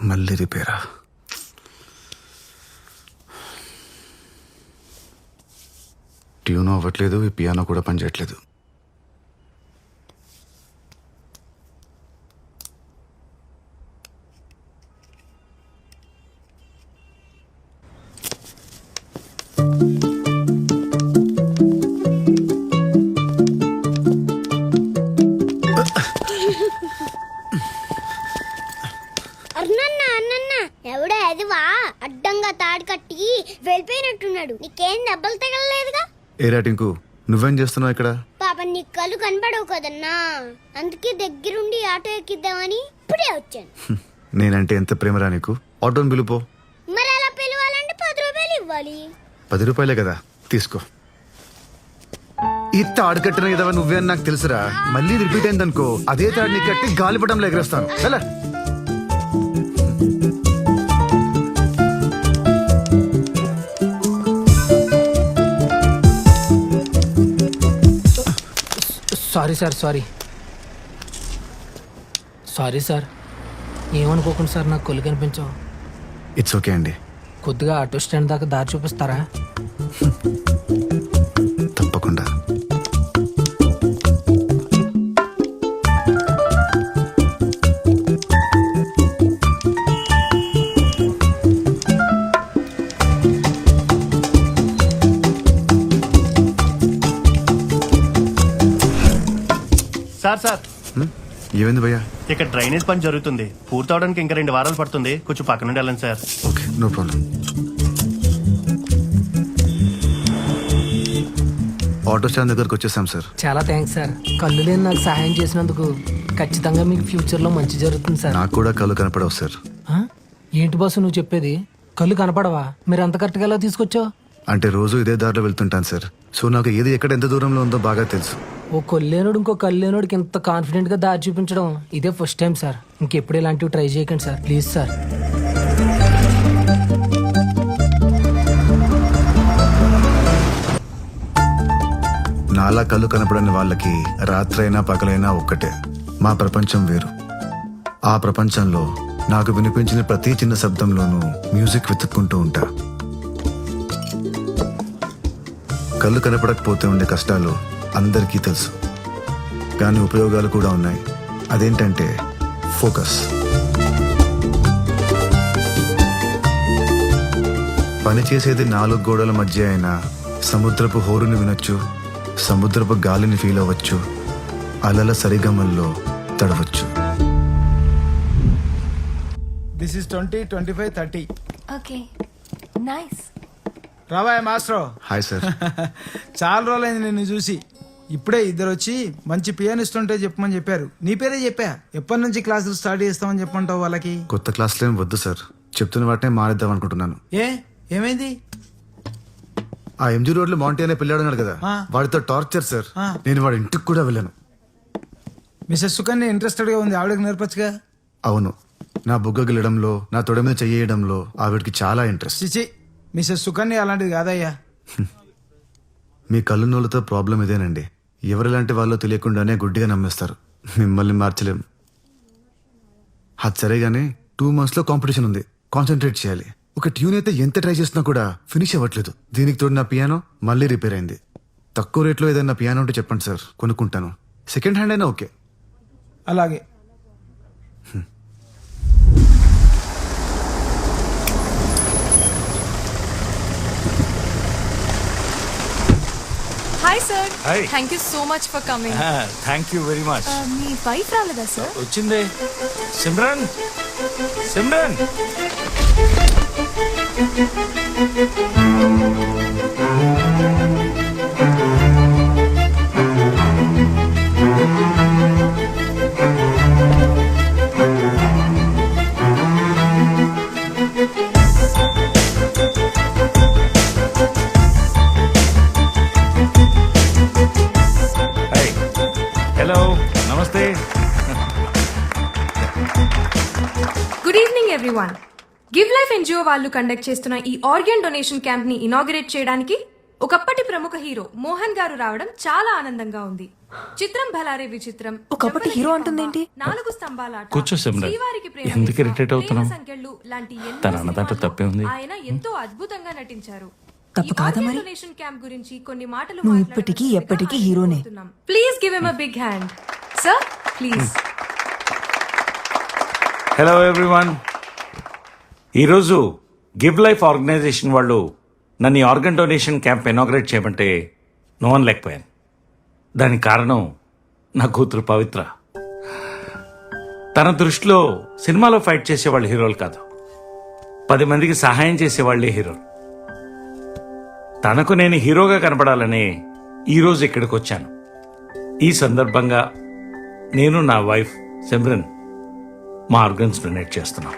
మళ్ళీ రిపేరా? ట్యూన్ అవ్వట్లేదు, ఈ పియానో కూడా పనిచేయట్లేదు. ఎవడే అది వా అడ్డంగా తాడు కట్టి వెళ్ళిపోయినట్టున్నాడు. నీకేం దెబ్బలు తగలలేదుగా? ఏరా టింకు, నువ్వేం చేస్తున్నావు ఇక్కడ? పాప నీ కళ్ళు కనపడవు కదన్నా, అందుకే దగ్గరుండి ఆటో ఎక్కిద్దామని ఇప్పుడే వచ్చాను. నేనంటే ఎంత ప్రేమరా నీకు? ఆటోని పిలుపో. మరి అలా పిలవాలంటే 10 రూపాయలు ఇవ్వాలి. 10 రూపాయలే కదా, తీసుకో. ఈ తాడు కట్టిన ఏదవా నువ్వే అని నాకు తెలుసురా. మళ్ళీ రిపీట్ అయిందనుకో, అదే తాడుని కట్టి గాలిపటంలో ఎగరేస్తాను. ఎలా? Sorry sir, sorry sir. ఏమనుకోకుండా సార్, నాకు కొలు కనిపించవు. ఇట్స్ ఓకే అండి. కొద్దిగా ఆటో స్టాండ్ దాకా దారి చూపిస్తారా? తప్పకుండా. సార్ ఏమైంది భయ్యా? ఇక్కడ డ్రైనేజ్ పని జరుగుతుంది, పూర్తవడానికి ఇంకా 2 వారాలు పడుతుంది. కొంచెం పక్క నుండి వెళ్ళండి sir. Okay, no problem. Auto stand దగ్గరకు వచ్చేసాం సార్. చాలా థ్యాంక్స్ సార్. కళ్ళు లేని నాకు సహాయం చేసినందుకు. ఖచ్చితంగా మీకు ఫ్యూచర్లో మంచి జరుగుతుంది సార్. నాకు కూడా కళ్ళు కనపడవు సార్. ఏంటి బాసు నువ్వు చెప్పేది? కళ్ళు కనపడవా? మీరు అంత కరెక్ట్గా ఎలా తీసుకొచ్చావు? అంటే రోజు ఇదే దారిలో వెళ్తుంటాను సార్. సో నాకు ఏది ఎక్కడ ఎంత దూరంలో ఉందో బాగా తెలుసు. ఓ కొల్లేనోడు ఇంకో కళ్ళేనోడికి ఇంత కాన్ఫిడెంట్ గా దారి చూపించడం ఇదే ఫస్ట్ టైం సార్. ఇంకెప్పుడు ఇలాంటివి ట్రై చేయకండి సార్, ప్లీజ్ సార్. నాలా కళ్ళు కనపడని వాళ్ళకి రాత్రైనా పగలైనా ఒక్కటే. మా ప్రపంచం వేరు. ఆ ప్రపంచంలో నాకు వినిపించిన ప్రతి చిన్న శబ్దంలోనూ మ్యూజిక్ వెతుక్కుంటూ ఉంటా. కళ్ళు కనపడకపోతే ఉండే కష్టాలు అందరికీ తెలుసు, కానీ ఉపయోగాలు కూడా ఉన్నాయి. అదేంటంటే ఫోకస్. పని చేసేది 4 గోడల మధ్య అయినా సముద్రపు హోరుని వినొచ్చు, సముద్రపు గాలిని ఫీల్ అవ్వచ్చు, అలల సరిగమల్లో తడవచ్చు. This is 20, 25, 30. Okay, nice. రాబాయ్ మాస్టర్. Hi sir. చాలా రోజులైంది నిన్ను చూసి. ఇప్పుడే ఇద్దరు వచ్చి మంచి పియానిస్ట్ ఉంటే చెప్పమని చెప్పారు. నీ పేరే చెప్పా. ఎప్పటి నుంచి క్లాసులు స్టార్ట్ చేస్తామని చెప్పంటావు వాళ్ళకి? కొత్త క్లాసులు ఏం వద్దు సార్, చెప్తున్న వాటినే మానేద్దాం అనుకుంటున్నాను. ఏమైంది? ఆ ఎంజీ రోడ్ లో మాంటీ అనే పిల్లాడు ఉన్నాడు కదా, వాడితో టార్చర్ సార్. నేను వాడి ఇంటికి కూడా వెళ్ళాను. మిసెస్ సుకన్య ఇంట్రెస్టెడ్ గా ఉంది, ఆవిడకి నేర్పచ్చుగా. అవును, నా బుగ్గ గిల్లడంలో, నా తొడ మీద చెయ్యడంలో ఆవిడకి చాలా ఇంట్రెస్ట్. చిచి, మిసెస్ సుకన్య అలాంటిది కాదయ్యా. మీ కళ్ళు నోళ్ళతో ప్రాబ్లం ఇదేనండి. ఎవరిలాంటి వాళ్ళో తెలియకుండానే గుడ్డిగా నమ్మేస్తారు. మిమ్మల్ని మార్చలేం. అది సరేగానే 2 months లో కాంపిటీషన్ ఉంది, కాన్సన్ట్రేట్ చేయాలి. ఒక ట్యూన్ అయితే ఎంత ట్రై చేసినా కూడా ఫినిష్ అవ్వట్లేదు. దీనికి తోడు నా పియానో మళ్ళీ రిపేర్ అయింది. తక్కువ రేట్లో ఏదైనా పియానో ఉంటే చెప్పండి సార్, కొనుక్కుంటాను. సెకండ్ హ్యాండ్ అయినా ఓకే. అలాగే. Hi sir. Hi. Thank you so much for coming. Thank you very much. Me wife రాలేదా సార్? వచ్చిందే. సిమ్రన్, సిమ్రన్. హలో, నమస్తే. Good evening everyone. Give life NGO వాళ్ళు కండక్ట్ చేస్తున్న ఈ ఆర్గన్ డొనేషన్ క్యాంప్ ని ఇనాగరేట్ చేయడానికి ఒకప్పటి ప్రముఖ హీరో మోహన్ గారు రావడం చాలా ఆనందంగా ఉంది. చిత్రం భలారే విచిత్రం. ఒకప్పటి హీరో అంటుందేంటి? 4 స్తంభాల ఆట, కూర్చో సిమ్రన్. శ్రీవారికి ప్రేమ ఎందుకు లేఖ, irritate అవుతున్నావ్? ప్రేమ సంకెళ్ళు లాంటి ఎన్నో తన అన్నదాంట్లో సినిమాల్లో తప్పే ఉంది. ఆయన ఎంతో అద్భుతంగా నటించారు. తప్పు కాదా మరి? డొనేషన్ క్యాంప్ గురించి కొన్ని మాటలు నువ్వు ఇప్పటికీ ఎప్పటికీ హీరోనే. Please give him a big hand. Sir please. Hello everyone. ఈరోజు గివ్ లైఫ్ ఆర్గనైజేషన్ వాళ్ళు నన్ను ఈ ఆర్గన్ డొనేషన్ క్యాంప్ ఇనాగ్రేట్ చేయమంటే నో అని లేకపోయాను. దానికి కారణం నా కూతురు పవిత్ర. తన దృష్టిలో సినిమాలో ఫైట్ చేసేవాళ్ళు హీరోలు కాదు, 10 మందికి సహాయం చేసేవాళ్లే హీరోలు. తనకు నేను హీరోగా కనపడాలని ఈరోజు ఇక్కడికి వచ్చాను. ఈ సందర్భంగా నేను నా వైఫ్ సిమ్రన్ మా ఆర్గన్స్ డొనేట్ చేస్తున్నాం.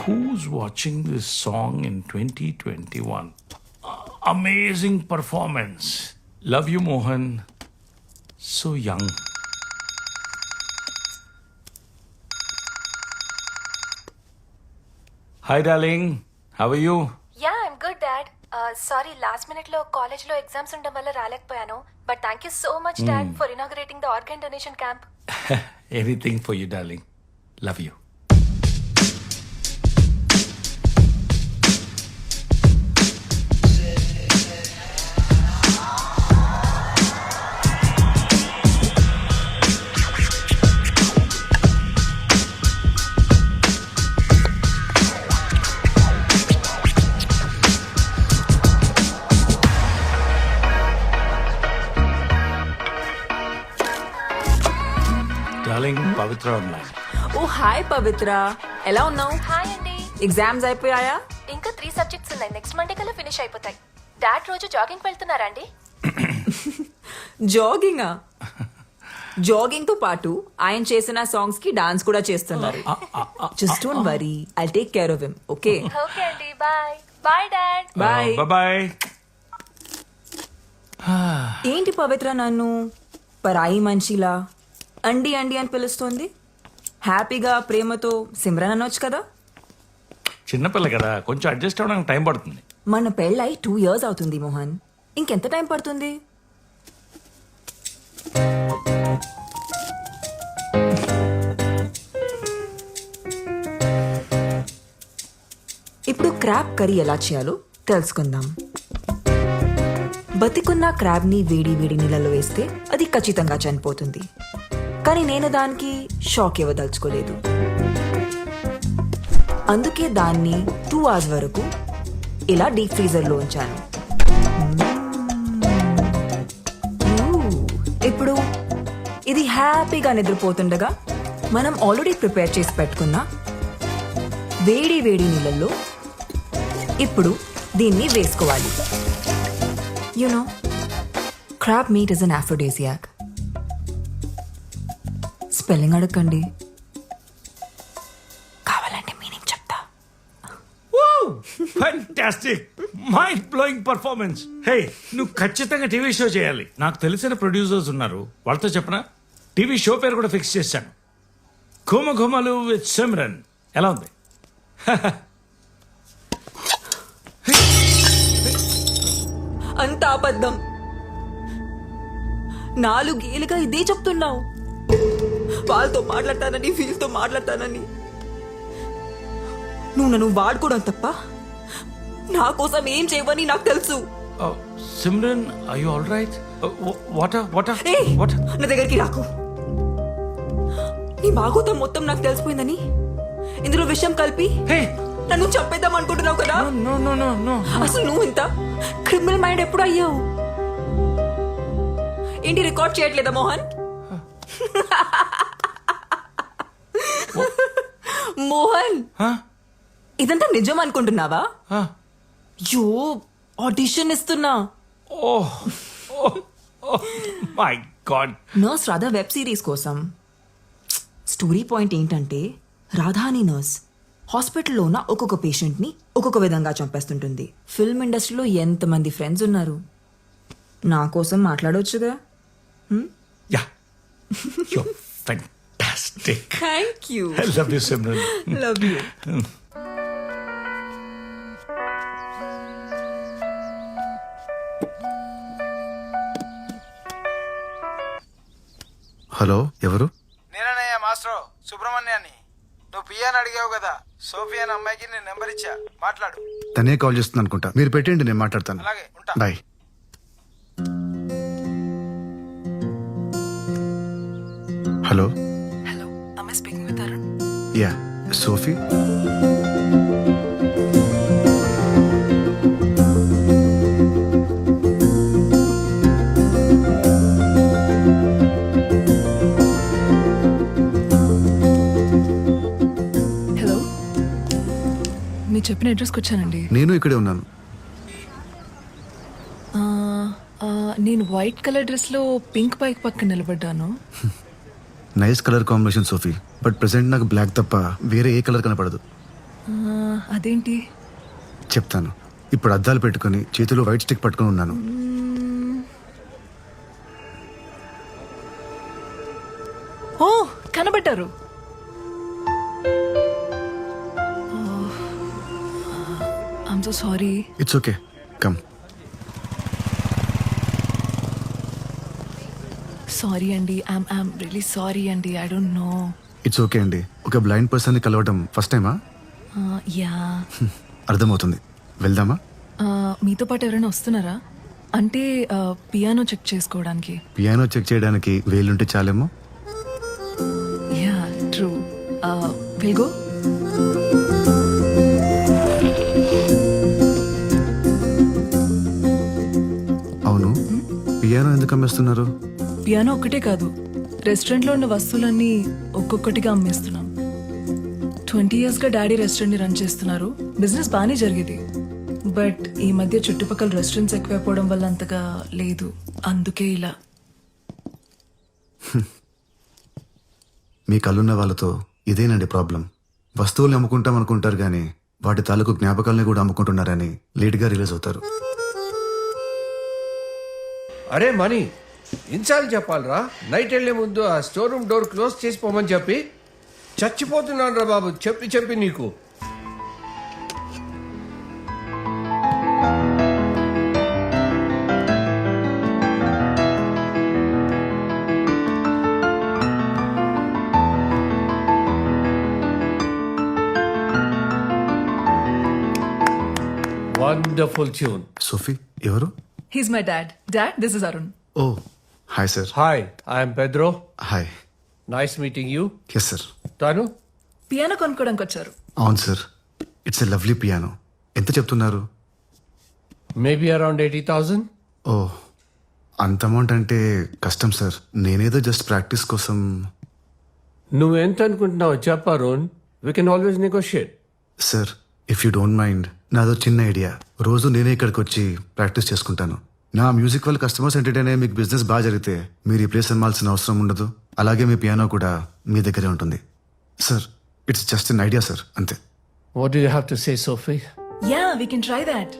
Who's watching this song in 2021? Amazing performance. Love you, Mohan. So young. Hi, darling. How are you? Yeah I'm good dad. Sorry last minute లో కాలేజ్ లో ఎగ్జామ్స్ ఉండడం వల్ల రాలేకపోయాను. But thank you so much dad for inaugurating the organ donation camp. Anything for you, darling. Love you. Darling, Pavitra online. Oh hi Pavitra, ఎలా ఉన్నావు? Hi అండి. Exams అయిపోయాయా? ఇంకా 3 సబ్జెక్ట్స్ ఉన్నాయి. నెక్స్ట్ మండే కల్లా ఫినిష్ అయిపోతాయి. డాడ్ రోజు జాగింగ్ వెళ్తున్నారా అండి? జాగింగా? జాగింగ్ తో పాటు ఆయన చేసిన సాంగ్స్ కి డాన్స్ కూడా చేస్తున్నారు. Just don't worry, I take care of him. Okay okay అండి, bye. Bye dad. Bye. Bye-bye. ఏంటి పవిత్ర నన్ను పరాయి మనిషిలా అండి అండి అని పిలుస్తోంది? హ్యాపీగా ప్రేమతో సిమ్రన్ అనొచ్చు కదా. చిన్నపిల్ల కదా, కొంచెం అడ్జస్ట్ అవ్వడానికి టైం పడుతుంది. మన పెళ్ళై 2 years అవుతుంది మోహన్. ఇంకెంత టైం పడుతుంది? ఇప్పుడు క్రాబ్ కర్రీ ఎలా చేయాలో తెలుసుకుందాం. బతికున్న క్రాబ్ ని వేడి వేడి నీళ్ళలో వేస్తే అది ఖచ్చితంగా చనిపోతుంది. కానీ నేను దానికి షాక్ ఇవ్వదలుచుకోలేదు. అందుకే దాన్ని 2 hours వరకు ఇలా డీప్ ఫ్రీజర్ లో ఉంచాను. ఇప్పుడు ఇది హ్యాపీగా నిద్రపోతుండగా మనం ఆల్రెడీ ప్రిపేర్ చేసి పెట్టుకున్న వేడి వేడి నీళ్ళల్లో ఇప్పుడు దీన్ని వేసుకోవాలి. You know crab meat is an aphrodisiac. Spelling అడగండి, కావాలంటే మీనింగ్ చెప్తా. Fantastic, mind blowing performance. Hey, నువ్వు ఖచ్చితంగా టీవీ షో చేయాలి. నాకు తెలిసిన ప్రొడ్యూసర్స్ ఉన్నారు, వాళ్ళతో చెప్పనా? టీవీ షో పేరు కూడా ఫిక్స్ చేశాను, ఘుమ ఘుమలు విత్ సిమ్రన్. ఎలా ఉంది? అంత అబద్ధం. 4 ఏళ్ళుగా ఇదే చెప్తున్నావు. వాళ్ళతో మాట్లాడతానని, వీళ్ళతో మాట్లాడతానని. నువ్వు నన్ను వాడుకోవడం తప్ప నా కోసం ఏం చేయవని నాకు తెలుసు. Simran, are you all right? ఏయ్, నా దగ్గరికి రాకు. నీ బాగోతం మొత్తం నాకు తెలిసిపోయిందని ఇందులో విషయం కలిపి నన్ను చంపేద్దాం అనుకుంటున్నావు కదా. అసలు నువ్వు ఇంత క్రిమినల్ మైండ్ ఎప్పుడు అయ్యావు? ఏంటి రికార్డ్ చేయట్లేదా మోహన్? మోహన్, ఇదంతా నిజం అనుకుంటున్నావా? యో, ఆడిషన్ ఇస్తున్నా. My God. Nurse Radha web series కోసం. స్టోరీ పాయింట్ ఏంటంటే, రాధా అని నర్స్ హాస్పిటల్లో ఉన్న ఒక్కొక్క పేషెంట్ ని ఒక్కొక్క విధంగా చంపేస్తుంటుంది. ఫిల్మ్ ఇండస్ట్రీలో ఎంతమంది ఫ్రెండ్స్ ఉన్నారు. నా కోసం మాట్లాడవచ్చుగా. Yeah you fantastic. Thank you. I love you Simran. Love you. Hello, ఎవరు? నేననయ్యా మాస్టర్ సుబ్రహ్మణ్యాన్ని. నువ్వు పియాని అడిగావు కదా, సోఫియా అనే అమ్మాయికి నేను నెంబర్ ఇచ్చా, మాట్లాడు. తనే కాల్ చేస్తుంది అనుకుంటా. మీరు పెట్టండి, నేను మాట్లాడతాను. అలాగే, ఉంటా. Bye. Hello. Hello, am I speaking with Arun? Yeah, Sophie. Hello, మీరు చెప్పిన అడ్రస్కి వచ్చానండి. నేను ఇక్కడే ఉన్నాను. నేను వైట్ కలర్ డ్రెస్లో పింక్ బైక్ పక్కన నిలబడ్డాను. Nice colour combination Sophie, but present నాకు బ్లాక్ తప్ప వేరే ఏ కలర్ కనపడదు. అదేంటి? చెప్తాను. ఇప్పుడు అద్దాలు పెట్టుకొని చేతిలో వైట్ స్టిక్ పట్టుకొని ఉన్నాను. ఓ, కనబడ్డారు. I'm so sorry. It's okay, come. Sorry అండి, ఐమ్ రియలీ సారీ అండి. I don't know. It's okay అండి. ఒక బ్లైండ్ పర్సన్ ని కలవడం ఫస్ట్ టైమా? యా. అర్థమవుతుంది. వెళ్దామా? మీతో పాటు ఎవరైనా వస్తున్నారా? అంటే పియానో చెక్ చేసుకోవడానికి. పియానో చెక్ చేయడానికి వేలుంటే చాలేమో. Yeah, true. Will go. అవును, పియానో ఎందుకు అమ్మేస్తున్నారు? పియానో ఒక్కటే కాదు, రెస్టారెంట్లో ఉన్న వస్తువులన్నీ ఒక్కొక్కటిగా అమ్మేస్తున్నాం. 20 years గా డాడీ రెస్టారెంట్ ని రన్ చేస్తున్నారు. బిజినెస్ బాగానే జరిగేది, బట్ ఈ మధ్య చుట్టుపక్కల రెస్టారెంట్స్ ఎక్కువైపోవడం వల్ల అంతగా లేదు. అందుకే ఇలా. మీ కళ్ళున్న వాళ్ళతో ఇదేనండి ప్రాబ్లం. వస్తువుల్ని అమ్ముకుంటాం అనుకుంటారు కానీ వాటి తాలూకు జ్ఞాపకాలని కూడా అమ్ముకుంటున్నారని లేట్గా రిలీజ్ అవుతారు. అరే మనీ, ఇన్సార్లు చెప్పాలరా, నైట్ వెళ్లే ముందు ఆ స్టోర్ రూమ్ డోర్ క్లోజ్ చేసిపోమని చెప్పి. చచ్చిపోతున్నాను రా బాబు, చెప్పి చెప్పి నీకు. Wonderful tune. సోఫీ ఎవరు? He's my dad. Dad, this is Arun. Oh, hi sir. Hi, I'm Pedro. Hi. Nice meeting you. Yes sir. తాను పియానో కొనుక్కోడానికి వచ్చారు. అవును sir. It's a lovely piano. ఎంత చెప్తున్నారు? Maybe around 80,000. ఓ, అంత అమౌంట్ అంటే కష్టం సార్. నేనేదో జస్ట్ ప్రాక్టీస్ కోసం. నువ్వు ఎంత అనుకుంటున్నావు చెప్పు Arun, we can always negotiate. Sir, if you don't mind, నాదో చిన్న ఐడియా. రోజు నేనే ఇక్కడికి వచ్చి ప్రాక్టీస్ చేసుకుంటాను. నా మ్యూజిక్ వల్ల కస్టమర్స్ ఎంటర్టైన్ అయ్యే మీకు బిజినెస్ బాగా జరిగితే మీరు ఈ ప్లేస్ అమ్మాల్సిన అవసరం ఉండదు. అలాగే మీ పియానో కూడా మీ దగ్గరే ఉంటుంది. Sir, it's just an idea sir, అంతే. What do you have to say Sophie? Yeah, we can try that.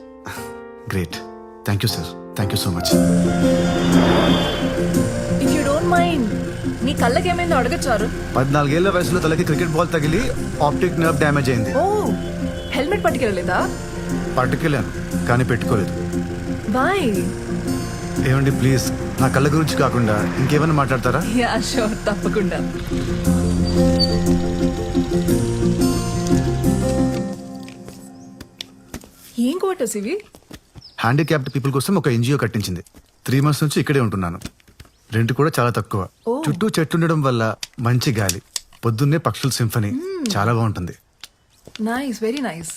Great. Thank you sir. Thank you so much. If you don't mind, మీ కళ్ళకి ఏమైందో అడగచ్చారు? 14 ఏళ్ల వయసులో తలకి క్రికెట్ బాల్ తగిలి optic nerve damage అయింది. Oh, helmet పట్టుకెళ్ళలేదా? పట్టుకెళ్ళాను కానీ పెట్టుకోలేదు. బాయ్. ఏమండి ప్లీజ్, నా కళ్ళ గురించి కాకుండా ఇంకేమైనా మాట్లాడతారా? యా, షూర్, తప్పకుండా. ఏం క్వార్టర్స్ ఇవి? హ్యాండిక్యాప్డ్ పీపుల్ కోసం ఒక ఎన్జిఓ కట్టించింది. 3 months నుంచి ఇక్కడే ఉంటున్నాను. రెంట్ కూడా చాలా తక్కువ. చుట్టూ చెట్లు ఉండడం వల్ల మంచి గాలి, పొద్దున్నే పక్షుల సింఫనీ, చాలా బాగుంటుంది. Nice, very nice.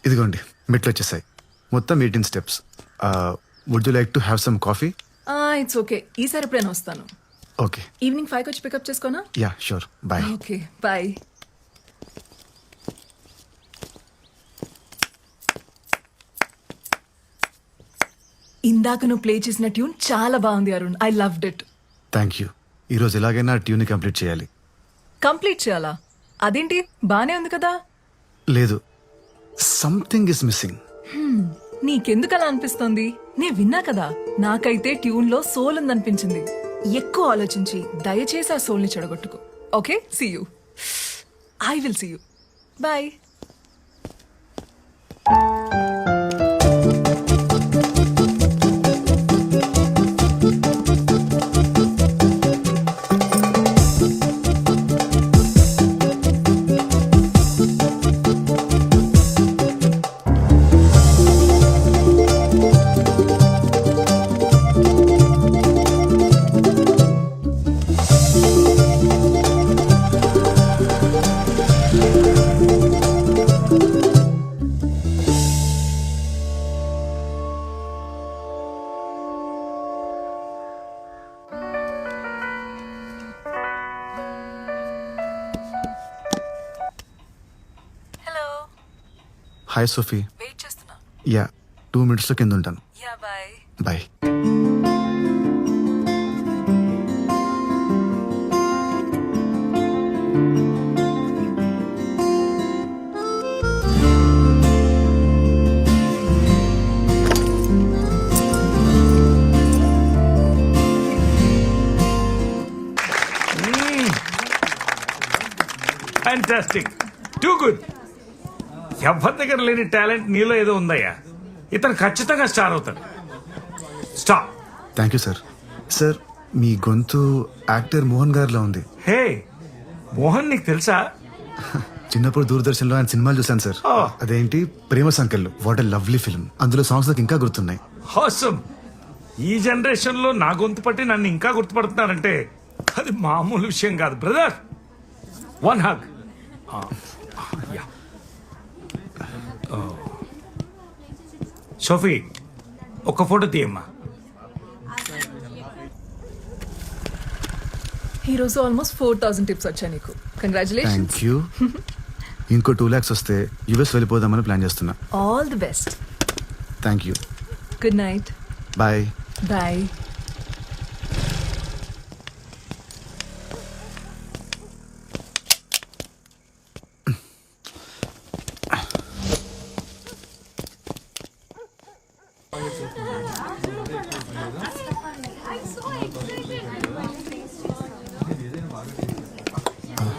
ఇదిగోండి, మెట్లు వచ్చేసాయి. మొత్తం 18 steps. Would you like to have some coffee? It's okay, ఈసారి ఎప్పుడైనా వస్తాను. ఓకే. ఈవినింగ్ 5 వచ్చి పికప్ చేసుకోనా? Yeah, sure. Bye. Okay, bye. ఇందాక నువ్వు ప్లే చేసిన ట్యూన్ చాలా బాగుంది Arun. I loved it. Thank you. ఈరోజు ఎలాగైనా ట్యూన్ కంప్లీట్ చేయాలి. కంప్లీట్ చేయాలా? అదేంటి, బానే ఉంది కదా. లేదు, సంథింగ్ ఇస్ మిస్సింగ్. నీకెందుకు అలా అనిపిస్తోంది? నే విన్నా కదా, నాకైతే ట్యూన్ లో సోల్ ఉందనిపించింది. ఎక్కువ ఆలోచించి దయచేసి ఆ సోల్ ని చెడగొట్టుకో. Okay, see you. I will see you. Bye. Hello, hi Sophie. Wait చేస్తున్నా. యా 2 minutesలో కింద ఉంటాను. Yeah, bye. Bye. Fantastic, too good. ఎవరి దగ్గర లేని టాలెంట్ నీలో ఏదో ఉందయ్యా. ఇతను ఖచ్చితంగా స్టార్ అవుతాడు. Star. Thank you sir. Sir మీ గొంతు యాక్టర్ మోహన్ గారిలో ఉంది. హే మోహన్, నీకు తెలుసా? చిన్నప్పుడు దూరదర్శన్లో ఆయన సినిమాలు చూశాను సార్. Oh. అదేంటి ప్రేమ సంకల్లు, వాట్ ఎ లవ్లీ ఫిల్మ్. అందులో సాంగ్స్ నాకు ఇంకా గుర్తున్నాయి. హాసమ్. ఈ జనరేషన్ లో నా గొంతు పట్టి నన్ను ఇంకా గుర్తుపడుతున్నారంటే అది మామూలు విషయం కాదు బ్రదర్. One hug. సోఫీ, ఒక ఫోటో తీయమ్మా. ఈ రోజు ఆల్మోస్ట్ 4,000 టిప్స్ వచ్చాయి నీకు. కంగ్రాచులేషన్స్. Thank you. ఇంకో 2 lakhs వస్తే యుఎస్ వెళ్ళిపోదామని ప్లాన్ చేస్తున్నా. All the best. Thank you. Good night. Bye. Bye.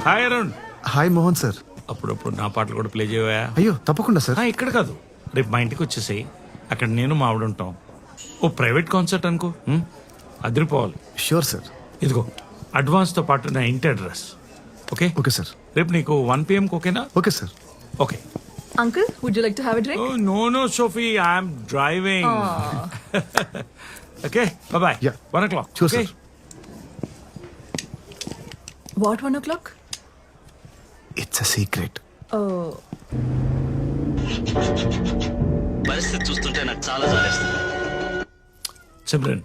Hi Arun. Hi Mohan sir. అప్పుడప్పుడు నా పాటలు కూడా ప్లే చేయవా? అయ్యో తప్పకుండా సార్. ఇక్కడ కాదు, రేపు మా ఇంటికి వచ్చేసాయి. అక్కడ నేను మా ఆవిడ ఉంటాం. ఓ ప్రైవేట్ కాన్సర్ట్ అనుకో, అదిరిపోవాలి. Sure sir. ఇదిగో అడ్వాన్స్తో పాటు నా ఇంటి అడ్రస్. Okay okay sir. రేపు నీకు 1 PM ఓకేనా? Okay sir. Okay. Uncle, would you like to have a drink? No Sophie, I'm driving. Okay, bye. Yeah. 1 o'clock. Sure, Okay? sir. What 1 o'clock? It's a secret. Oh. పరిస్థితి చూస్తుంటే నాకు చాలా జాలేస్తుంది. సిమ్రన్,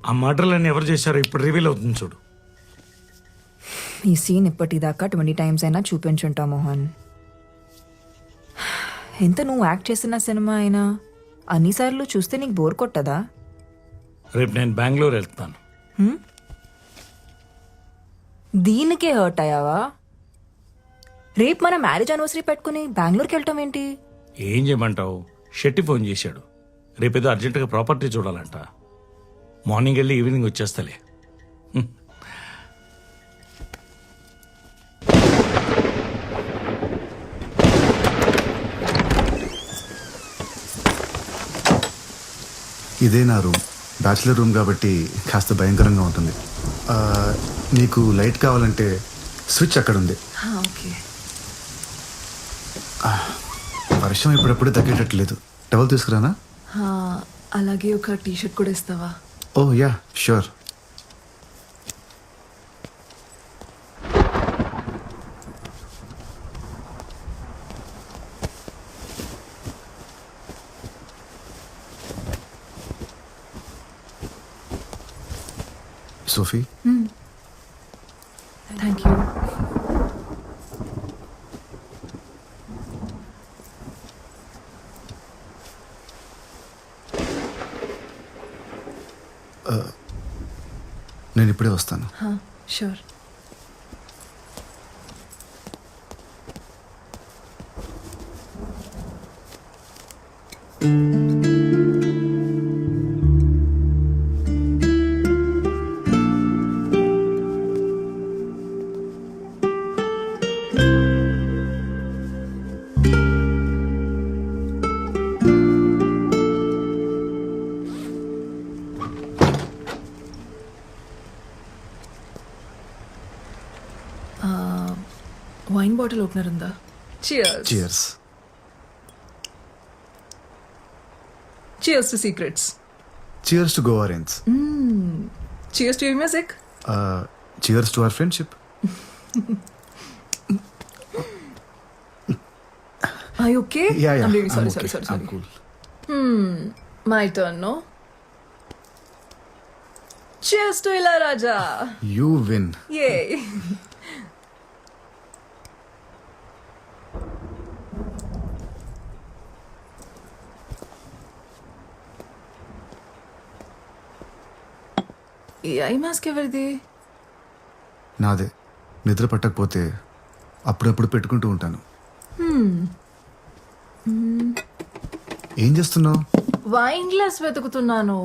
ఆ మర్డర్లన్నీ ఎవరు చేశారో ఇప్పుడు రివీల్ అవుతుంది చూడు. ఈ సీన్ ఇప్పటిదాకా 20 times అయినా చూపించుంటా మోహన్. ఎంత నువ్వు యాక్ట్ చేసిన సినిమా అయినా అన్నిసార్లు చూస్తే నీకు బోర్ కొట్టదా? రేపు నేను బెంగళూరు వెళ్తాను. దీనికే హర్ట్ అయ్యావా? రేపు మన మ్యారేజ్ యానివర్సరీ పెట్టుకుని బెంగళూరుకి వెళ్ళటం ఏంటి? ఏం చేయమంటావు? షెట్టి ఫోన్ చేశాడు. రేపేదో అర్జెంటుగా ప్రాపర్టీ చూడాలంట. మార్నింగ్ వెళ్ళి ఈవినింగ్ వచ్చేస్తలే. ఇదే నా రూమ్. బ్యాచులర్ రూమ్ కాబట్టి కాస్త భయంకరంగా ఉంటుంది. నీకు లైట్ కావాలంటే స్విచ్ అక్కడ ఉంది. ఓకే. వర్షం ఇప్పుడప్పుడు తగ్గేటట్లేదు. టవల్ తీసుకురానా? అలాగే ఒక టీ-షర్ట్ కూడా ఇస్తావా? Oh yeah, sure. Sophie, thank you. నేను ఇప్పుడే వస్తాను. షూర్. వైన్ బాటిల్ ఓపెనర్ ఉందా? Cheers. Cheers. Cheers to secrets. Cheers to Goa range. Cheers to your music. Cheers to our friendship. Are you okay? Yeah. I'm really sorry, I'm okay. sorry. I'm cool. My turn, no? Cheers to Ilayaraja. You win. Yay. ఈ eye mask ఎవరిది? నాదే. నిద్ర పట్టకపోతే అప్పుడప్పుడు పెట్టుకుంటూ ఉంటాను. ఏం చేస్తున్నావు? Wine glass వెతుకుతున్నాను.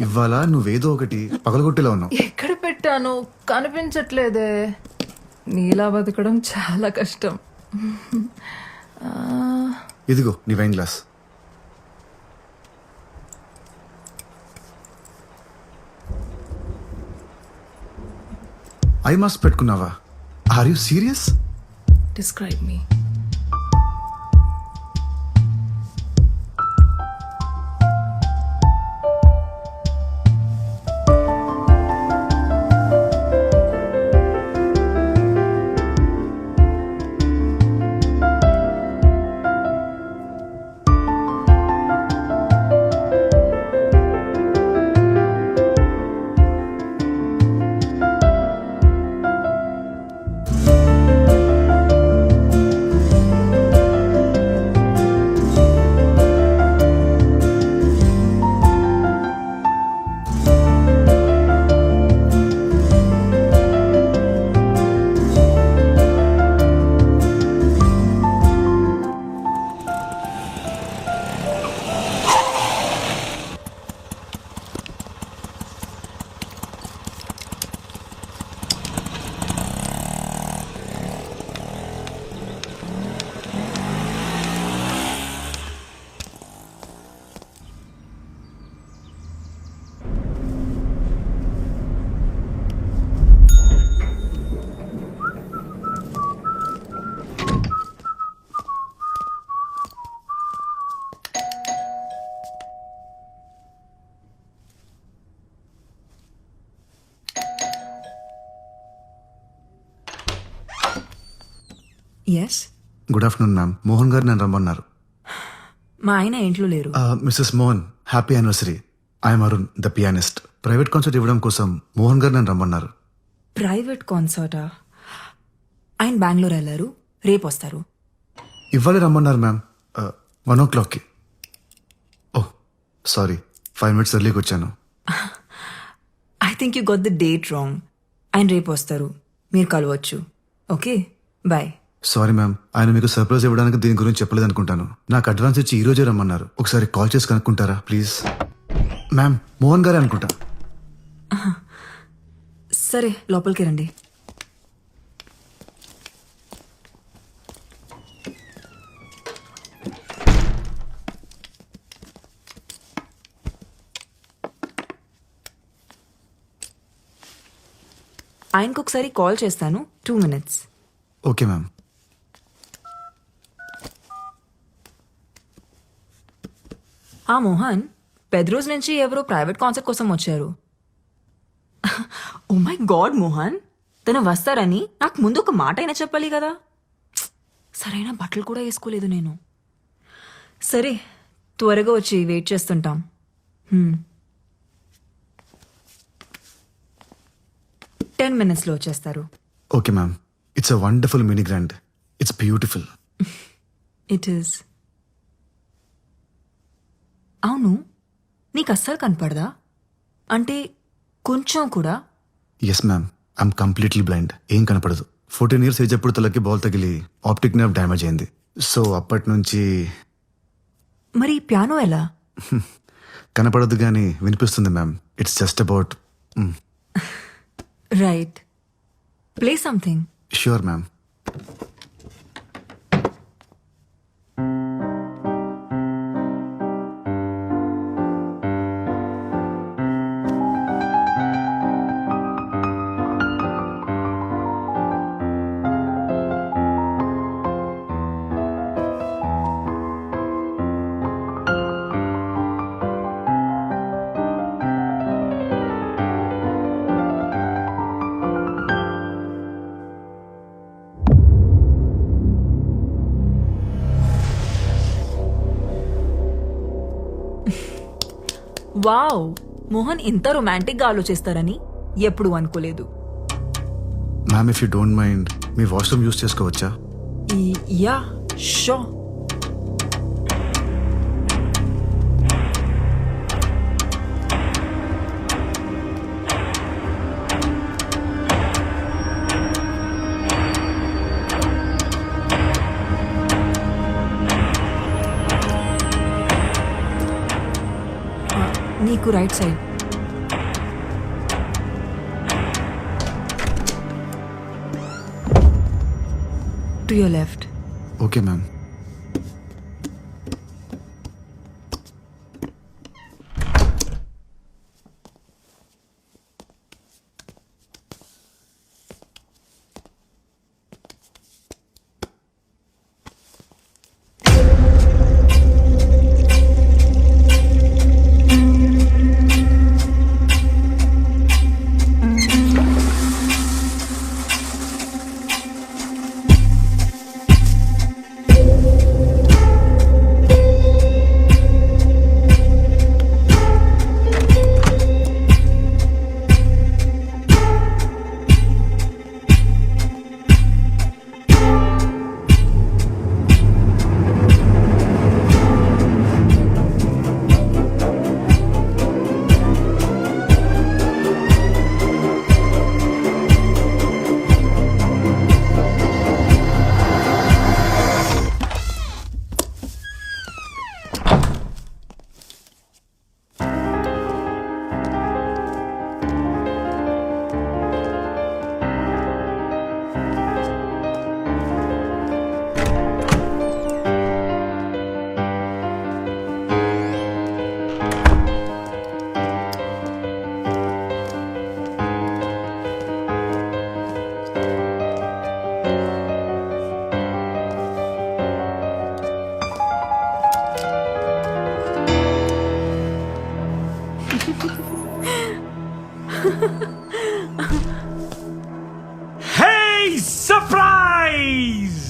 ఇవాళ నువ్వేదో ఒకటి పగలగొట్టేలా ఉన్నావు. ఎక్కడ పెట్టాను కనిపించట్లేదే. నీలా బతకడం చాలా కష్టం. ఇదిగో నీ వైన్ గ్లాస్. ఐ మాస్క్ పెట్టుకున్నావా? Are you serious? Describe me. Yes. Good afternoon ma'am. Mohan garu నన్ను రమ్మన్నారు. మా ఆయన ఇంట్లో లేరు. Mrs Mohan, happy anniversary. I'm Arun, the pianist. Private concert ఇవ్వడం కోసం మోహన్ గారు నన్ను రమ్మన్నారు. ప్రైవేట్ కాన్సర్టా? ఆయన బెంగళూరు వెళ్ళారు, రేపు వస్తారు. ఇవ్వాలి రమ్మన్నారు మ్యామ్. 1 o'clockకి. ఓహ్ సారీ, 5 minutes ఎర్లీకి వచ్చాను. I think you got the date wrong. ఆయన రేపు వస్తారు, మీరు కలవచ్చు. Okay, bye. సారీ మ్యామ్, ఆయన మీకు సర్ప్రైజ్ ఇవ్వడానికి దీని గురించి చెప్పలేదు అనుకుంటాను. నాకు అడ్వాన్స్ ఇచ్చి ఈ రోజే రమ్మన్నారు. ఒకసారి కాల్ చేసి కనుక్కుంటారా ప్లీజ్? మ్యామ్, మోహన్ గారే అనుకుంటా. సరే, లోపలికి రండి. ఆయనకు ఒకసారి కాల్ చేస్తాను. 2 minutes. Okay ma'am. ఆ మోహన్, పెద్రోజ్ నుంచి ఎవరో ప్రైవేట్ కాన్సర్ట్ కోసం వచ్చారు. ఓ మై గాడ్ మోహన్, తను వస్తారని నాకు ముందు ఒక మాట అయినా చెప్పాలి కదా. సరైన బట్టలు కూడా వేసుకోలేదు నేను. సరే, త్వరగా వచ్చి వెయిట్ చేస్తుంటాం. 10 minutesలో వచ్చేస్తారు. Okay ma'am. It's a wonderful mini grand. It's beautiful. It is. అవును, నీకు అస్సలు కనపడదా? అంటే కొంచెం కూడా? Yes ma'am, I'm completely blind. ఏం కనపడదు. 14 years ఏజ్ అప్పుడు తలకి బాల్ తగిలి ఆప్టిక్ నర్వ్ డ్యామేజ్ అయింది. సో అప్పటి నుంచి మరి పియానో ఎలా? కనపడదు కానీ వినిపిస్తుంది ma'am. It's just about. Right, play something. Sure ma'am. Wow, Mohan ఇంత రొమాంటిక్ గా ఆలోచిస్తారని ఎప్పుడు అనుకోలేదు. Ma'am if you don't mind మీ వాష్రూమ్ యూస్ చేసుకోవచ్చా? Yeah sure. నీకు right side. To your left. Okay ma'am. Hey, surprise!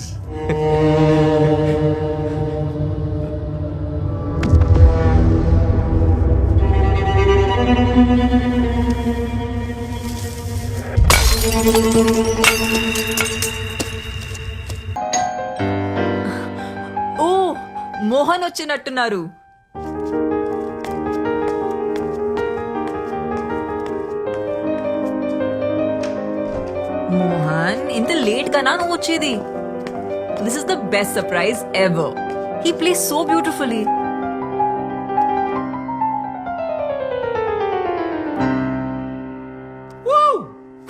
ఓ, మోహన్ వచ్చినట్టున్నారు. మోహన్, ఇంత లేట్ గానా నువ్వు వచ్చేది? This is the best surprise ever. He plays so beautifully.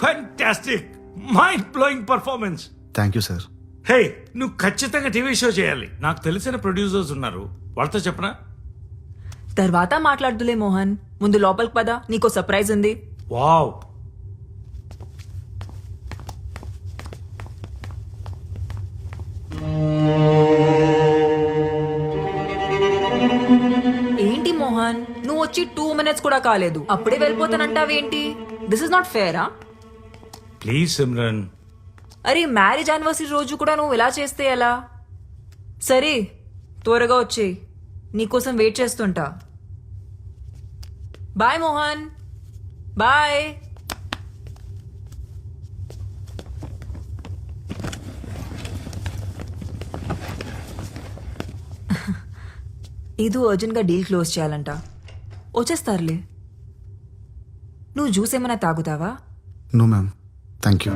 Fantastic! Mind-blowing performance. Thank you sir. హే, నువ్వు ఖచ్చితంగా టీవీ షో చేయాలి. నాకు తెలిసిన ప్రొడ్యూసర్స్ ఉన్నారు, వాళ్ళతో చెప్పనా? తర్వాత మాట్లాడుతులే మోహన్, ముందు లోపలికి పద, నీకో సర్ప్రైజ్ ఉంది. వావ్! ఏంటి మోహన్, నువ్వు వచ్చి 2 minutes కూడా కాలేదు, అప్పుడే వెళ్ళిపోతానంటావేంటి? దిస్ ఇస్ నాట్ ఫేరా? ప్లీజ్ సిమ్రన్. అరే, మ్యారేజ్ యానివర్సరీ రోజు కూడా నువ్వు ఇలా చేస్తే ఎలా? సరే, త్వరగా వచ్చేయ్, నీకోసం వెయిట్ చేస్తుంటా. Bye Mohan, bye. ఏదో అర్జెంట్గా డీల్ క్లోజ్ చేయాలంట. వచ్చేస్తారులే. నువ్వు జ్యూస్ ఏమైనా తాగుతావా? No ma'am, thank you.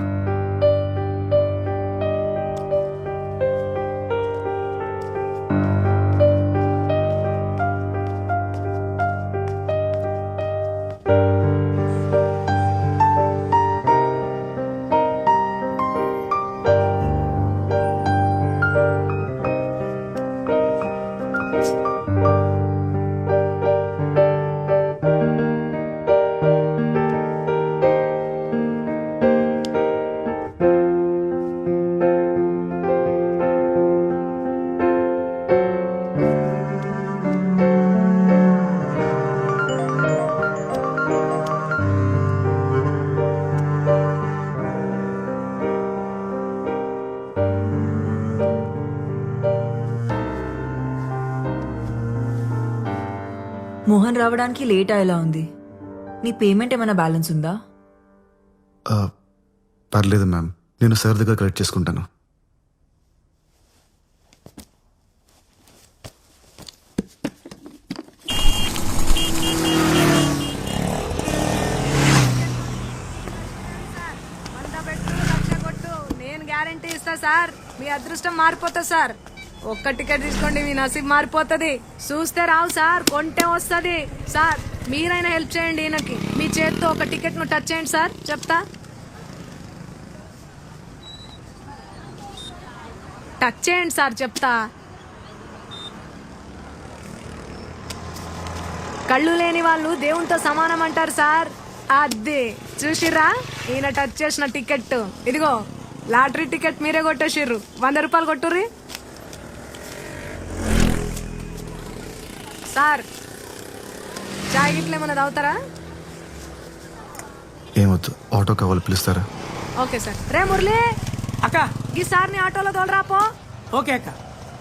Mohan రావడానికి లేట్ అయ్యేలా ఉంది. నీ పేమెంట్ ఏమైనా బ్యాలెన్స్ ఉందా? పర్లేదు మ్యామ్, నేను సార్ దగ్గర కలెక్ట్ చేసుకుంటాను. నేను గ్యారంటీ ఇస్తా సార్, మీ అదృష్టం మారిపోతా సార్. ఒక్క టికెట్ తీసుకోండి, మీ నసీబ్ మారిపోతుంది. చూస్తే రావు సార్, కొంటే వస్తుంది సార్. మీరైనా హెల్ప్ చేయండి ఈయనకి. మీ చేత్తో ఒక టికెట్ ను టచ్ చేయండి సార్, చెప్తా. టచ్ చేయండి సార్, చెప్తా. కళ్ళు లేని వాళ్ళు దేవునితో సమానం అంటారు సార్. అదే చూసిర్రా, ఈయన టచ్ చేసిన టికెట్ ఇదిగో. లాటరీ టికెట్ మీరే కొట్టేసిర్రు. 100 రూపాయలు కొట్టుర్రి సార్. చాయ్ గిట్ల ఏమైనా తాగుతారా? ఏమొద్దు, ఆటో కావాలి, పిలుస్తారా? Okay sir. రే మురళి అక్క. ఈ సార్ని ఆటోలో తోలరాపో. ఓకే అక్క.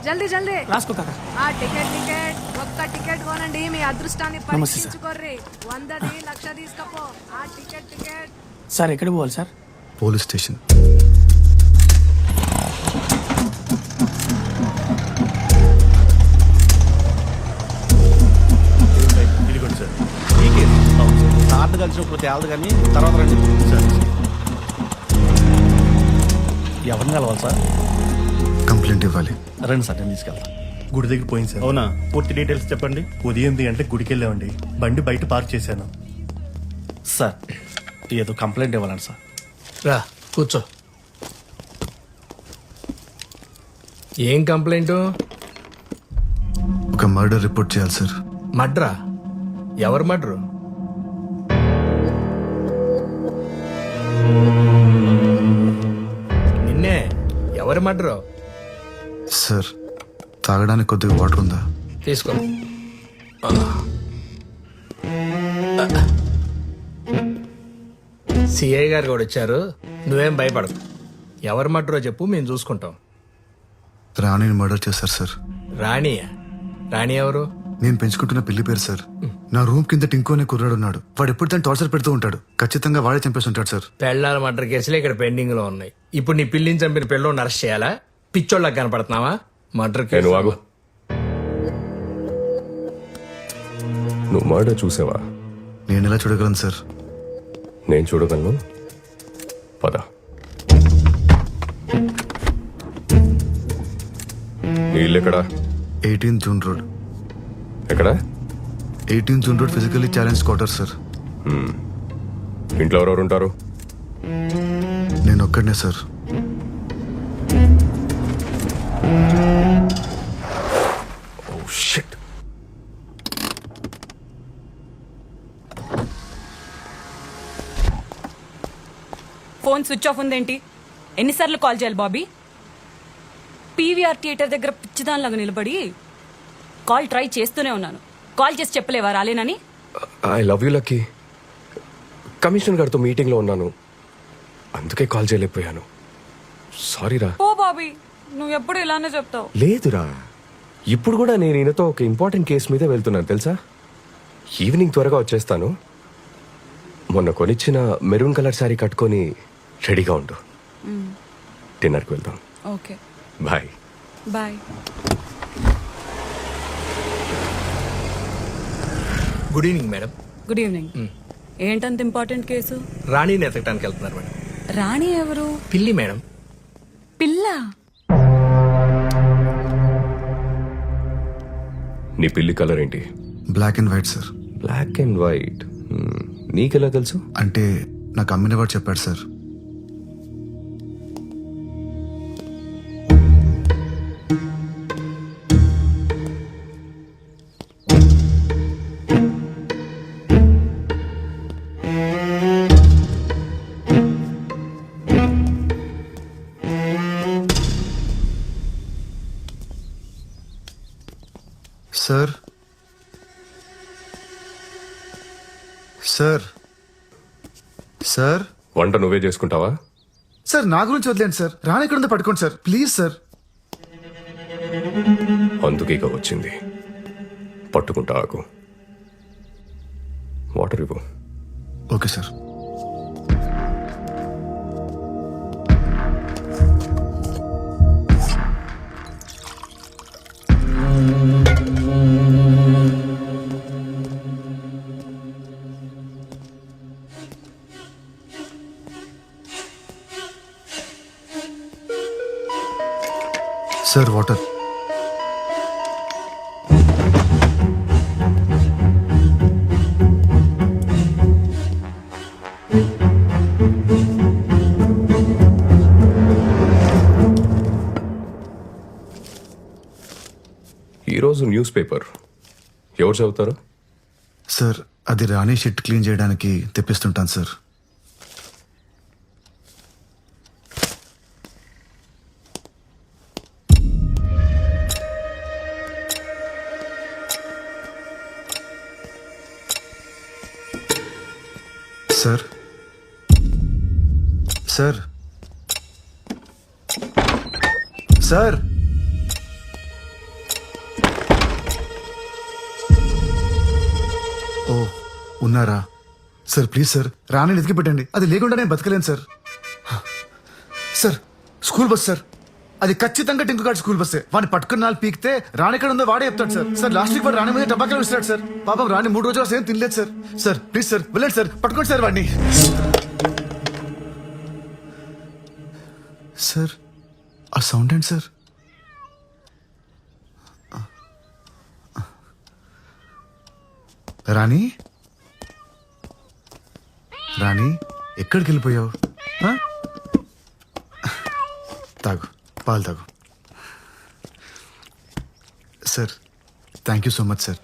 జల్దీ జల్దీ రాసుకో కాక. ఆ టికెట్ ఒక్క టికెట్ కొనండి, మీ అదృష్టాన్ని పరీక్షించుకోర్రి. 100ది 1,00,000 తీసుకపో. ఆ టికెట్ సార్ ఎక్కడ పోవాలి సార్? Police station. ఇదిగోండి సార్. సార్లు కలిసినప్పుడు తేలదు కానీ తర్వాత రండి. ఎవరిని కలవాలి సార్? కంప్లైంట్ ఇవ్వాలి. రండి సార్, నేను తీసుకెళ్తాను. గుడి దగ్గర పోయింది సార్. అవునా? పూర్తి డీటెయిల్స్ చెప్పండి. ఉదయం 8 గంటలకు గుడికి వెళ్ళామండి. బండి బయట పార్క్ చేశాను. సార్ ఏదో కంప్లైంట్ ఇవ్వాలండి సార్. రా కూర్చో. ఏం కంప్లైంట్? ఒక మర్డర్ రిపోర్ట్ చేయాలి సార్. మడ్రా? ఎవరు మడ్రు? నిన్నే. ఎవరు మడ్రు? సార్, తాగడానికి కొద్దిగా వాటర్ ఉందా? తీసుకో. సిఐ గారు కూడా వచ్చారు, నువ్వేం భయపడకు. ఎవరు మడ్రో చెప్పు, మేము చూసుకుంటాం. రాణిని మర్డర్ చేశారు సార్. రాణియా? రాణి ఎవరు? నేను పెంచుకుంటున్న పిల్లి పేరు సార్. నా రూమ్ కింద టింకో అనే కుర్రాడు ఉన్నాడు. వాడు ఎప్పుడు తను టార్చర్ పెడుతూ ఉంటాడు. ఖచ్చితంగా వాడే చంపేసి ఉంటాడు సార్. పెళ్ళాల మర్డర్ కేసులు ఇక్కడ పెండింగ్ లో ఉన్నాయి. ఇప్పుడు నీ పిల్లిని చంపిన పిల్లని అరెస్ట్ చేయాలా? పిచ్చోళ్ళకి కనపడుతున్నావా? Murder case. నువ్వు మర్డర్ చూసావా? నేను ఎలా చూడగలను సార్? నేను చూడగలను. పద. నీ ఇల్లు ఎక్కడా? 18 జూన్ రోడ్. ఎక్కడ? 18 June road physically challenge quarter sir. ఇంట్లో ఎవరెవరు ఉంటారు? నేను ఒక్కడనే sir. Shit. Phone switch off ఉందేంటి? ఎన్నిసార్లు కాల్ చేయాలి బాబీ? పీవీఆర్ థియేటర్ దగ్గర పిచ్చిదానిలాగా నిలబడి కాల్ ట్రై చేస్తూనే ఉన్నాను. కాల్ చేసి చెప్పలేవా రాలేనని? I love you Lucky. Commissioner గారితో మీటింగ్లో ఉన్నాను, అందుకే కాల్ చేయలేకపోయాను. సారీరా. ఓ బాబీ, నువ్వు ఎప్పుడు ఇలానే చెప్తావు. లేదురా, ఇప్పుడు కూడా నేను ఈయనతో ఒక ఇంపార్టెంట్ కేసు మీద వెళ్తున్నాను తెలుసా. ఈవినింగ్ త్వరగా వచ్చేస్తాను. మొన్న కొనిచ్చిన మెరూన్ కలర్ శారీ కట్టుకొని రెడీగా ఉండు. డిన్నర్కి వెళ్దాం. Okay bye. Bye. Good evening madam. Good evening. ఏంటంత ఇంపార్టెంట్ కేసు? రాణిని ఎతకడానికి వెళ్తున్నారు మేడం. రాణి ఎవరు? పిల్లి మేడం. పిల్ల? నీ పిల్లి కలర్ ఏంటి? Black and white sir. Black and white. నీకెలా తెలుసు? అంటే నాకు అమ్మిన వాడు చెప్పాడు సార్. సార్ సార్ సార్ వంట నువ్వే చేసుకుంటావా? సార్ నా గురించి వదిలేండి సార్. రాని ఎక్కడుందో పట్టుకోండి సార్, ప్లీజ్ సార్. అందుకే ఇక వచ్చింది. పట్టుకుంటా ఆకు. వాటర్ ఇవ్వు. Okay sir. Sir water. ఈరోజు న్యూస్ పేపర్ ఎవరు చదువుతారు? సార్ అది రాణి షిట్ క్లీన్ చేయడానికి తెప్పిస్తుంటాను సార్. సార్ సార్ సార్ ఓ ఉన్నారా సార్? ప్లీజ్ సార్ రాణిని ఎతికి పెట్టండి. అది లేకుండా నేను బతకలేను sir. Sir school bus sir, అది ఖచ్చితంగా టింకు గారి స్కూల్ బస్సే. వాడిని పట్టుకున్న నాలుగు పీకితే రాణి ఎక్కడ ఉందో వాడే చెప్తాడు సార్. సార్ లాస్ట్ వీక్ వాడు రాణి మీద టబాకాలు ఇస్తాడు సార్. పాపం రాణి 3 రోజులు అసలు ఏం తినలేదు సార్. సార్ ప్లీజ్ సార్ వెళ్ళండి సార్, పట్టుకోండి సార్ వాడిని. సార్ ఆ సౌండ్ ఏంటి సార్? రాణి రాణి ఎక్కడికి వెళ్ళిపోయావు? తాగు, పాలు తాగు. Sir thank you so much sir.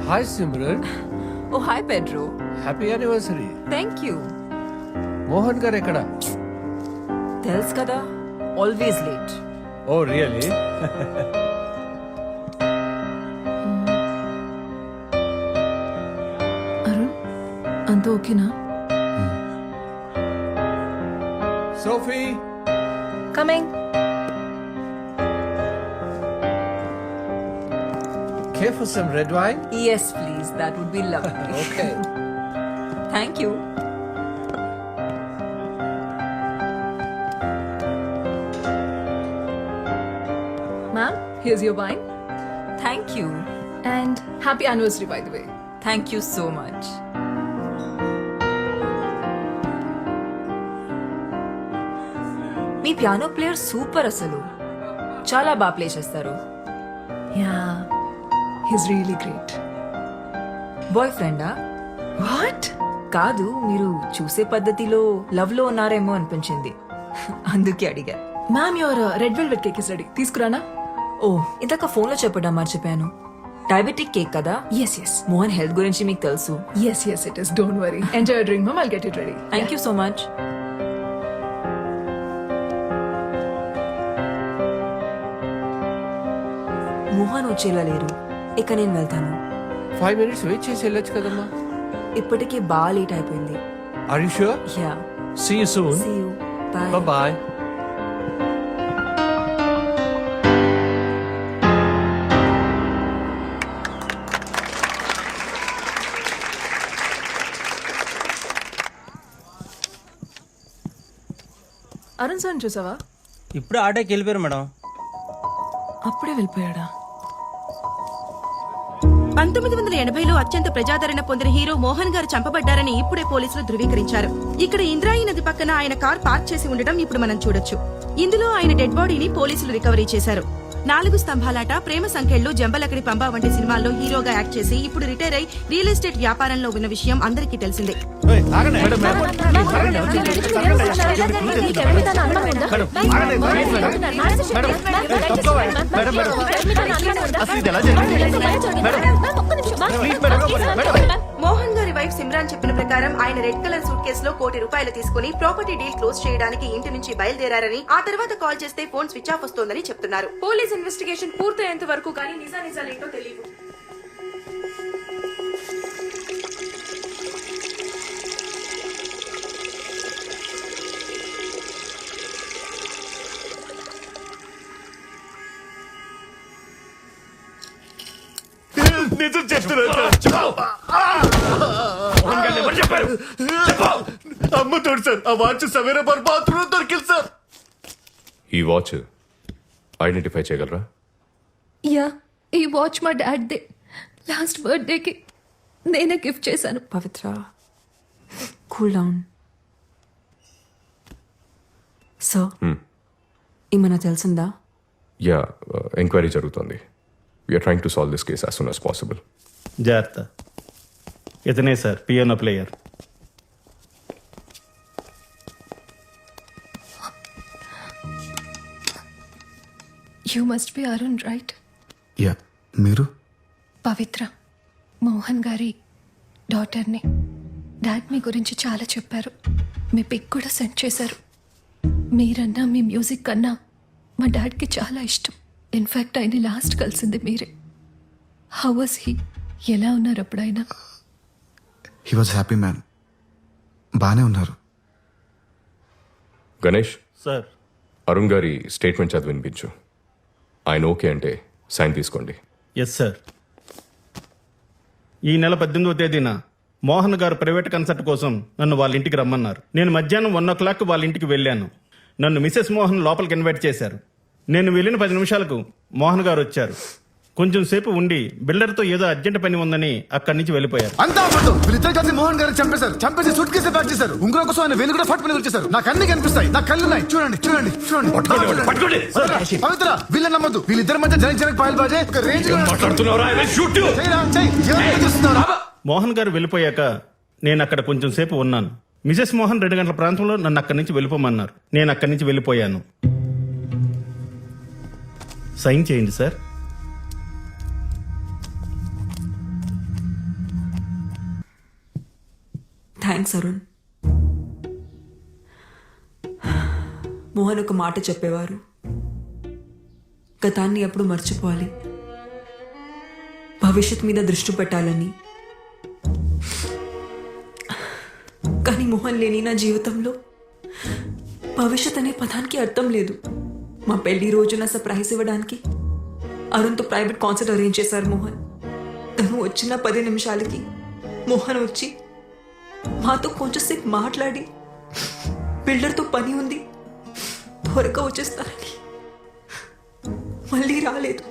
Hi Simran. Oh hi Pedro. Happy anniversary. Thank you. Mohan గారు ఎక్కడ? తెలుసు కదా, always late. Oh really? Arun అంతా ఓకేనా? Sophie coming. care for some red wine? Yes, please. That would be lovely. Okay. Thank you. Ma'am, here's your wine. Thank you. And happy anniversary, by the way. Thank you so much. మీ piano player super, అసలు చాలా బాగా play చేస్తారు. Yeah, he's really great. Boy ఫ్రెండా? What? కాదు, మీరు చూసే పద్ధతిలో లవ్ లో ఉన్నారేమో అనిపించింది, అందుకే అడిగా. Ma'am, your red velvet cake is ready. తీసుకురానా? ఓ, ఇందాక ఫోన్ లో చెప్పడం మర్చిపోయాను. డయాబెటిక్ కేక్ కదా? Yes, yes. మోహన్ హెల్త్ గురించి మీకు తెలుసు. Yes, yes, it is. Don't worry. Enjoy your drink, ma'am. I'll get it ready. Thank you so much. Mohan వచ్చేలా లేరు, ఇక నేను వెళ్తాను. 5 minutes వెయిట్ చేసి వెళ్ళొచ్చు కదమ్మా. ఇప్పటికే బాగా లేట్ అయిపోయింది. Are you sure? Yeah. See you soon. See you. Bye. Bye-bye. Arun sir చూసావా? ఇప్పుడు ఆటోకి వెళ్ళిపోయారు మేడం. అప్పుడే వెళ్ళిపోయాడా? 1980లో అత్యంత ప్రజాదరణ పొందిన హీరో మోహన్ గారు చంపబడ్డారని ఇప్పుడే పోలీసులు ధృవీకరించారు. ఇక్కడ ఇంద్రాయి నది పక్కన ఆయన కార్ పార్క్ చేసి ఉండడం ఇప్పుడు మనం చూడొచ్చు. ఇందులో ఆయన డెడ్ బాడీని పోలీసులు రికవరీ చేశారు. 4 స్తంభాలాట, ప్రేమ సంఖ్యలు, జంబలకడి పంబా వంటి సినిమాల్లో హీరోగా యాక్ట్ చేసి ఇప్పుడు రిటైర్ అయి రియల్ ఎస్టేట్ వ్యాపారంలో ఉన్న విషయం అందరికీ తెలిసిందే. మోహన్ గారి వైఫ్ సిమ్రాన్ చెప్పిన ప్రకారం ఆయన రెడ్ కలర్ సూట్ కేసులో ₹1 కోటి తీసుకుని ప్రాపర్టీ డీల్ క్లోజ్ చేయడానికి ఇంటి నుంచి బయలుదేరారని, ఆ తర్వాత కాల్ చేస్తే ఫోన్ స్విచ్ ఆఫ్ వస్తోందని చెప్తున్నారు. పోలీస్ ఇన్వెస్టిగేషన్ పూర్తయ్యేంత వరకు కానీ నిజానిజాలేంటో తెలియదు. అమ్మ తోడు సార్ ఆ వాచ్ సవేరా బాత్రూమ్ దొరికింది సార్. ఈ వాచ్ ఐడెంటిఫై చేయగలరా? యా, ఈ వాచ్ మా డాడ్ దే. లాస్ట్ బర్త్డేకి నేనే గిఫ్ట్ చేశాను. పవిత్ర, కూల్ డౌన్. సో ఏమైనా తెలిసిందా? యా, ఎంక్వైరీ జరుగుతుంది. We're trying to solve this case as soon as possible. జాగ్రత్త. ఇతనే sir piano player. You must be Arun, right? Yeah, మీరు? పవిత్ర, మోహన్ గారి డాటర్ని. డాడ్ మీ గురించి చాలా చెప్పారు. మీ పిక్ కూడా సెండ్ చేశారు. మీరన్నా మీ మ్యూజిక్ కన్నా మా డాడ్కి చాలా ఇష్టం. ఇన్ఫ్యాక్ట్ ఆయన లాస్ట్ కలిసింది మీరే. How was he? ఎలా ఉన్నారు అప్పుడైనా? He was happy man. బాగానే ఉన్నారు. గణేష్, సార్ అరుణ్ గారి స్టేట్మెంట్ చదివి వినిపించు. ఆయన ఓకే అంటే సైన్ తీసుకోండి. Yes sir. ఈ నెల 18వ తేదీన మోహన్ గారు ప్రైవేట్ కన్సర్ట్ కోసం నన్ను వాళ్ళ ఇంటికి రమ్మన్నారు. నేను మధ్యాహ్నం 1:00 వాళ్ళ ఇంటికి వెళ్ళాను. నన్ను మిసెస్ మోహన్ లోపలికి ఇన్వైట్ చేశారు. నేను వెళ్ళిన 10 నిమిషాలకు మోహన్ గారు వచ్చారు. కొంచెం సేపు ఉండి బిల్డర్తో ఏదో అర్జెంట్ పని ఉందని అక్కడి నుంచి వెళ్ళిపోయారు. అంతా అబద్ధం. వీళ్ళిద్దరు కలిసి మోహన్ గారిని చంపేశారు. చంపేసి సూట్ కేసు ప్యాక్ చేశారు. ఉంగరం కోసం ఆయన వేలు కూడా ఫట్ పని వచ్చేసారు. నాకు అన్ని కనిపిస్తాయి. నాకు కళ్ళు ఉన్నాయి. చూడండి చూడండి చూడండి. పవిత్ర, వీళ్ళని నమ్మద్దు. వీళ్ళిద్దరి మధ్య జనక్ పాయల్ బాజే ఒక రేంజ్ మోహన్ గారు వెళ్ళిపోయాక నేను అక్కడ కొంచెం సేపు ఉన్నాను. మిసెస్ మోహన్ 2 గంటల ప్రాంతంలో నన్ను అక్కడి నుంచి వెళ్ళిపోమన్నారు. నేను అక్కడి నుంచి వెళ్ళిపోయాను. సైన్ చేయండి సార్. థ్యాంక్స్ అరుణ్. మోహన్ ఒక మాట చెప్పేవారు, గతాన్ని ఎప్పుడు మర్చిపోవాలి, భవిష్యత్ మీద దృష్టి పెట్టాలని. కానీ మోహన్ లేని నా జీవితంలో భవిష్యత్ అనే పదానికి అర్థం లేదు. మా పెళ్లి రోజున సర్ప్రైజ్ ఇవ్వడానికి అరుణ్తో ప్రైవేట్ కాన్సర్ట్ అరేంజ్ చేశారు మోహన్. తను వచ్చిన 10 నిమిషాలకి మోహన్ వచ్చి మాతో కొంచెంసేపు మాట్లాడి బిల్డర్తో పని ఉంది త్వరగా వచ్చేస్తారని మళ్ళీ రాలేదు.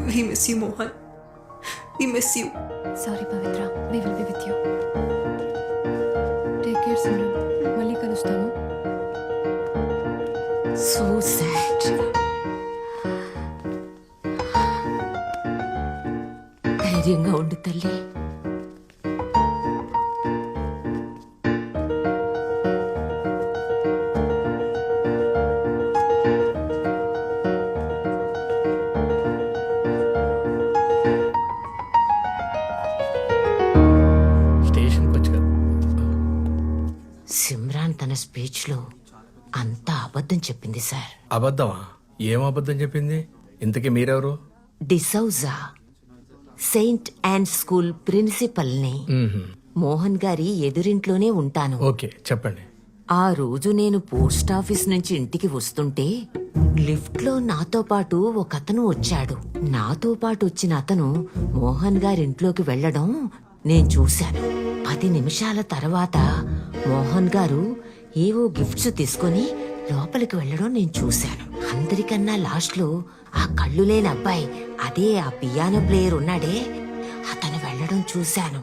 We miss you, Mohan. We miss you. Sorry Pavithra, we will be with you. Take care Simran. మళ్ళీ కలుస్తాను. So sad. ధైర్యంగా ఉండు తల్లి. సిమ్రాన్ తన స్పీచ్ లో అంతా అబద్ధం చెప్పింది సార్. అబద్ధమా? ఏం అబద్ధం చెప్పింది? ఇంతకీ మీరెవరు? డిసౌజా, సెయింట్ అండ్ స్కూల్ ప్రిన్సిపల్ని. మోహన్ గారి ఎదురింట్లోనే ఉంటాను. ఓకే, చెప్పండి. ఆ రోజు నేను పోస్ట్ ఆఫీస్ నుంచి ఇంటికి వస్తుంటే లిఫ్ట్ లో నాతో పాటు ఒక అతను వచ్చాడు. నాతో పాటు వచ్చిన అతను మోహన్ గారింట్లోకి వెళ్లడం నేను చూశాను. 10 నిమిషాల తర్వాత మోహన్ గారు ఏవో గిఫ్ట్స్ తీసుకొని లోపలికి వెళ్లడం నేను చూశాను. అందరికన్నా లాస్ట్ లో ఆ కళ్ళు లేని అబ్బాయి, అదే ఆ పియానో ప్లేయర్ ఉన్నాడే, అతను వెళ్లడం చూశాను.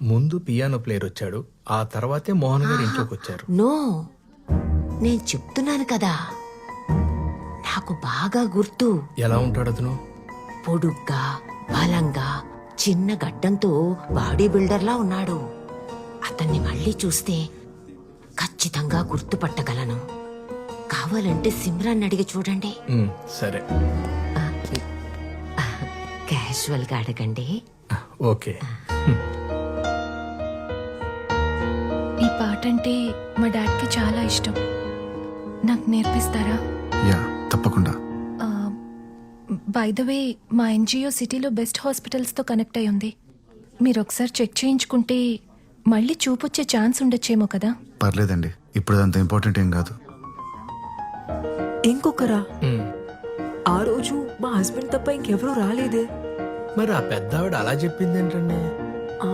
ముందు పియానో ప్లేయర్ వచ్చాడు, ఆ తర్వాతే మోహన్ గారు ఇంట్లోకి వచ్చారు. నో, నేను చెప్తున్నాను కదా, నాకు బాగా గుర్తు. ఎలా ఉంటాడు అతను? పొడుగ్గా, బలంగా, చిన్న గడ్డంతో బాడీ బిల్డర్లా ఉన్నాడు. అతన్ని మళ్ళీ చూస్తే ఖచ్చితంగా గుర్తుపట్టగలను. కావాలంటే సిమ్రాన్ అడిగి చూడండి. సరే, క్యాజువల్ గా అడగండి. ఓకే. ఈ పాట అంటే మా డాడ్కి చాలా ఇష్టం. నాకు నేర్పిస్తారా? యా, తప్పకుండా. బై ద వే, మా ఎన్జిఓ సిటీలో బెస్ట్ హాస్పిటల్స్తో కనెక్ట్ అయి ఉంది. మీరు ఒకసారి చెక్ చేయించుకుంటే మళ్ళీ చూపొచ్చే ఛాన్స్ ఉండొచ్చేమో కదా. పర్లేదండి, ఇప్పుడు అంత ఇంపార్టెంట్ ఏం కాదు. ఇంకొకరా? ఆ రోజు మా హస్బెండ్ తప్ప ఇంకెవరూ రాలేదే. మరి ఆ పెద్ద ఆవిడ అలా చెప్పింది ఏంటండి? ఆ,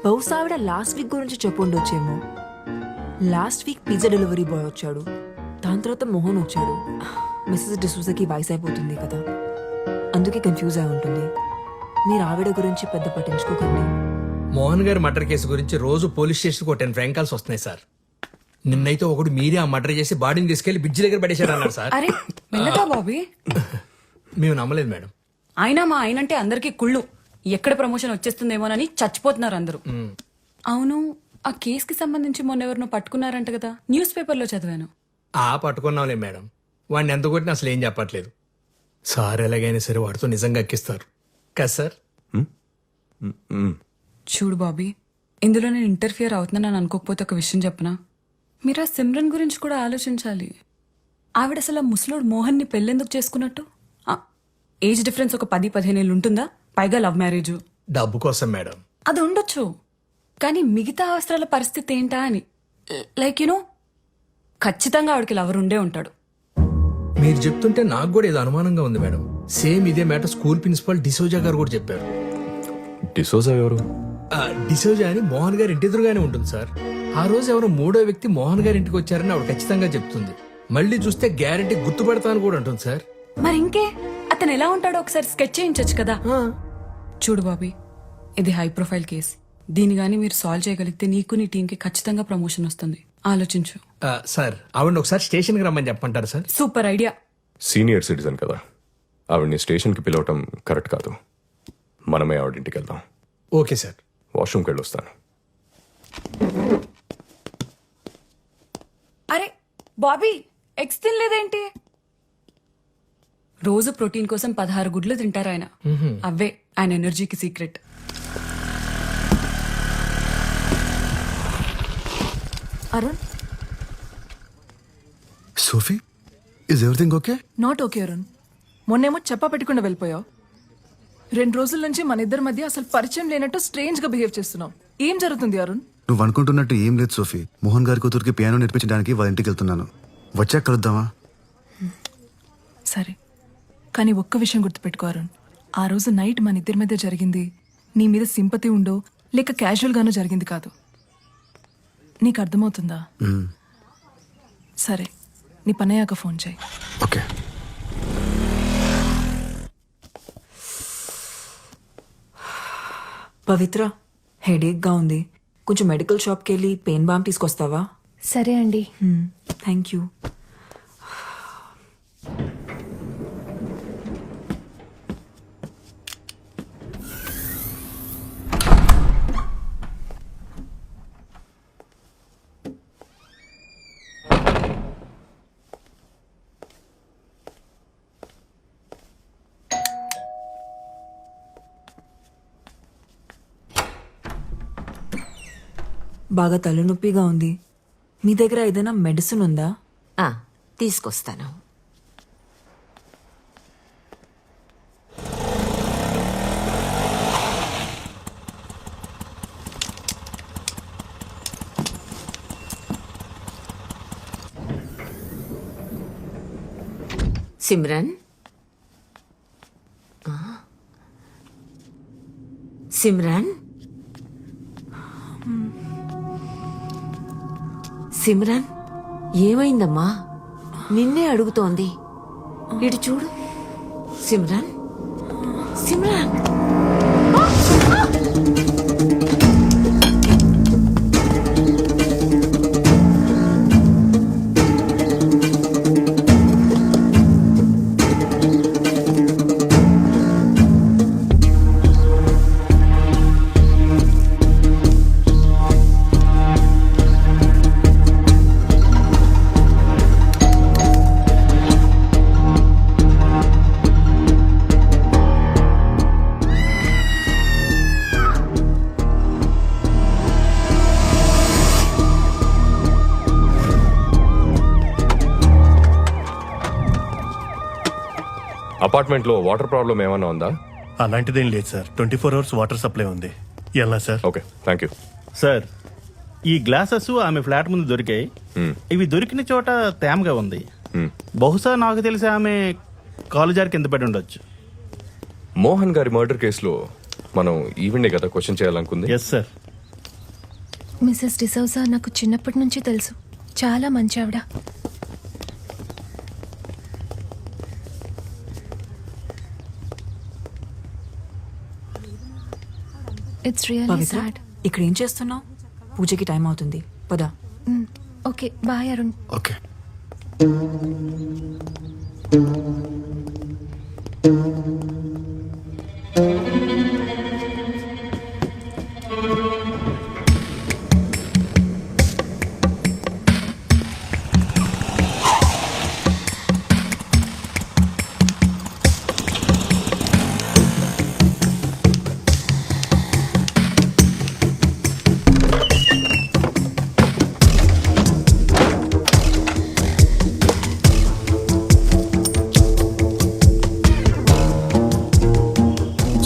బహుశా ఆవిడ లాస్ట్ వీక్ గురించి చెప్పుండొచ్చేమో. Last week pizza delivery boy వచ్చాడు, దాని తర్వాత మోహన్ వచ్చాడు. మిస్సెస్ డిసూజాకి వయసు అయిపోతుంది కదా, అందుకే కన్ఫ్యూజ్ అయి ఉంటుంది. మీరు ఆవిడ గురించి పెద్ద పట్టించుకోకండి. మోహన్ గారి మర్డర్ కేసు గురించి రోజు పోలీస్ స్టేషన్కి ఒక 10 ఫ్రాంక్ కాల్స్ వస్తున్నాయి సార్. నిన్నైతే ఒకడు మీరే ఆ మర్డర్ చేసి బాడీని తీసుకెళ్లి బ్రిడ్జ్ దగ్గర పడేశారు అన్నారు సార్. అరే మెల్లగా బాబీ. మేము నమ్మలేదు మేడం. అయినా మా ఆయనంటే అందరికీ కుళ్ళు, ఎక్కడ ప్రమోషన్ వచ్చేస్తుందేమోనని చచ్చిపోతున్నారు అందరూ. అవును, ఆ కేసుకి సంబంధించి మొన్న ఎవరినో పట్టుకున్నారంట కదా, న్యూస్ పేపర్లో చదివాను. పట్టుకున్నాంలే మేడం. వాడిని ఎంత కొట్టినా అసలు ఏం చెప్పట్లేదు. సార్ ఎలాగైనా సరే వాడితో నిజంగా ఎక్కిస్తారు కదా సార్. చూడు బాబీ, ఇందులో నేను ఇంటర్ఫియర్ అవుతున్నానని అనుకోకపోతే ఒక విషయం చెప్పనా, మీరు ఆ సిమ్రన్ గురించి కూడా ఆలోచించాలి. ఆవిడ అసలు ఆ ముసలోడు మోహన్ని పెళ్ళెందుకు చేసుకున్నట్టు? ఏజ్ డిఫరెన్స్ ఒక 10-15 ఏళ్ళు ఉంటుందా? పైగా లవ్ మ్యారేజ్. డబ్బు కోసం మేడం. అది ఉండొచ్చు, కానీ మిగతా అవసరాల పరిస్థితి ఏంటా అని. లైక్ యూనో, ఖచ్చితంగా ఆవిడకి లవర్ ఉండే ఉంటాడు. మీరు చెప్తుంటే నాకు కూడా ఏదో అనుమానంగా ఉంది మేడం. సేమ్ ఇదే మ్యాటర్ స్కూల్ ప్రిన్సిపల్ డిసోజా గారు కూడా చెప్పారు. డిసోజా ఎవరు? డిసోజా అని మోహన్ గారి ఇంటి ఎదురుగానే ఉంటుంది సార్. ఆ రోజు ఎవరో 3వ వ్యక్తి మోహన్ గారి ఇంటికి వచ్చారని ఆవిడ ఖచ్చితంగా చెప్తుంది. మళ్ళీ చూస్తే గ్యారెంటీ గుర్తుపడతాను కూడా అంటుంది సార్. మరి ఇంకే, అతను ఎలా ఉంటాడో ఒకసారి స్కెచ్ చేయించచ్చు కదా. చూడు బాబీ, ఇది హై ప్రొఫైల్ కేస్. దీని గానీ మీరు సాల్వ్ చేయగలిగితే నీకు నీ టీంకి ఖచ్చితంగా ప్రమోషన్ వస్తుంది. ఆలోచించు. సార్ ఆవిడ ఒకసారి స్టేషన్కి రమ్మని చెప్పంటారు sir? Super idea. Senior citizen కదా, ఆవిడ్ని స్టేషన్కి పిలవటం కరెక్ట్ కాదు. మనమే ఆవిడింటికి వెళ్దాం. Okay sir. వాష్రూమ్కి వెళ్ళొస్తాను. అరే బాబీ, ఎగ్స్ తినలేదేంటి? రోజు ప్రోటీన్ కోసం 16 గుడ్లు తింటారు ఆయన. అవే ఆయన ఎనర్జీకి secret. Arun, Sophie, is everything okay? Not okay Arun. మొన్నేమో చెప్ప పెట్టుకుండా వెళ్ళిపోయావు. 2 రోజుల నుంచి మన ఇద్దరి మధ్య అసలు పరిచయం లేనట్టు స్ట్రేంజ్ గా బిహేవ్ చేస్తున్నావు. ఏం జరుగుతుంది అరుణ్? నువ్వు అనుకుంటున్నట్టు ఏం లేదు సోఫీ. మోహన్ గారి కూతురికి పియానో నేర్పించడానికి వాళ్ళ ఇంటికి వెళ్తున్నాను. వచ్చాక కలుద్దామా? సరే, కానీ ఒక్క విషయం గుర్తుపెట్టుకో అరుణ్, ఆ రోజు నైట్ మన ఇద్దరి మధ్య జరిగింది నీ మీద సింపతి ఉండో లేక క్యాజువల్ గానో జరిగింది కాదు. నీకు అర్థమవుతుందా? సరే, నీ పని అయ్యాక ఫోన్ చేయి. ఓకే. పవిత్ర, హెడేక్ గా ఉంది, కొంచెం మెడికల్ షాప్కి వెళ్ళి పెయిన్ బామ్ తీసుకొస్తావా? సరే అండి. Thank you. బాగా తలనొప్పిగా ఉంది. మీ దగ్గర ఏదైనా మెడిసిన్ ఉందా? తీసుకొస్తాను. సిమ్రన్, సిమ్రన్, సిమ్రన్, ఏమైందమ్మా? నిన్నే అడుగుతోంది. ఇటు చూడు. సిమ్రన్, సిమ్రన్. అపార్ట్మెంట్లో వాటర్ ప్రాబ్లం ఏమైనా ఉందా? అలాంటిదేం లేదు సార్. 24 hours వాటర్ సప్లై ఉంది. ఎలా sir? Okay, thank you. Sir, ఈ గ్లాసెస్ ఆమె ఫ్లాట్ ముందు దొరికాయి. ఇవి దొరికిన చోట తేమగా ఉంది. బహుశా నాకు తెలిసి ఆమె కాలు జారి కింద పడి ఉండొచ్చు. మోహన్ గారి మర్డర్ కేసులో మనం ఈవెండే కదా క్వశ్చన్ చేయాలనుకుంది. Yes sir. మిసెస్ డిసౌజా నాకు చిన్నప్పటి నుంచి తెలుసు. చాలా మంచి ఆవిడ. It's really Pavitra sad. ఇక్కడ ఏం చేస్తున్నావు? పూజకి టైం అవుతుంది, పద. Okay bye Arun. Okay.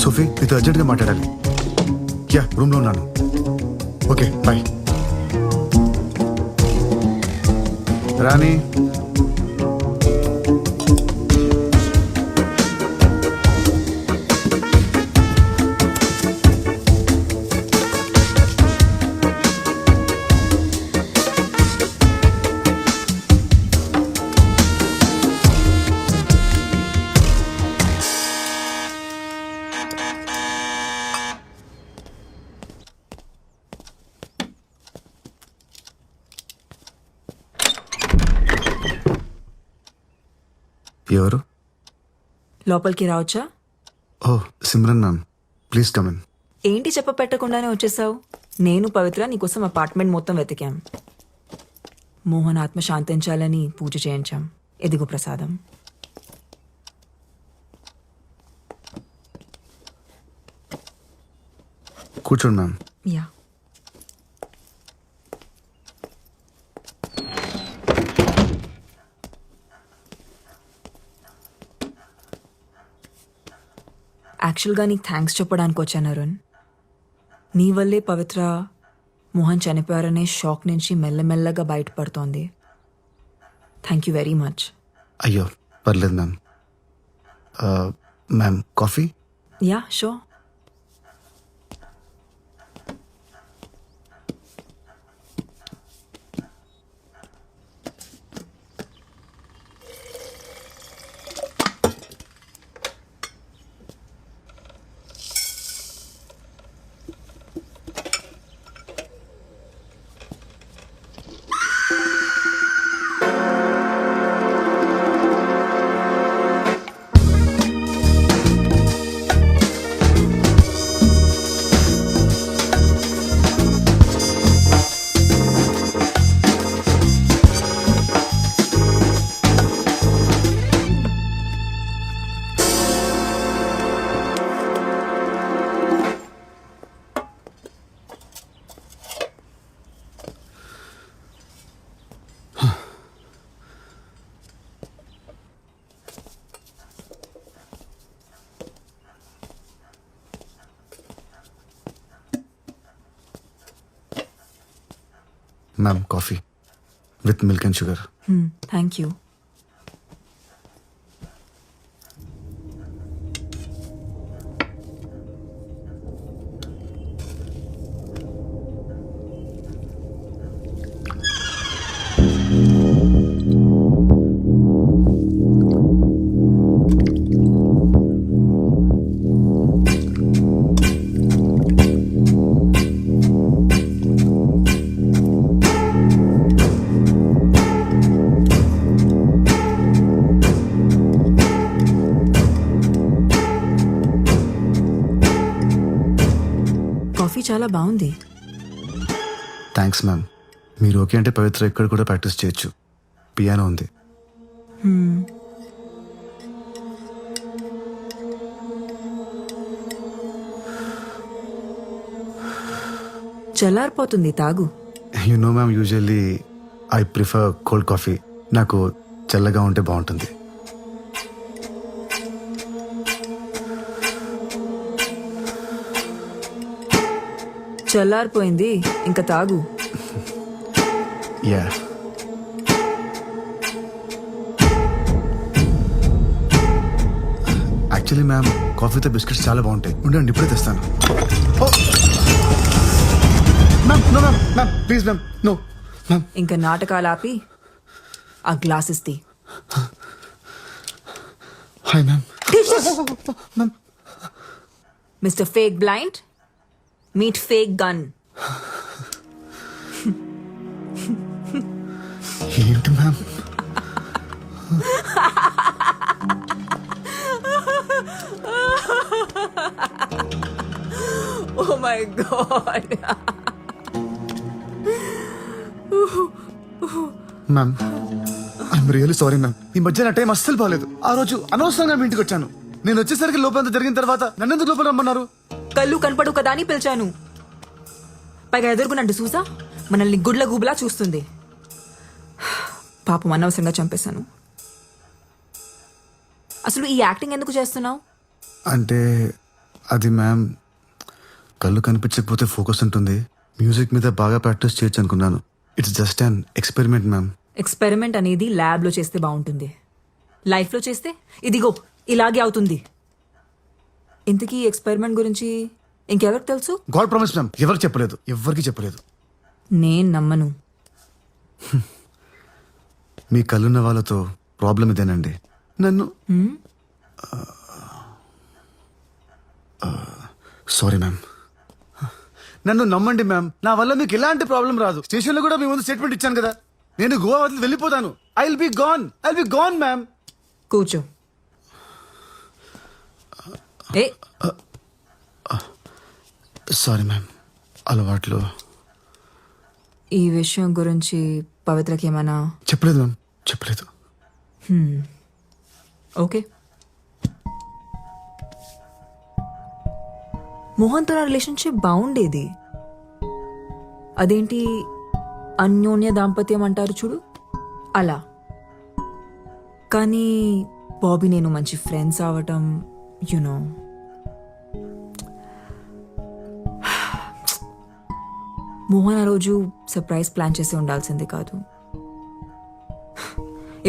Sophie, నీతో అర్జెంట్గా మాట్లాడాలి. యా, రూమ్లో ఉన్నాను. Okay bye. రాణి, ఎవరు? లోపలికి రావచ్చా? ఓ Simran ma'am, please come in. ఏంటి చెప్ప పెట్టకుండానే వచ్చేసావు? నేను పవిత్ర నీకోసం అపార్ట్మెంట్ మొత్తం వెతికాం. మోహన్ ఆత్మ శాంతించాలని పూజ చేయించాం. ఎదిగో ప్రసాదం. కూర్చోండి మ్యామ్. యా. యాక్చువల్గా నీకు థ్యాంక్స్ చెప్పడానికి వచ్చాను అరుణ్. నీ వల్లే పవిత్ర మోహన్ చనిపోయారనే షాక్ నుంచి మెల్లమెల్లగా బయటపడుతోంది. Thank you very much. అయ్యో పర్లేదు ma'am. Ma'am coffee? Yeah sure. Ma'am coffee with milk and sugar. Thank you. Coffee చాలా బాగుంది. Thanks ma'am. మీరు ఓకే అంటే పవిత్ర ఇక్కడ కూడా ప్రాక్టీస్ చేయొచ్చు. పియానో ఉంది. చల్లారిపోతుంది, తాగు. You know ma'am, usually I prefer cold coffee. నాకు చల్లగా ఉంటే బాగుంటుంది. చల్లారిపోయింది, ఇంకా తాగు. యా. యాక్చువల్లీ మ్యామ్ కాఫీతో బిస్కెట్స్ చాలా బాగుంటాయి. ఉండండి ఇప్పుడే తెస్తాను. Ma'am no ma'am, ma'am please ma'am, no ma'am. ఇంకా నాటకాలు ఆపి ఆ గ్లాస్ ఇస్తే hi ma'am. Ma'am mister fake blind meet fake gun. ఏంటి ma'am? Oh my god. Ma'am I'm really sorry ma'am. ఈ మధ్య నా టైం అస్సలు బాగాలేదు. ఆ రోజు అనవసరంగా మీ ఇంటికి వచ్చాను. నేను వచ్చేసరికి లోపలంతా జరిగిన తర్వాత నన్ను ఎందుకు లోపల రమ్మన్నారు? కళ్ళు కనపడు కదా అని పిలిచాను. పైగా ఎదుర్కొనండి చూసా మనల్ని గుడ్ల గుబులా చూస్తుంది. పాపం అనవసరంగా చంపేశాను. అసలు ఈ యాక్టింగ్ ఎందుకు చేస్తున్నావు? అంటే అది మ్యామ్ కళ్ళు కనిపించకపోతే ఫోకస్ ఉంటుంది. మ్యూజిక్ మీద బాగా ప్రాక్టీస్ చేయొచ్చు అనుకున్నాను. It's just an experiment ma'am. Experiment అనేది ల్యాబ్ లో చేస్తే బాగుంటుంది. లైఫ్ లో చేస్తే ఇదిగో ఇలాగే అవుతుంది. ఇంతకీ ఎక్స్పెరిమెంట్ గురించి ఇంకెవరికి తెలుసు? గాడ్ ప్రామిస్ మ్యామ్, ఎవరికి చెప్పలేదు, ఎవరికి చెప్పలేదు. నేను నమ్మను. మీ కళ్ళున్న వాళ్ళతో ప్రాబ్లం ఇదేనండి. నన్ను సారీ మ్యామ్, నన్ను నమ్మండి మ్యామ్. నా వల్ల మీకు ఎలాంటి ప్రాబ్లం రాదు. స్టేషన్లో కూడా మీ ముందు స్టేట్మెంట్ ఇచ్చాను కదా. నేను గోవా వదిలి వెళ్ళిపోతాను. I will be gone ma'am. కూర్చో. ఏ సారీ మ్యామ్, అలవాట్లు. ఈ విషయం గురించి పవిత్రకి ఏమైనా చెప్పలేదు మ్యామ్, చెప్పలేదు. ఓకే. మోహన్తో నా రిలేషన్షిప్ బాగుండేది. అదేంటి అన్యోన్య దాంపత్యం అంటారు చూడు, అలా. కానీ బాబీ నేను మంచి ఫ్రెండ్స్ అవటం యునో మోహన్ ఆ రోజు సర్ప్రైజ్ ప్లాన్ చేసి ఉండాల్సింది కాదు.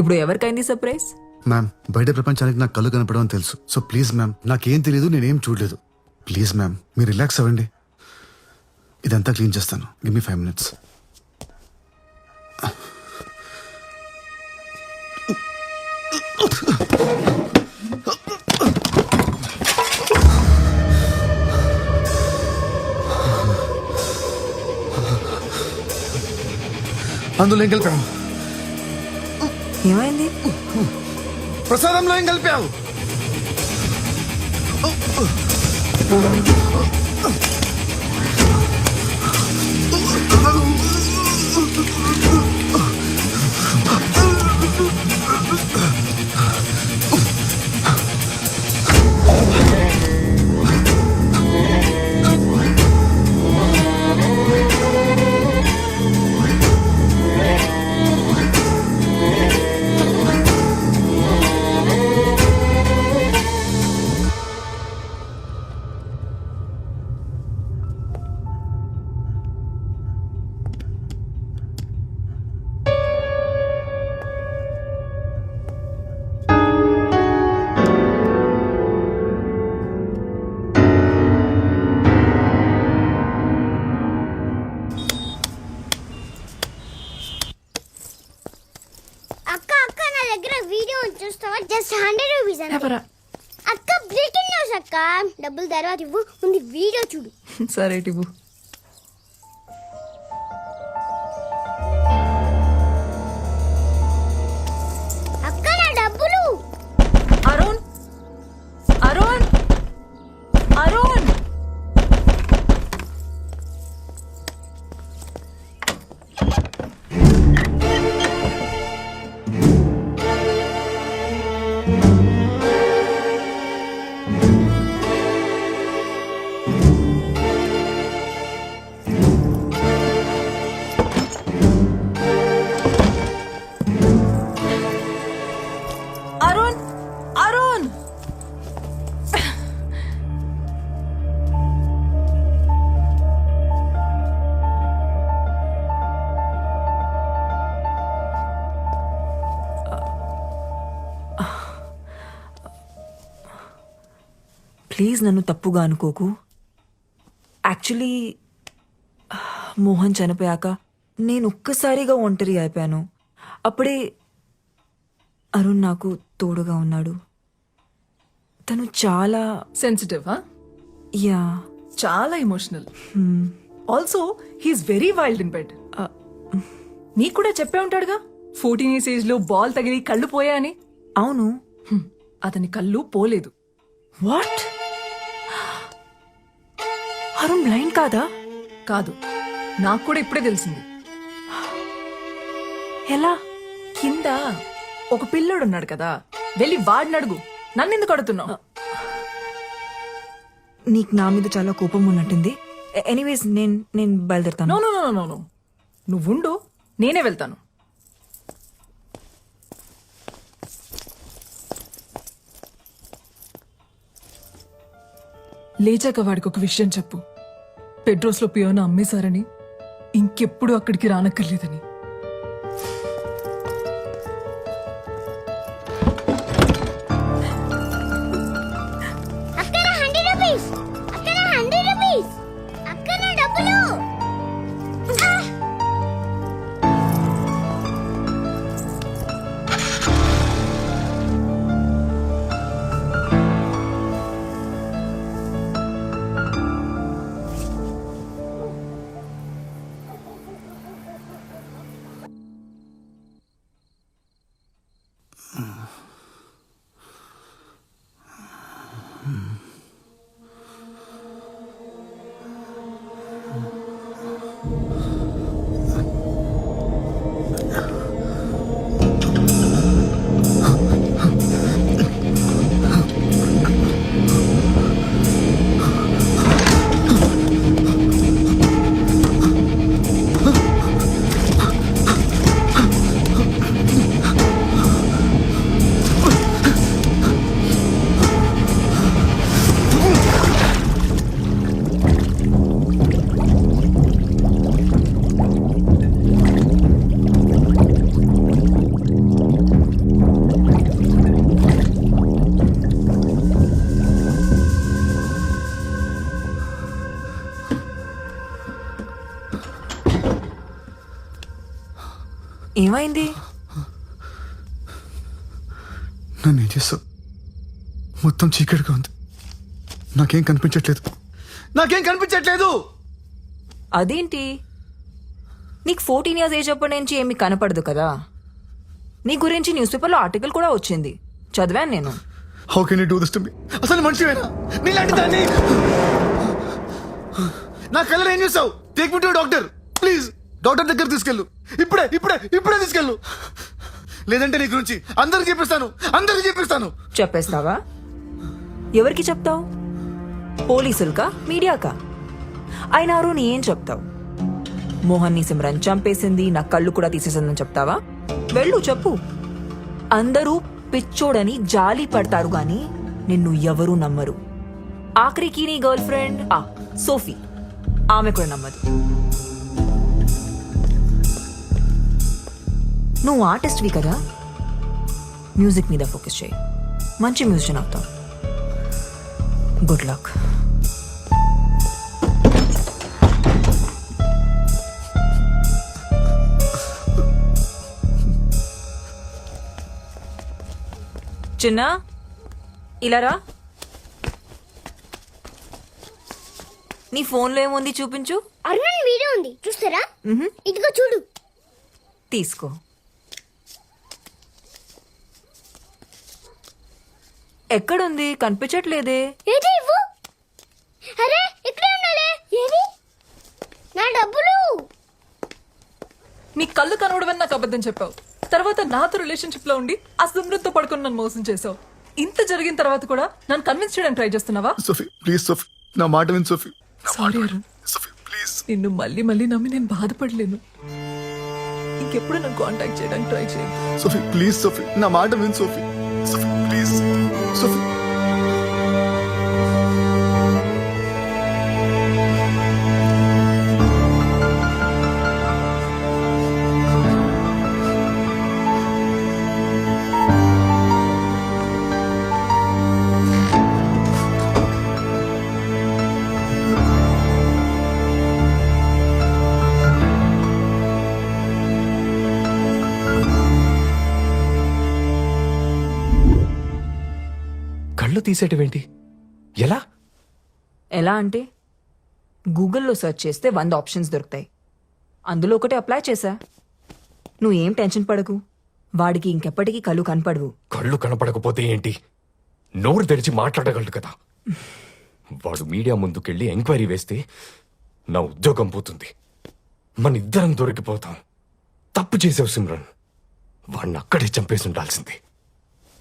ఇప్పుడు ఎవరికైంది సర్ప్రైజ్? మ్యామ్ బయట ప్రపంచానికి నాకు కళ్ళు కనపడడం తెలుసు. సో ప్లీజ్ మ్యామ్, నాకేం తెలియదు, నేనేం చూడలేదు. ప్లీజ్ మ్యామ్ మీరు రిలాక్స్ అవ్వండి. ఇదంతా క్లీన్ చేస్తాను. Give me 5 minutes. అందులో ఏం కలిపావు? ఏమైంది? ప్రసాదంలో ఏం కలిపావు? చూస్తావా? జస్ట్ 100 రూపీస్ అంతే. అక్క బ్రేకింగ్ న్యూస్ అక్క. డబ్బులు తర్వాత ఇవ్వు, ముందు వీడియో చూడు. సరే ఇవ్వు. అక్క నా డబ్బులు. అరుణ్ అరుణ్ అరుణ్ ప్లీజ్ నన్ను తప్పుగా అనుకోకు. యాక్చువల్లీ మోహన్ చనిపోయాక నేను ఒక్కసారిగా ఒంటరి అయిపోయాను. అప్పుడే అరుణ్ నాకు తోడుగా ఉన్నాడు. తను చాలా సెన్సిటివ్, యా చాలా emotional. Also he's very wild in bed. నీకు కూడా చెప్పే ఉంటాడుగా 14 years ఏజ్ లో బాల్ తగిలి కళ్ళు పోయాయని. అవును. అతని కళ్ళు పోలేదు. వాట్? అరుణ్ బ్లైండ్ కాదా? కాదు, నాకు కూడా ఇప్పుడే తెలిసింది. ఎలా? కింద ఒక పిల్లోడు ఉన్నాడు కదా, వెళ్ళి వాడిని అడుగు. నన్నెందుకు అడుగుతున్నావు? నీకు నా మీద చాలా కోపం ఉన్నట్టుంది. ఎనీవేస్ నేను బయలుదేరుతాను. No no no no no, నువ్వుండు, నేనే వెళ్తాను. లేచాక వాడికి ఒక విషయం చెప్పు. పెడ్రోస్ లో పియోనా అమ్మేశారని, ఇంకెప్పుడు అక్కడికి రానక్కర్లేదని. అక్కడ 100 రూపీస్, అక్కడ 100 రూపీస్, అక్కడ డబ్బులు. ఏమైంది? నన్ను ఏం చేస్తావు? మొత్తం చీకటిగా ఉంది, నాకేం కనిపించట్లేదు. అదేంటి, నీకు 14 years ఏజ్ అప్పటి నుంచి ఏమీ కనపడదు కదా. నీ గురించి న్యూస్ పేపర్లో ఆర్టికల్ కూడా వచ్చింది, చదివాను నేను. How can you do this to me? అసలు మనిషివేనా నీలాంటి దాన్ని? నా కళ్ళలో ఏం చూసావు? Take me to doctor please. Doctor దగ్గర తీసుకెళ్ళు, ఇప్పుడే తీసుకెళ్ళు. లేదంటే నీ గురించి అందరికి చెప్పిస్తాను. చెప్పేస్తావా? ఎవరికి చెప్తావు? పోలీసులకా, మీడియాకా? అయినా నీ ఏం చెప్తావు? మోహన్ ని సిమ్రన్ చంపేసింది, నా కళ్ళు కూడా తీసేసిందని చెప్తావా? వెళ్ళు, చెప్పు. అందరూ పిచ్చోడని జాలి పడతారు గాని నిన్ను ఎవరూ నమ్మరు. ఆఖరికి నీ గర్ల్ ఫ్రెండ్ సోఫీ, ఆమె కూడా నమ్మదు. నువ్వు ఆర్టిస్ట్వి కదా, మ్యూజిక్ మీద ఫోకస్ చేయి. మంచి మ్యూజిషియన్ అవుతావు. Good luck. చిన్న, ఇలా రా. నీ ఫోన్లో ఏముంది చూపించు. అరుణ్ వీడియో ఉంది, చూస్తారా? ఇదిగో చూడు. తీసుకో. ఎక్కడుంది? కనిపించట్లేదే. ఏది ఇవ్వు. అరే ఇక్కడే ఉండాలి. ఏది? నా డబ్బులు. నీ కళ్ళు కనవడమని నాకు అబద్ధం చెప్పావు. తర్వాత నాతో రిలేషన్షిప్ లో ఉండి ఆ సిమ్రన్తో పడుకుని నన్ను మోసం చేసావు. ఇంత జరిగిన తర్వాత కూడా నన్ను కన్విన్స్ చేయడానికి ట్రై చేస్తున్నావా? సోఫీ ప్లీజ్, సోఫీ నా మాట విను. సోఫీ సారీ అరుణ్, నిన్ను మళ్ళీ నమ్మి నేను బాధపడలేను. ఇంకెప్పుడు నన్ను కాంటాక్ట్ చేయడానికి ట్రై చేయండి. సోఫీ ప్లీజ్, సోఫీ నా మాట విను. Sophie please, Sophie. తీసేటివేంటి? ఎలా? ఎలా అంటే గూగుల్లో సెర్చ్ చేస్తే 100 ఆప్షన్స్ దొరుకుతాయి. అందులో ఒకటి అప్లై చేశా. నువ్వు ఏం టెన్షన్ పడకు, వాడికి ఇంకెప్పటికీ కళ్ళు కనపడవు. కళ్ళు కనపడకపోతే ఏంటి, నోరు తెరిచి మాట్లాడగలడు కదా. వాడు మీడియా ముందుకెళ్ళి ఎంక్వైరీ వేస్తే నా ఉద్యోగం పోతుంది, మన ఇద్దరం దొరికిపోతాం. తప్పు చేసావు సిమ్రన్, వాడిని అక్కడే చంపేసి ఉండాల్సింది.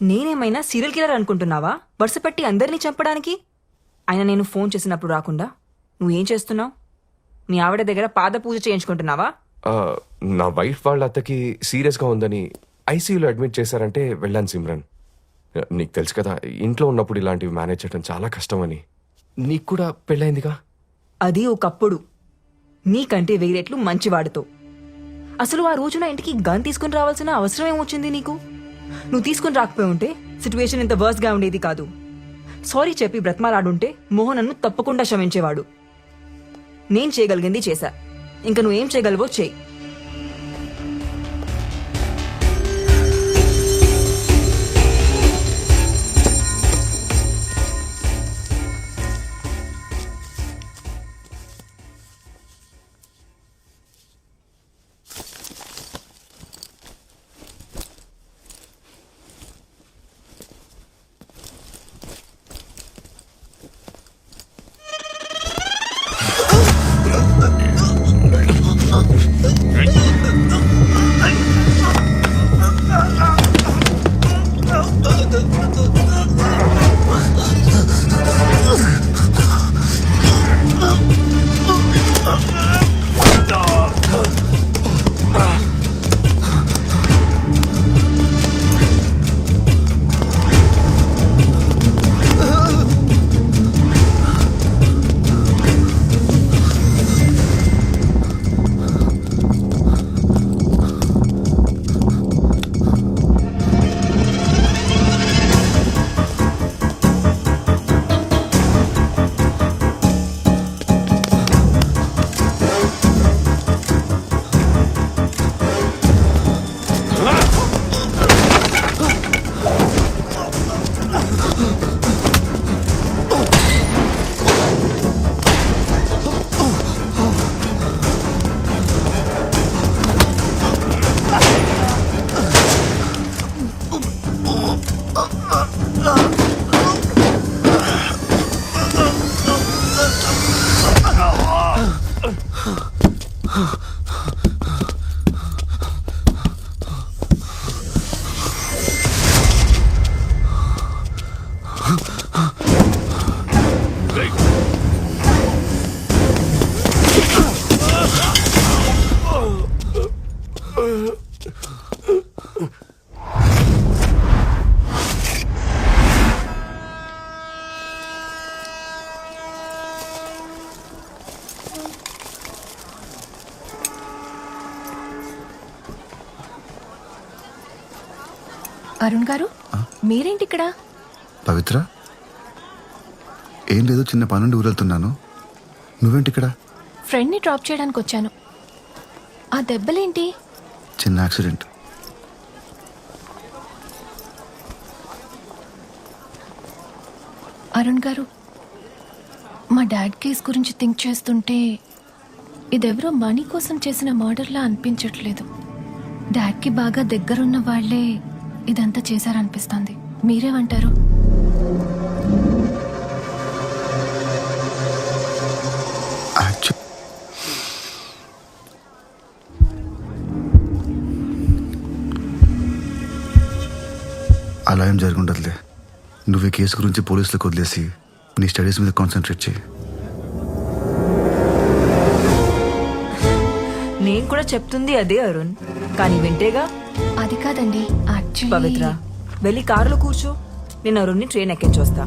నేనేమైనా సీరియల్ కిల్లర్ అనుకుంటున్నావా వరుసపెట్టి అందరినీ చంపడానికి? అయినా నేను ఫోన్ చేసినప్పుడు రాకుండా నువ్వేం చేస్తున్నావు? మీ ఆవిడ దగ్గర పాద పూజ చేయించుకుంటున్నావా? ఆ, నా వైఫ్ వాళ్ళ అత్తకి సీరియస్గా ఉందని ఐసీయూలో అడ్మిట్ చేశారంటే వెళ్ళాను సిమ్రన్. నీకు తెలుసు కదా, ఇంట్లో ఉన్నప్పుడు ఇలాంటివి మేనేజ్ చేయడం చాలా కష్టమని. నీకు కూడా పెళ్ళైందిగా. అది ఒకప్పుడు, నీకంటే వేరేట్లు మంచివాడితో. అసలు ఆ రోజున ఇంటికి గన్ తీసుకుని రావాల్సిన అవసరం ఏమొచ్చింది నీకు? నువ్వు తీసుకుని రాకపోయి ఉంటే సిచ్యువేషన్ ఇంత వర్స్ గా ఉండేది కాదు. సారీ చెప్పి బ్రతమాలాడుంటే మోహన్ నన్ను తప్పకుండా క్షమించేవాడు. నేను చేయగలిగింది చేశా, ఇంకా నువ్వేం చేయగలవో చేయి. అరుణ్ గారు, మీరేంటి ఇక్కడ? పవిత్ర, ఏం లేదు, చిన్న పనుండి ఊరెళ్తున్నాను. నువ్వేంటి ఇక్కడ? ఫ్రెండ్ని డ్రాప్ చేయడానికి వచ్చాను. ఆ దెబ్బలేంటి? చిన్న యాక్సిడెంట్. అరుణ్ గారు, మా డాడ్ కేస్ గురించి థింక్ చేస్తుంటే ఇదెవరో మనీ కోసం చేసిన మర్డర్లా అనిపించట్లేదు. డాడ్కి బాగా దగ్గరున్న వాళ్లే ఇదంతా చేశారనిపిస్తుంది. మీరేమంటారు? అలా ఏం జరుగుండదులే. నువ్వు ఈ కేసు గురించి పోలీసులకు వదిలేసి నీ స్టడీస్ మీద కాన్సన్ట్రేట్ చేయి. నేను కూడా చెప్తుంది అదే అరుణ్, కానీ వింటేగా. అది కాదండి, పవిత్ర, వెళ్ళి కారులో కూర్చో, నేను అరుణ్ని ట్రైన్ ఎక్కించొస్తా.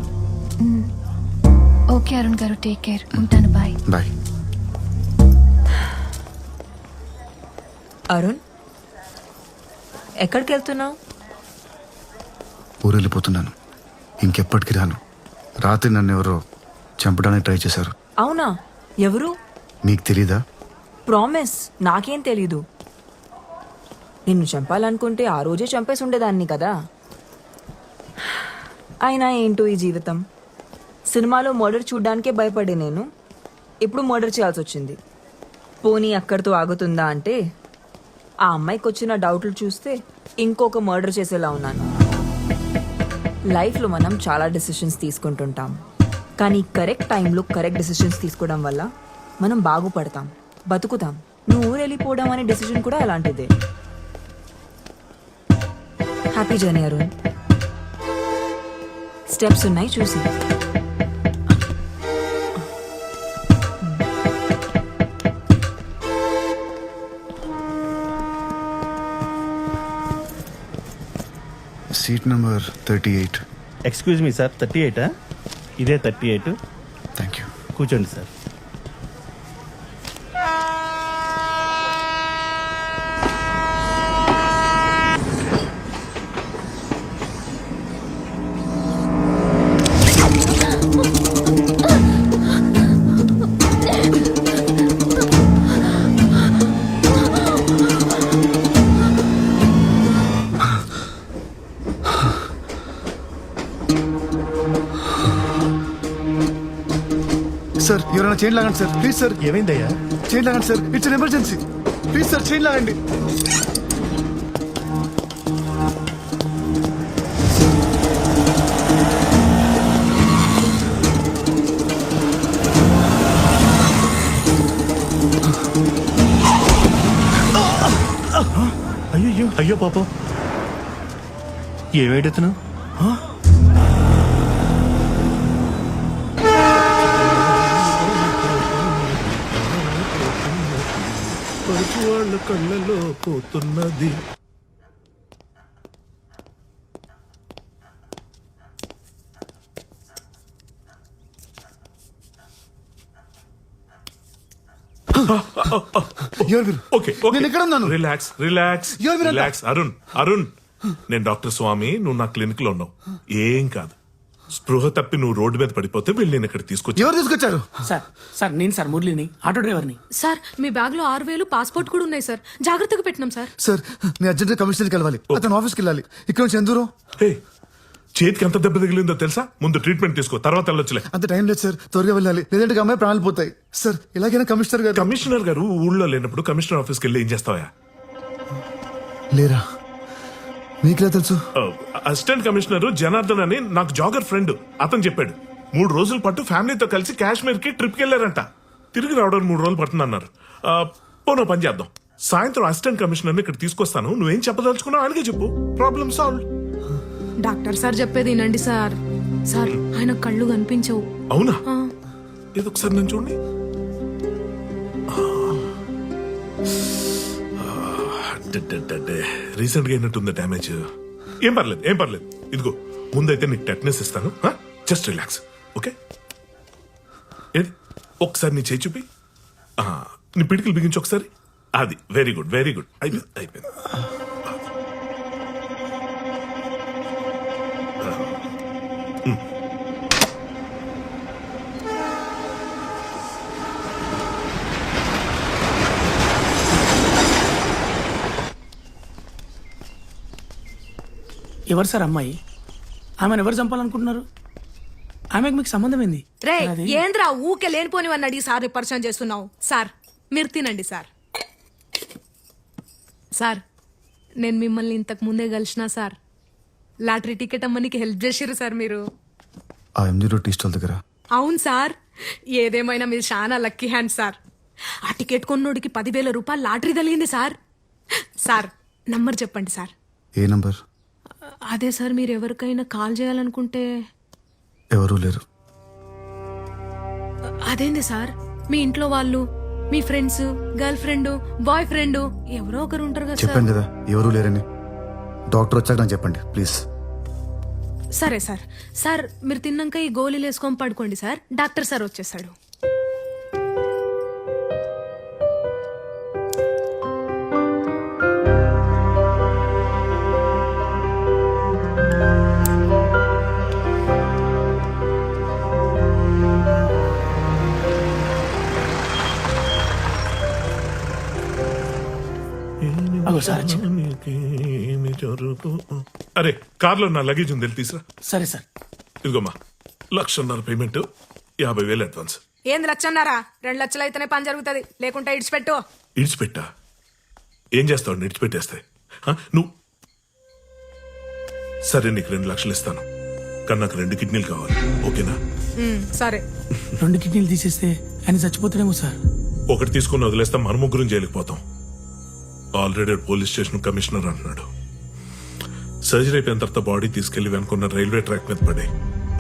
ఓకే అరుణ్ గారు, టేక్ కేర్. ఉంటాను, బాయ్. బాయ్. అరుణ్, ఎక్కడికి వెళ్తున్నావు? ఊరెళ్ళిపోతున్నాను, ఇంకెప్పటికి రాను. రాత్రి నన్ను ఎవరో చంపడానికి ట్రై చేశారు. అవునా? ఎవరు? నీకు తెలీదా? ప్రామిస్, నాకేం తెలీదు. నిన్ను చంపాలనుకుంటే ఆ రోజే చంపేసి ఉండేదాన్ని కదా. అయినా ఏంటో ఈ జీవితం. సినిమాలో మర్డర్ చూడ్డానికే భయపడే నేను ఇప్పుడు మర్డర్ చేయాల్సి వచ్చింది. పోనీ అక్కడితో ఆగుతుందా అంటే ఆ అమ్మాయికి వచ్చిన డౌట్లు చూస్తే ఇంకొక మర్డర్ చేసేలా ఉన్నాను. లైఫ్లో మనం చాలా డెసిషన్స్ తీసుకుంటుంటాం, కానీ కరెక్ట్ టైంలో కరెక్ట్ డెసిషన్స్ తీసుకోవడం వల్ల మనం బాగుపడతాం, బతుకుతాం. నువ్వు ఊరు వెళ్ళిపోవడం అనే డెసిషన్ కూడా అలాంటిదే. Happy journey Arun. స్టెప్స్ ఉన్నాయి చూసి. Seat number 38. Excuse me sir, 38 ఇదే 38. Thank you. కూర్చోండి సార్. సార్ ఎవరైనా చైన్ లాగండి సార్, ప్లీజ్ సార్. ఏమైందయ్యా? చైన్ లాగండి sir, it's an emergency. Please sir chain లాగండి. అయ్యో అయ్యో పాపం, ఏమేడుతున్నా? వాళ్ళ కళ్ళలో పోతున్నది. ఓకే నేను ఎక్కడ ఉన్నాను? Relax relax relax. Arun Arun, నేను డాక్టర్ స్వామి, నువ్వు నా క్లినిక్ లో ఉన్నావు. ఏం కాదు, స్పృహ తప్పి నువ్వు రోడ్డు మీద పడిపోతే వెళ్ళి నేను ఇక్కడ తీసుకొచ్చి. ఎవరు తీసుకొచ్చారు? సార్ నేను సార్ మురళిని, ఆటో డ్రైవర్ని. సార్ మీ బ్యాగ్ లో 6,000 పాస్పోర్ట్ కూడా ఉన్నాయి సార్, జాగ్రత్తగా పెట్టినాం సార్. సార్ నేను అర్జెంట్ కమిషనర్కి వెళ్ళాలి, అతను ఆఫీస్కి వెళ్ళాలి. ఇక్కడ నుంచి ఎంత దూరం? చేతికి ఎంత దెబ్బ తగిలిందో తెలుసా? ముందు ట్రీట్మెంట్ తీసుకో, తర్వాత వెళ్ళొచ్చులే. అంత టైం లేదు సార్, త్వరగా వెళ్ళాలి, లేదంటే అమ్మాయి ప్రాణాలు పోతాయి. సార్ ఎలాగైనా కమిషనర్ గారు ఊళ్ళో లేనప్పుడు కమిషనర్ ఆఫీస్కి వెళ్ళి ఏం చేస్తావా? లేరా? మీకులా తెలుసు? అసిస్టెంట్ కమిషనర్ జనార్దన్ అని నాకు జాగర్ ఫ్రెండ్, అతను చెప్పాడు. 3 రోజుల పాటు ఫ్యామిలీతో కలిసి కాశ్మీర్ కి ట్రిప్ కి వెళ్ళారంట. తిరిగి రావడానికి 3 రోజులు పడుతుందన్నారు. పోనో పని చేద్దాం, సాయంత్రం అసిస్టెంట్ కమిషనర్ ఇక్కడ తీసుకొస్తాను. నువ్వేం చెప్పదలుచుకున్నావు ఆయనకే చెప్పు, ప్రాబ్లం సాల్వ్. డాక్టర్ సార్ చెప్పేది వినండి సార్. సార్ ఆయన కళ్ళు కనిపించవు. అవునా? ఏదో ఒకసారి నేను చూడండి. రీసెంట్ గా అయినట్టుంది డ్యామేజ్. ఏం పర్లేదు ఏం పర్లేదు. ఇదిగో ముందైతే నీకు టెట్నెస్ ఇస్తాను, జస్ట్ రిలాక్స్. ఓకే, ఏది ఒకసారి నీ చేయి చూపి, నీ పిడికిలు బిగించి ఒకసారి. అది వెరీ గుడ్ వెరీ గుడ్. అయిపోయింది అయిపోయింది. ఎవరు సార్ అమ్మాయి? ఆమెను ఎవరు చంపాలనుకుంటున్నారు? ఆమెకు మీకు సంబంధం ఏంది? రే ఏంద్రా ఊకే లేనిపోనివని అడిగి సార్ పరిచయం చేస్తున్నావు. సార్ మీరు తినండి సార్. సార్ నేను మిమ్మల్ని ఇంతకు ముందే కలిసినా సార్. లాటరీ టికెట్ అమ్మనికి హెల్ప్ చేసిర్రు సార్ మీరు. ఆ ఎంజీ రోడ్ టీ స్టాల్ దగ్గర. అవును సార్, ఏదేమైనా మీరు చాలా లక్కీ హ్యాండ్ సార్. ఆ టికెట్ కొన్నోడికి 10,000 రూపాయలు లాటరీ తగిలింది సార్. సార్ నంబర్ చెప్పండి సార్. ఏ నంబర్? అదే సార్, మీరు ఎవరికైనా కాల్ చేయాలనుకుంటే. ఎవరూ లేరు. అదేంది సార్, మీ ఇంట్లో వాళ్ళు, మీ friends, girlfriend, boyfriend ఎవరో ఒకరు ఉంటారు కదా సార్. చెప్పాను కదా ఎవరూ లేరని. డాక్టర్ వచ్చాక నాకు చెప్పండి ప్లీజ్. సరే సార్. సార్ మీరు తిన్నాక ఈ గోళీలు వేసుకొని పడుకోండి సార్, డాక్టర్ సార్ వచ్చేసాడు. అగో సార్ జరుగు అరే కార్లో నా లగేజ్ ఉంది వెళ్ళి తీసురా. సరే సార్. ఇదిగోమ్మా 1,00,000 payment, 50,000 advance. ఏంది లచ్చన్నారా? 2 లక్షలు అయితేనే పని జరుగుతుంది, లేకుంటే ఇడిచిపెట్టు. ఇడిచిపెట్టా? ఏం చేస్తావు ఇడిచిపెట్టేస్తే? నువ్వు సరే, నీకు 2 లక్షలు ఇస్తాను, కానీ నాకు 2 కిడ్నీలు కావాలి, ఓకేనా? సరే. 2 కిడ్నీలు తీసేస్తే ఆయన చచ్చిపోతాడేమో సార్. ఒకటి తీసుకుని వదిలేస్తే మన ముగ్గురం జైలుకుపోతాం. ఆల్రెడీ పోలీస్ స్టేషన్ కమిషనర్ అంటున్నాడు. సర్జరీ అయిపోయిన తర్వాత బాడీ తీసుకెళ్లి వెనుకున్న రైల్వే ట్రాక్ మీద పడి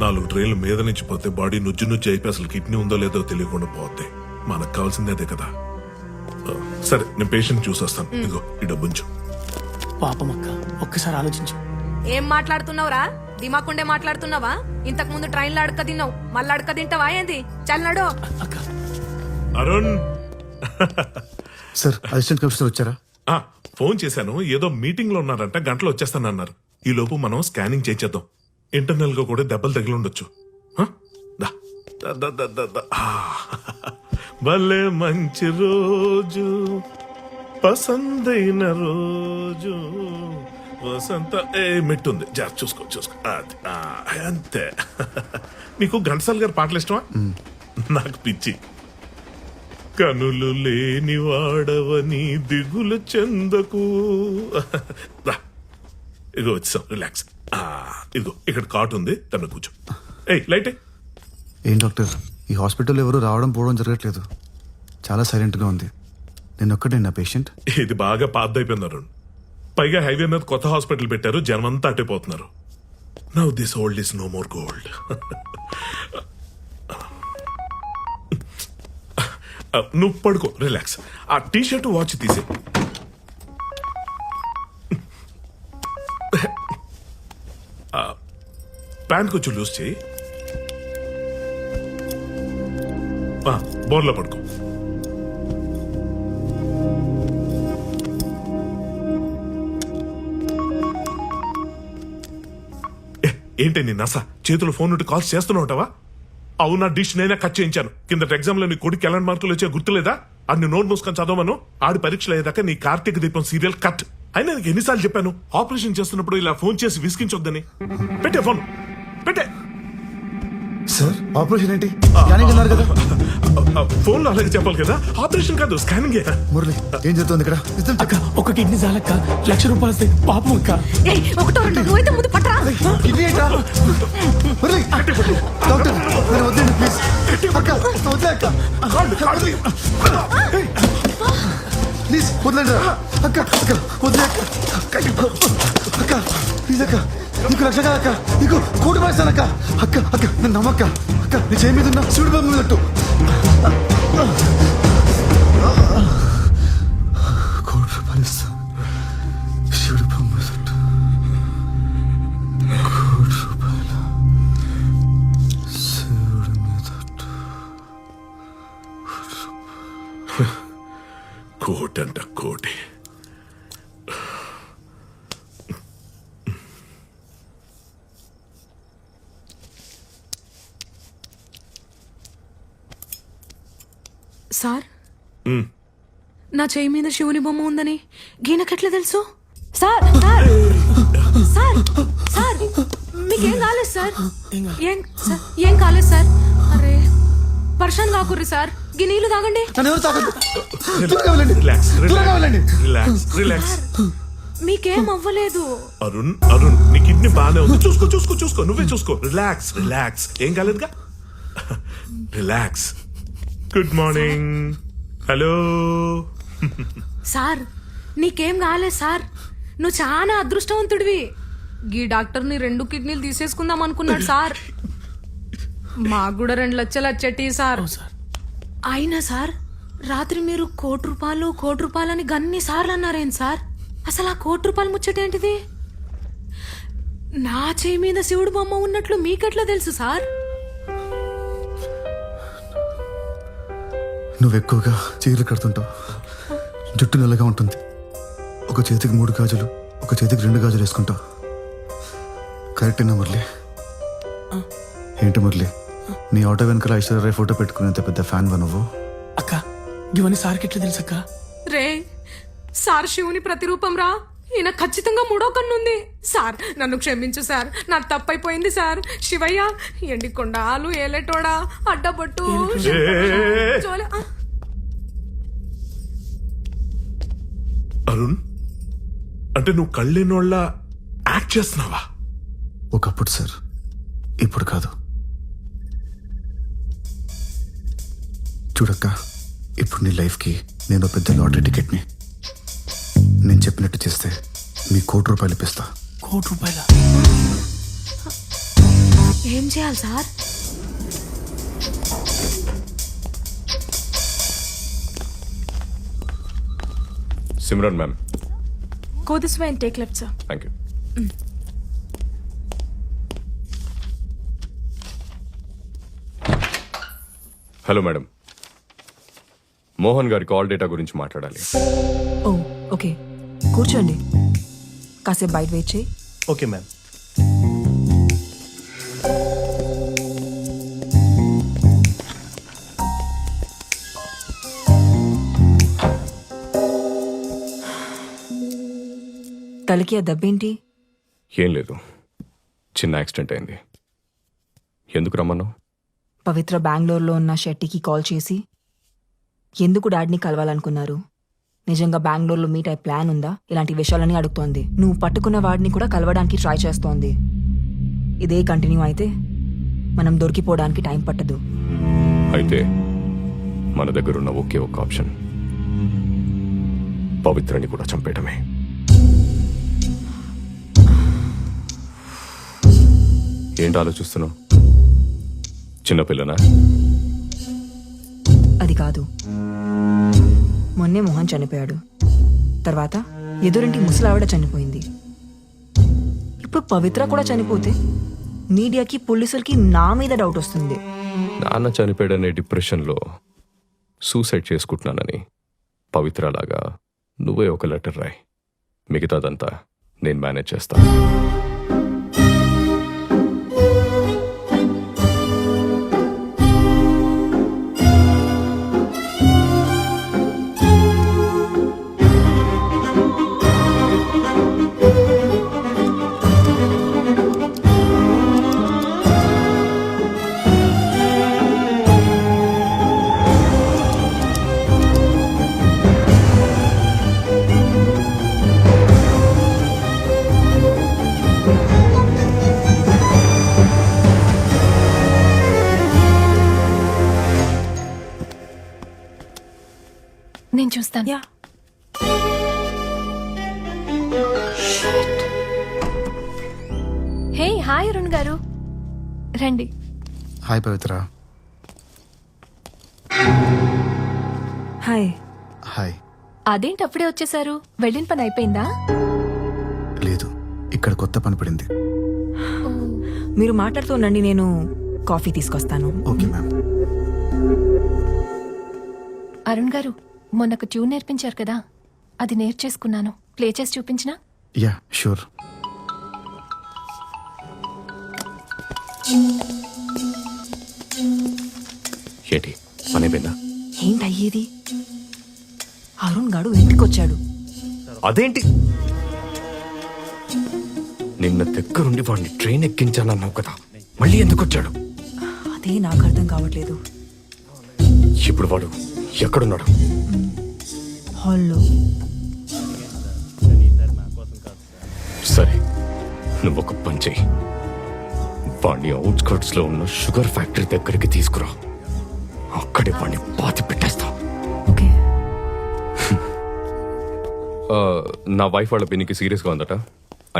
4 ట్రైన్లు మీద నుంచి పోతే బాడీ నుజ్జు నుజ్జు అయిపోయి అసలు కిడ్నీ ఉందో లేదో తెలియకుండా పోతే మనకు కావాల్సిందే అదే కదా. సరే, నేను పేషెంట్ చూసొస్తాను. ఇదిగో ఈ డబ్బుంచు. పాపం అక్క, ఒక్కసారి ఆలోచించు. ఏం మాట్లాడుతున్నావురా? దిమాకుండే మాట్లాడుతున్నావా? ఇంతకు ముందు ట్రైన్లో అడక తిన్నావు, మళ్ళీ అడక తింటావా ఏంది? చల్లడు. అరుణ్ సార్, అసిస్టెంట్ కమిషనర్ వచ్చారా? ఫోన్ చేశాను, ఏదో మీటింగ్ లో ఉన్నారంట, గంటలో వచ్చేస్తానన్నారు. ఈ లోపు మనం స్కానింగ్ చేసేద్దాం. ఇంటర్నల్ గా కూడా దెబ్బలు తగిలి ఉండొచ్చు. భలే మంచి రోజు, పసందైన రోజు, వసంత మెట్టుంది, జాగ్రత్త చూసుకో. అది అంతే. నీకు ఘంటసాల గారి పాటలు ఇష్టమా? నాకు పిచ్చి. కనులు లేని వాడవని దిగులు చెందకు. ఇదిగో వచ్చాం, రిలాక్స్. ఇదిగో ఇక్కడ కాట్ ఉంది, తన కూర్చో. లైట్. ఏం డాక్టర్, ఈ హాస్పిటల్ ఎవరు రావడం పోవడం జరగట్లేదు, చాలా సైలెంట్ గా ఉంది. నేను ఒక్కటే నా పేషెంట్. ఇది బాగా పాతైపోయినారు. పైగా హైవే మీద కొత్త హాస్పిటల్ పెట్టారు, జనమంతా అట్టిపోతున్నారు. Now this old is no more gold. నువ్వు పడుకో, రిలాక్స్. ఆ టీ షర్ట్ వాచ్ తీసే. ప్యాంట్ కొంచెం లూజ్ చేయి. బోర్లో పడుకో. ఏంటి నీ నస? చేతులు ఫోన్ నుండి కాల్స్ చేస్తూనే ఉంటావా? అవునా, డిష్ నేనే కట్ చేయించాను. కింద ఎగ్జామ్ లో నీ కొడుకు ఎలాంటి మార్కులు వచ్చే గుర్తులేదా? అన్ని నోట్ మూసుకొని చదవమను. ఆడి పరీక్షలు అయ్యేదాకా నీ కార్తీక దీపం సీరియల్ కట్. అయినా నీకు ఎన్నిసార్లు చెప్పాను ఆపరేషన్ చేస్తున్నప్పుడు ఇలా ఫోన్ చేసి విసిగించొద్దని? పెట్టే ఫోన్, పెట్టే. సార్, ఆపరేషన్ ఏంటి? స్కానింగ్ అన్నారు కదా. ఫోన్ లో అలాగే చెప్పాలి కదా. ఆపరేషన్ కాదు, స్కానింగ్. మురళి, ఏం జరుగుతుంది ఇక్కడ? అక్క, ఒక కిడ్నీ చాలక్క, 1,00,000 రూపాయలు వస్తాయి. పాపం అక్క. ఒకటో రెండు నువ్వైతే ముందు పట్టరా. కిడ్నీ ఏంట్రా? మురళి, డాక్టర్ నేను వద్దండి ప్లీజ్. అక్క వద్దే అక్క, ప్లీజ్ వద్దండి. అక్క అక్క వద్దే అక్క, అక్క ప్లీజ్ అక్క, నీకు 1,00,000 కాదు అక్క, నీకు 1,00,00,000 వేస్తాను అక్క. అక్క అక్క నన్ను నమ్మక్క. అక్క నీ చేయి మీద ఉన్న శివుడి బొమ్మ మీదట్టు. 1,00,00,000 రూపాయలు ఇస్తా, శివుడి బొమ్మ మీదట్టు. 1,00,00,000 రూపాయలు శివుడి మీదట్టు. కోటంట కోటి. సార్, నా చేయి మీద శివుని బొమ్మ ఉందని గీనకెట్లా తెలుసు? సార్ సార్ సార్ సార్, మీకేం కాలేదు సార్? ఏం కాలేదు సార్. అరే పర్షాన్ కాకుర్రి సార్, గీ నీళ్లు తాగండి. మీకేం అవ్వలేదు. అరుణ్ అరుణ్, నీ కిడ్నీ బాగానే ఉంది. చూసుకో చూసుకో చూసుకో, నువ్వే చూసుకో. రిలాక్స్ రిలాక్స్, ఏం కాలేదుగా. Relax. Good morning. Hello sir, నీకేం కాలేదు సార్, నువ్వు చాలా అదృష్టవంతుడివి. గీ డాక్టర్ని 2 కిడ్నీలు తీసేసుకుందాం అనుకున్నాడు సార్. మాకు కూడా 2 లక్షలు వచ్చేటి సార్. అయినా సార్, రాత్రి మీరు 1,00,00,000 రూపాయలని గన్ని సార్లు అన్నారేం సార్? అసలు ఆ 1,00,00,000 రూపాయలు ముచ్చటేంటిది? నా చేయి మీద శివుడు బొమ్మ ఉన్నట్లు మీకెట్లా తెలుసు సార్? నువ్వు ఎక్కువగా చీరలు కడుతుంటావు, జుట్టు నల్లగా ఉంటుంది. ఒక చేతికి 3 గాజులు, ఒక చేతికి 2 గాజులు వేసుకుంటావు. కరెక్టేనా మురళి? ఏంటి మురళి, నీ ఆటో వెనకాల ఐశ్వర్యరాయ్ ఫోటో పెట్టుకునేంత పెద్ద ఫ్యాన్ వా నువ్వు? అక్క, ఇవన్నీ సార్కి ఎట్లా తెలుసు అక్క? రే, సార్ శివుని ప్రతిరూపం రా. ఈయన ఖచ్చితంగా మూడో కన్ను ఉంది సార్. నన్ను క్షమించు సార్, నాకు తప్పైపోయింది సార్. శివయ్య, ఎండికొండాలు, ఏలేటోడా, అడ్డబొట్టు, చోలే. అరుణ్, అంటే నువ్వు కళ్ళేనోళ్ళ యాక్ట్ చేస్తున్నావా? ఒకప్పుడు సార్, ఇప్పుడు కాదు. చూడక్క, ఇప్పుడు నీ లైఫ్కి నేను పెద్ద లాటరీ టికెట్ని. నేను చెప్పినట్టు చేస్తే మీ ₹1,00,00,000 ఇప్పిస్తా. ₹1,00,00,000? ఏం చేయాలి sir? Simran ma'am. Go this way and take left, sir. Thank you. Hello madam, Mohan గారి కాల్ డేటా గురించి మాట్లాడాలి. ఓ ఓకే, కూర్చోండి. కాసేపు బయట వెయిట్ చేయి. Okay ma'am. తలకి ఆ దెబ్బేంటి? ఏం లేదు, చిన్న యాక్సిడెంట్ అయింది. ఎందుకు రమ్మన్నావు? పవిత్ర బెంగళూరులో ఉన్న షెట్టికి కాల్ చేసి ఎందుకు డాడీని కలవాలనుకున్నారు, నిజంగా బెంగళూరులో మీట్ అయ్యే ప్లాన్ ఉందా, ఇలాంటి విషయాలని అడుగుతోంది. నువ్వు పట్టుకున్న వాడిని కూడా కలవడానికి ట్రై చేస్తోంది. ఇదే కంటిన్యూ అయితే మనం దొరికిపోవడానికి టైం పట్టదు. అయితే మన దగ్గర ఉన్న ఒకే ఒక ఆప్షన్ పవిత్రని కూడా చంపేయడమే. ఏంటి ఆలోచిస్తున్నావు? చిన్నపిల్లనా? అది కాదు, మొన్నే మోహన్ చనిపోయాడు, తర్వాత ఎదురింటి ముసలావిడ చనిపోయింది, ఇప్పుడు పవిత్ర కూడా చనిపోతే మీడియాకి పోలీసులకి నా మీద డౌట్ వస్తుంది. నాన్న చనిపోయాడనే డిప్రెషన్లో సూసైడ్ చేసుకుంటున్నానని పవిత్రలాగా నువ్వే ఒక లెటర్ రాయి. మిగతాదంతా నేను మేనేజ్ చేస్తాను. నేను చూస్తాను. యా, హే హాయ్ అరుణ్ గారు, రండి. హాయ్ పవిత్ర. హాయ్. హాయ్. అదేంటి అప్పుడే వచ్చేసారు, వెళ్ళిన పని అయిపోయిందా? లేదు, ఇక్కడ కొత్త పని పడింది. మీరు మాట్లాడుతూ ఉండండి, నేను కాఫీ తీసుకొస్తాను. Okay ma'am. అరుణ్ గారు, మొన్నకు ట్యూన్ నేర్పించారు కదా, అది నేర్చేసుకున్నాను. ప్లే చేసి చూపించినా? Yeah sure. ఏంటి పని అయిపోయిందా? ఏంటయ్యేది? అరుణ్ గాడు ఇంటికొచ్చాడు. అదేంటి నిన్న దగ్గరుండి వాడిని ట్రైన్ ఎక్కించానన్నావు కదా, మళ్ళీ ఎందుకు వచ్చాడు? అదే నాకు అర్థం కావట్లేదు. ఇప్పుడు వాడు ఎక్కడున్నాడు? హాల్లో. సరే, నువ్వు ఒక పని చెయ్యి, వాడిని అవుట్స్కర్ట్స్ లో ఉన్న షుగర్ ఫ్యాక్టరీ దగ్గరికి తీసుకురా. అక్కడే వాడిని పాతి పెట్టేస్తా. ఓకే. నా వైఫ్ వాళ్ళ పిన్నికి సీరియస్గా ఉందట,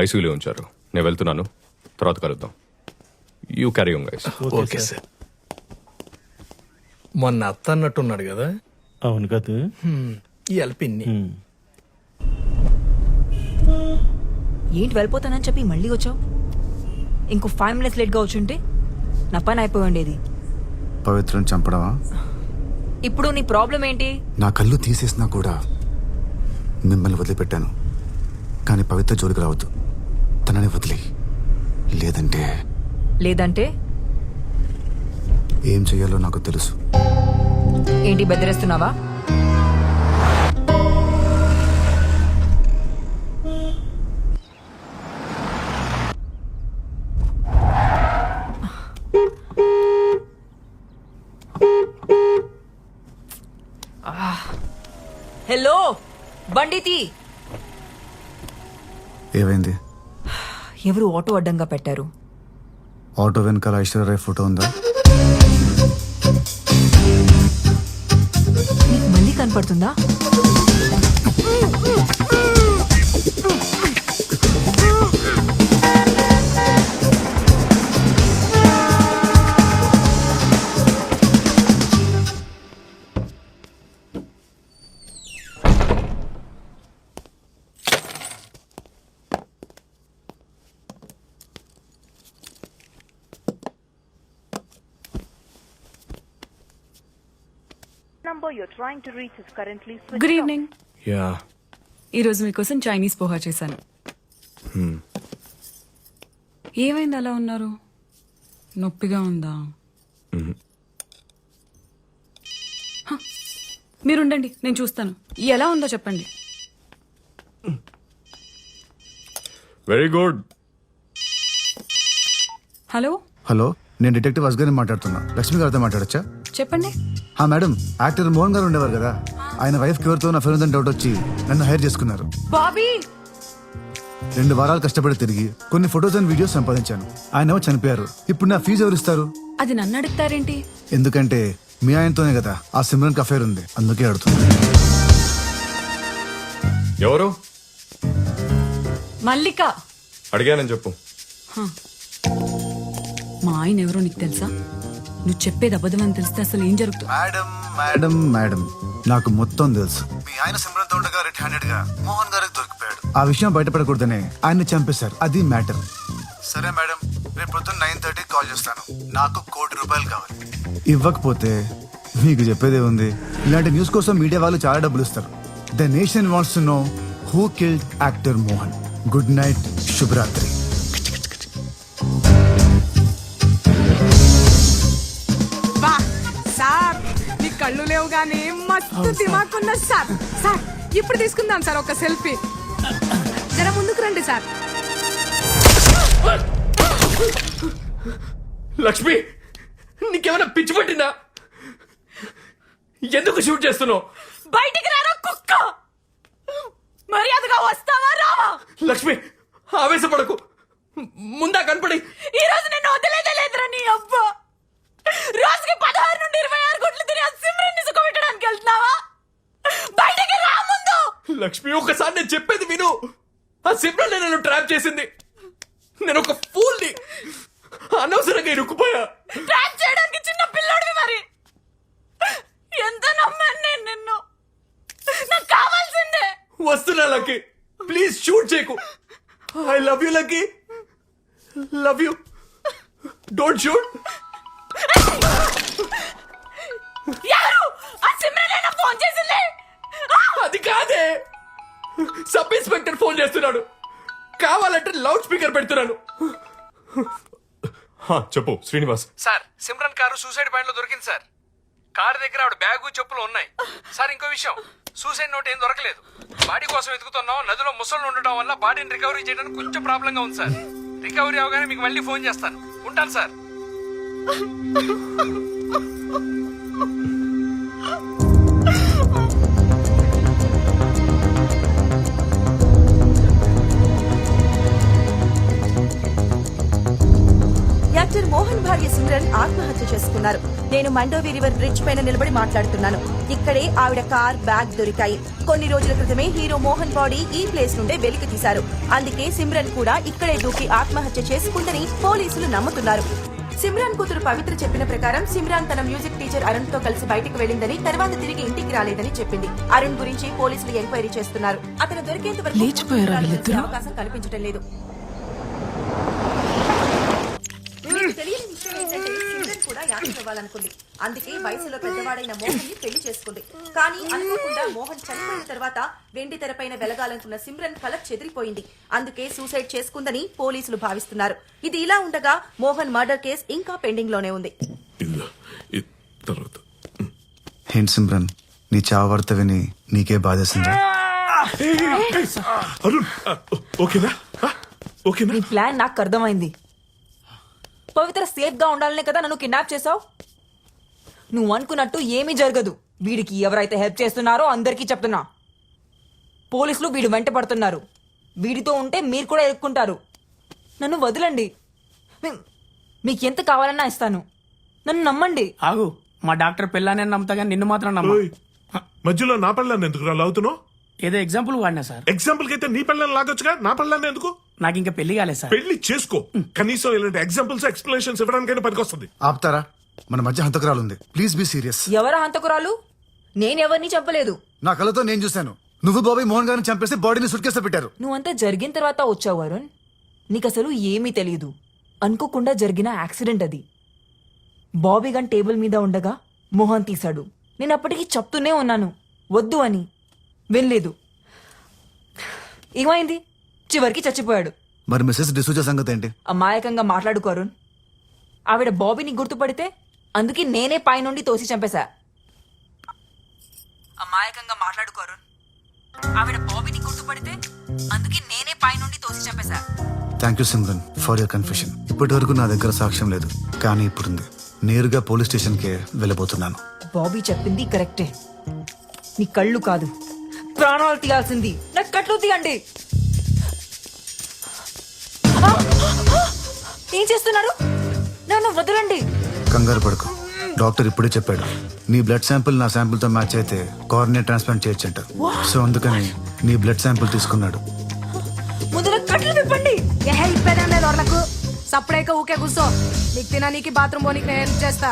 ఐసీయూలో ఉంచారు. నేను వెళ్తున్నాను, తర్వాత కలుద్దాం. You carry on guys. Okay sir. మొన్న అత్త అన్నట్టున్నాడు కదా. అవును కదా. ఈ అల్పిన్ని ఏంటి వెళ్ళిపోతానని చెప్పి మళ్ళీ వచ్చావు? ఇంకో 5 minutes లేట్గా వచ్చుంటే నా పని అయిపోయి ఉండేది. పవిత్రను చంపడమా? ఇప్పుడు నీ ప్రాబ్లం ఏంటి? నా కళ్ళు తీసేసినా కూడా మిమ్మల్ని వదిలిపెట్టాను, కానీ పవిత్ర జోలికి రావద్దు. తనని వదిలి, లేదంటే లేదంటే ఏం చెయ్యాలో నాకు తెలుసు. ఏంటి బెదిరేస్తున్నావా? హలో బండితి ఏమైంది? ఎవరు ఆటో అడ్డంగా పెట్టారు? ఆటో వెనకాల ఐశ్వర్య ఫోటో ఉందా? నీకు మళ్ళీ కనపడుతుందా? Good evening. యా. ఈరోజు మీకోసం చైనీస్ పోహా చేశాను. ఏమైంది అలా ఉన్నారు? నొప్పిగా ఉందా? హ, మీరుండండి, నేను చూస్తాను. ఎలా ఉందో చెప్పండి. Very good. హలో హలో, నేను డిటెక్టివ్ అస్గర్ని మాట్లాడుతున్నా. లక్ష్మి గారితో మాట్లాడచ్చా? చెప్పండి. మేడం, యాక్టర్ మోహన్ గారు ఉండేవారు కదా, ఆయన వైఫ్ ఎవరితో నా ఫేర్ ఉందని డౌట్ వచ్చి నన్ను హైర్ చేసుకున్నారు. బాబీ 2 వారాలు కష్టపడి తిరిగి కొన్ని ఫొటోస్ అండ్ వీడియోస్ సంపాదించాను. ఆయన చనిపోయారు. ఇప్పుడు నా ఫీజు ఎవరు ఇస్తారు? అది నన్ను అడుగుతారేంటి? ఎందుకంటే మీ ఆయనతోనే కదా ఆ సిమ్రన్ అఫైర్ ఉంది, అందుకే అడుగుతున్నా. ఎవరు? మల్లిక. అడిగానని చెప్పు. మా ఆయన ఎవరో నీకు తెలుసా? నువ్వు చెప్పేది అబద్ధం అని తెలిస్తే అసలు ఏం జరుగుతుంది? మేడం మేడం మేడం, నాకు మొత్తం తెలుసు. మీ ఆయన సిమ్రన్ తో ఉండగా రెడ్ హ్యాండెడ్ గా మోహన్ గారికి దొరికిపోయాడు. ఆ విషయం బయటపడకూడదనే ఆయన్ని చంపేశారు. అది మ్యాటర్. సరే మేడం, రేపు పొద్దున్న 9:30 కాల్ చేస్తాను. నాకు ₹1 కోటి కావాలి. ఇవ్వకపోతే మీకు చెప్పేదే ఉంది. ఇలాంటి న్యూస్ కోసం మీడియా వాళ్ళు చాలా డబ్బులు ఇస్తారు. The nation wants to know who killed actor Mohan. Good night, శుభరాత్రి. సార్ నీ కళ్ళు లేవు గానీ మస్తు దిమాకున్న సార్. సార్ ఇప్పుడు తీసుకుందాం సార్ ఒక సెల్ఫీ. జర ముందుకు రండి సార్. లక్ష్మి, నీకేమైనా పిచ్చి పట్టిందా? ఎందుకు షూట్ చేస్తున్నావు? బయటికి రారా కుక్క. మర్యాదగా వస్తావా రావా? లక్ష్మి, ఆవేశపడకు. ముందా కనపడి. ఈ రోజు నేను వదిలేదే లేదురా నీ అబ్బా. రోజుకి 16 నుండి 26 గుడ్లు తిని ఆ సిమ్రన్ ని సుఖపెట్టడానికి వెళ్తున్నావా? బయటికి రా ముందు. లక్ష్మి, ఒకసారి నేను చెప్పేది విను. ఆ సిమ్రన్ నన్ను ట్రాప్ చేసింది. నేను ఒక ఫూల్ని. అనవసరంగా ఇరుక్కుపోయా. ట్రాప్ చేయడానికి చిన్న పిల్లోడివి మరి. ఎంత నమ్మాను నేను నిన్ను. నాకు కావాల్సిందే. వస్తున్నా లక్కీ, ప్లీజ్ షూట్ చేయకు. I love you lucky, love you. Don't shoot. ఎవరు? ఆ సిమ్రన్ ఫోన్ చేసింది. అది కాదే, సబ్ ఇన్స్పెక్టర్ ఫోన్ చేస్తున్నాడు. కావాలంటే లౌడ్ స్పీకర్ పెడుతున్నాను. చెప్పు Srinivas. Sir, Simran car suicide point లో దొరికింది సార్. కారు దగ్గర ఆవిడ బ్యాగు చెప్పులు ఉన్నాయి సార్. ఇంకో విషయం, సూసైడ్ నోట్ ఏం దొరకలేదు. బాడీ కోసం వెతుకుతున్నాం. నదిలో ముసళ్ళు ఉండడం వల్ల బాడీని రికవరీ చేయడానికి కొంచెం ప్రాబ్లంగా ఉంది సార్. రికవరీ అవగానే మీకు మళ్ళీ ఫోన్ చేస్తాను. ఉంటాను సార్. యాక్టర్ మోహన్ భార్య సిమ్రన్ ఆత్మహత్య చేసుకున్నారు. నేను మండోవి రివర్ బ్రిడ్జ్ పైన నిలబడి మాట్లాడుతున్నాను. ఇక్కడే ఆవిడ కార్, బ్యాగ్ దొరికాయి. కొన్ని రోజుల క్రితమే హీరో మోహన్ బాడీ ఈ ప్లేస్ నుండే వెలికి తీశారు. అందుకే సిమ్రన్ కూడా ఇక్కడే దూకి ఆత్మహత్య చేసుకుందని పోలీసులు నమ్ముతున్నారు. సిమ్రాన్ కూతురు పవిత్ర చెప్పిన ప్రకారం సిమ్రాన్ తన మ్యూజిక్ టీచర్ అరుణ్ తో కలిసి బయటికి వెళ్లిందని, తర్వాత తిరిగి ఇంటికి రాలేదని చెప్పింది. అరుణ్ గురించి పోలీసులు ఎంక్వైరీ చేస్తున్నారు. అతను దొరికేంత వరకు అవకాశం కనిపించడం లేదు. తెలియని విషయం ఏంటంటే సిమ్రన్ కూడా యాక్టర్ అవ్వాలనుకుంది. అందుకే వయసులో పెద్దవాడైన మోహన్ ని పెళ్లి చేసుకుంది. కానీ అనుకోకుండా మోహన్ చనిపోయిన తర్వాత వెండి తెరపైన వెలగాలనుకున్న సిమ్రన్ కల చెదిరిపోయింది. అందుకే సూసైడ్ చేసుకుందని పోలీసులు భావిస్తున్నారు. ఇది ఇలా ఉండగా మోహన్ మర్డర్ కేసు ఇంకా పెండింగ్ లోనే ఉంది. ఏంటి సిమ్రన్, నీ చావు వార్త విని నీకే బాధేసిందా? నీ ప్లాన్ నాకు అర్థమైంది. పవిత్ర సేఫ్ గా ఉండాలనే కదా నన్ను కిడ్నాప్ చేసావు. నువ్వు అనుకున్నట్టు ఏమీ జరగదు. వీడికి ఎవరైతే హెల్ప్ చేస్తున్నారో అందరికీ చెప్తున్నా, పోలీసులు వీడు వెంట పడుతున్నారు. వీడితో ఉంటే మీరు కూడా ఎరుక్కుంటారు. నన్ను వదలండి. మీకు ఎంత కావాలన్నా ఇస్తాను. నన్ను నమ్మండి. ఆగు, మా డాక్టర్ పిల్లానే నమ్ముతా కానీ నిన్ను మాత్రం నమ్మ. ఓయ్, మధ్యలో నా పళ్ళాన్ని ఎందుకు లాగుతున్నావు? ఏదో ఎగ్జాంపుల్ వాడినా సార్. ఎగ్జాంపుల్ కి అయితే నీ పళ్ళని లాగొచ్చుగా, నా పళ్ళాన్ని ఎందుకు? నాకు ఇంకా పెళ్లి కాలేదు సార్. పెళ్లి చేసుకో. కనీసం ఇలాంటి ఎగ్జాంపుల్స్ ఎక్స్ప్లెనేషన్స్ ఇవ్వడానికైనా పనికొస్తుంది. ఆపుతారా? మన మధ్య హంతకురాలు ఉంది, ప్లీజ్ బీ సీరియస్. ఎవరా హంతకురాలు? నేనెవరిని చంపలేదు. నా కళ్ళతో నేను చూశాను. నువ్వు బాబీ మోహన్ గారిని చంపేసి బాడీని సుట్ కేసులో పెట్టారు. నువ్వంతా జరిగిన తర్వాత వచ్చావు వరుణ్. నీకు అసలు ఏమీ తెలియదు. అనుకోకుండా జరిగిన యాక్సిడెంట్ అది. బాబీ గన్ టేబుల్ మీద ఉండగా మోహన్ తీశాడు. నేను అప్పటికి చెప్తూనే ఉన్నాను వద్దు అని, వినలేదు. ఏమైంది? చివరికి చచ్చిపోయాడు. మరి మిస్సెస్ డిసూజా సంగతి ఏంటి? అమాయకంగా మాట్లాడుకో అరుణ్. ఆవిడ బాబీని గుర్తుపడితే అందుకే నేనే పైనుండి తోసి చంపేశా. అమాయకంగా మాట్లాడుకో అరుణ్. ఆవిడ బాబీని గుర్తుపడితే అందుకే నేనే పైనుండి తోసి చంపేశా. Thank you Simran for your confession. ఇప్పటి వరకు నా దగ్గర సాక్ష్యం లేదు, కానీ ఇప్పుడుంది. నేరుగా పోలీస్ స్టేషన్కే వెళ్ళబోతున్నాను. బాబీ చెప్పింది కరెక్టే. నీ కళ్ళు కాదు, ప్రాణాలు తీయాల్సింది. నా కట్లు తీయండి. ఏం చేస్తున్నారు? నన్ను వదలండి. కంగారు పడుకో. డాక్టర్ ఇప్పుడే చెప్పాడు, నీ బ్లడ్ శాంపిల్ నా శాంపిల్ తో మ్యాచ్ అయితే కార్నియా ట్రాన్స్ప్లాంట్ చేయొచ్చంట. సో అందుకని నీ బ్లడ్ శాంపిల్ తీసుకున్నాడు. ముందు కట్లు విప్పండి. ఇప్పేదేం లేదు వాళ్ళకు. సప్పుడైక ఊకే కూర్చో. నీకు తిననీకి బాత్రూమ్ పోనీకి నేను హెల్ప్ చేస్తా.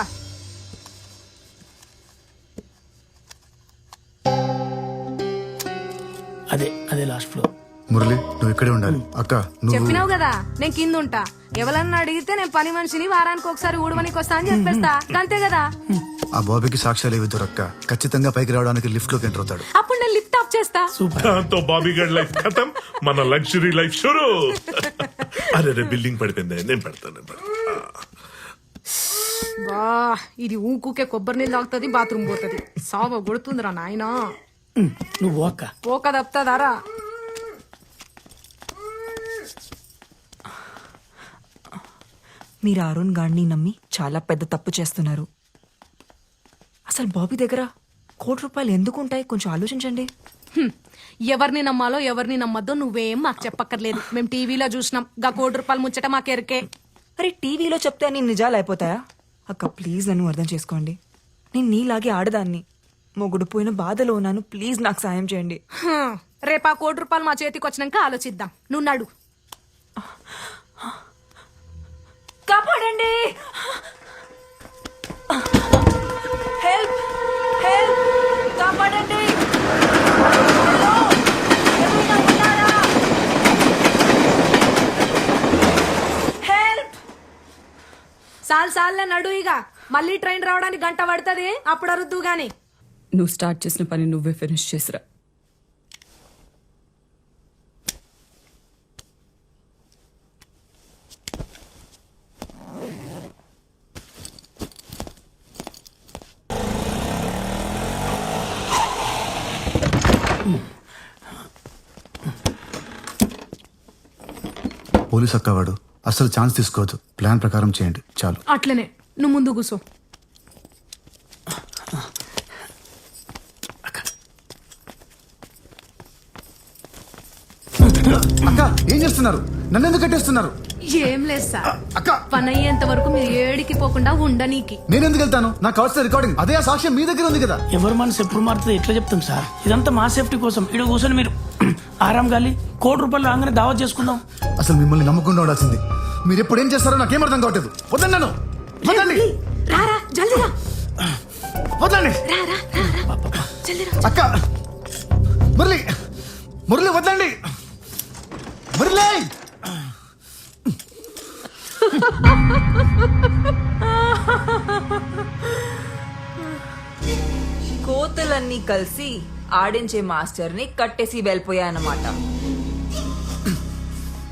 అదే లాస్ట్ ఫ్లోర్. మురళి, నువ్వు ఇక్కడే ఉండాలి. అక్క, నువ్వు చెప్పినావు కదా నేను కింద ఉంటా. ఎవరన్నా అడిగితే నేను పని మనిషిని వారానికి ఒకసారి ఊడవనికి వస్తా అని చెప్పేస్తా. అంతే కదా. ఆ బాబీకి సాక్ష్యాలు ఏవి దొరక్క ఖచ్చితంగా పైకి రావడానికి లిఫ్ట్ లోకి ఎంటర్ అవుతాడు. అప్పుడు నేను లిఫ్ట్ ఆఫ్ చేస్తా. దాంతో బాబీ గడ్ లైఫ్ ఖతం, మన లగ్జరీ లైఫ్ షురూ. అరే బిల్డింగ్ పడిపోయింది, నేను పెడతాను. బా, ఇది ఊకుకే కొబ్బరి నీళ్ళు తాగుతుంది, బాత్రూమ్ పోతుంది. సావ కొడుతుందిరా నాయనా. నువ్వు ఓక్క ఓక తప్పుతుందారా? మీరు అరుణ్ గాడిని నమ్మి చాలా పెద్ద తప్పు చేస్తున్నారు. అసలు బాబీ దగ్గర ₹1,00,00,000 ఎందుకు ఉంటాయి? కొంచెం ఆలోచించండి. ఎవరిని నమ్మాలో ఎవరిని నమ్మద్దో నువ్వేం మాకు చెప్పక్కర్లేదు. మేము టీవీలో చూసినాం. గా ₹1,00,00,000 ముచ్చట మాకెరికే. అరే టీవీలో చెప్తే అన్ని నిజాలు అయిపోతాయా? అక్క ప్లీజ్ నన్ను అర్థం చేసుకోండి. నేను నీలాగే ఆడదాన్ని. మొగుడు పోయిన బాధలో ఉన్నాను. ప్లీజ్ నాకు సాయం చేయండి. రేపు ఆ ₹1,00,00,000 మా చేతికి వచ్చినాక ఆలోచిద్దాం. నువ్వు నడు. కాపాడండి. హెల్ప్ హెల్ప్, కాపాడండి. హెల్ప్. సాల్లే నడు. ఇక మళ్ళీ ట్రైన్ రావడానికి గంట పడుతుంది. అప్పుడు అరుద్దు గాని. నువ్వు స్టార్ట్ చేసిన పని నువ్వే ఫినిష్ చేసిరా. పోలీస్ అక్కవాడు అసలు ఛాన్స్ తీసుకోవద్దు. ప్లాన్ ప్రకారం చేయండి చాలు. అట్లనే నువ్వు ముందు కూర్చో. అక్క, ఏం చేస్తున్నారు? నన్ను ఎందుకు కట్టేస్తున్నారు? ఏం లేదు సార్. అక్క, పని అయ్యేంత వరకు మీరు ఏడికి పోకుండా ఉండనీకి. నేను ఎందుకు వెళ్తాను? నాకు కావాల్సిన రికార్డింగ్ అదే. ఆ సాక్ష్యం మీ దగ్గర ఉంది కదా. ఎవరు మనసు ఎప్పుడు మారుతుంది ఎట్లా చెప్తాం సార్? ఇదంతా మా సేఫ్టీ కోసం. ఇక్కడ కూర్చొని మీరు ఆరాం గాలి ₹1,00,00,000 రాగానే దావత్ చేసుకుందాం. అసలు మిమ్మల్ని నమ్మకుండా ఉండాల్సింది. మీరు ఎప్పుడు ఏం చేస్తారో నాకేం అర్థం కావట్లేదు. వద్దండి, నన్ను వద్దండి. రారా జల్దిరా. వద్దండి అక్క. మురళి, మురళి వద్దండి. మురళి, కోతలన్నీ కలిసి ఆడించే మాస్టర్ని కట్టేసి వెళ్ళిపోయాయన్నమాట.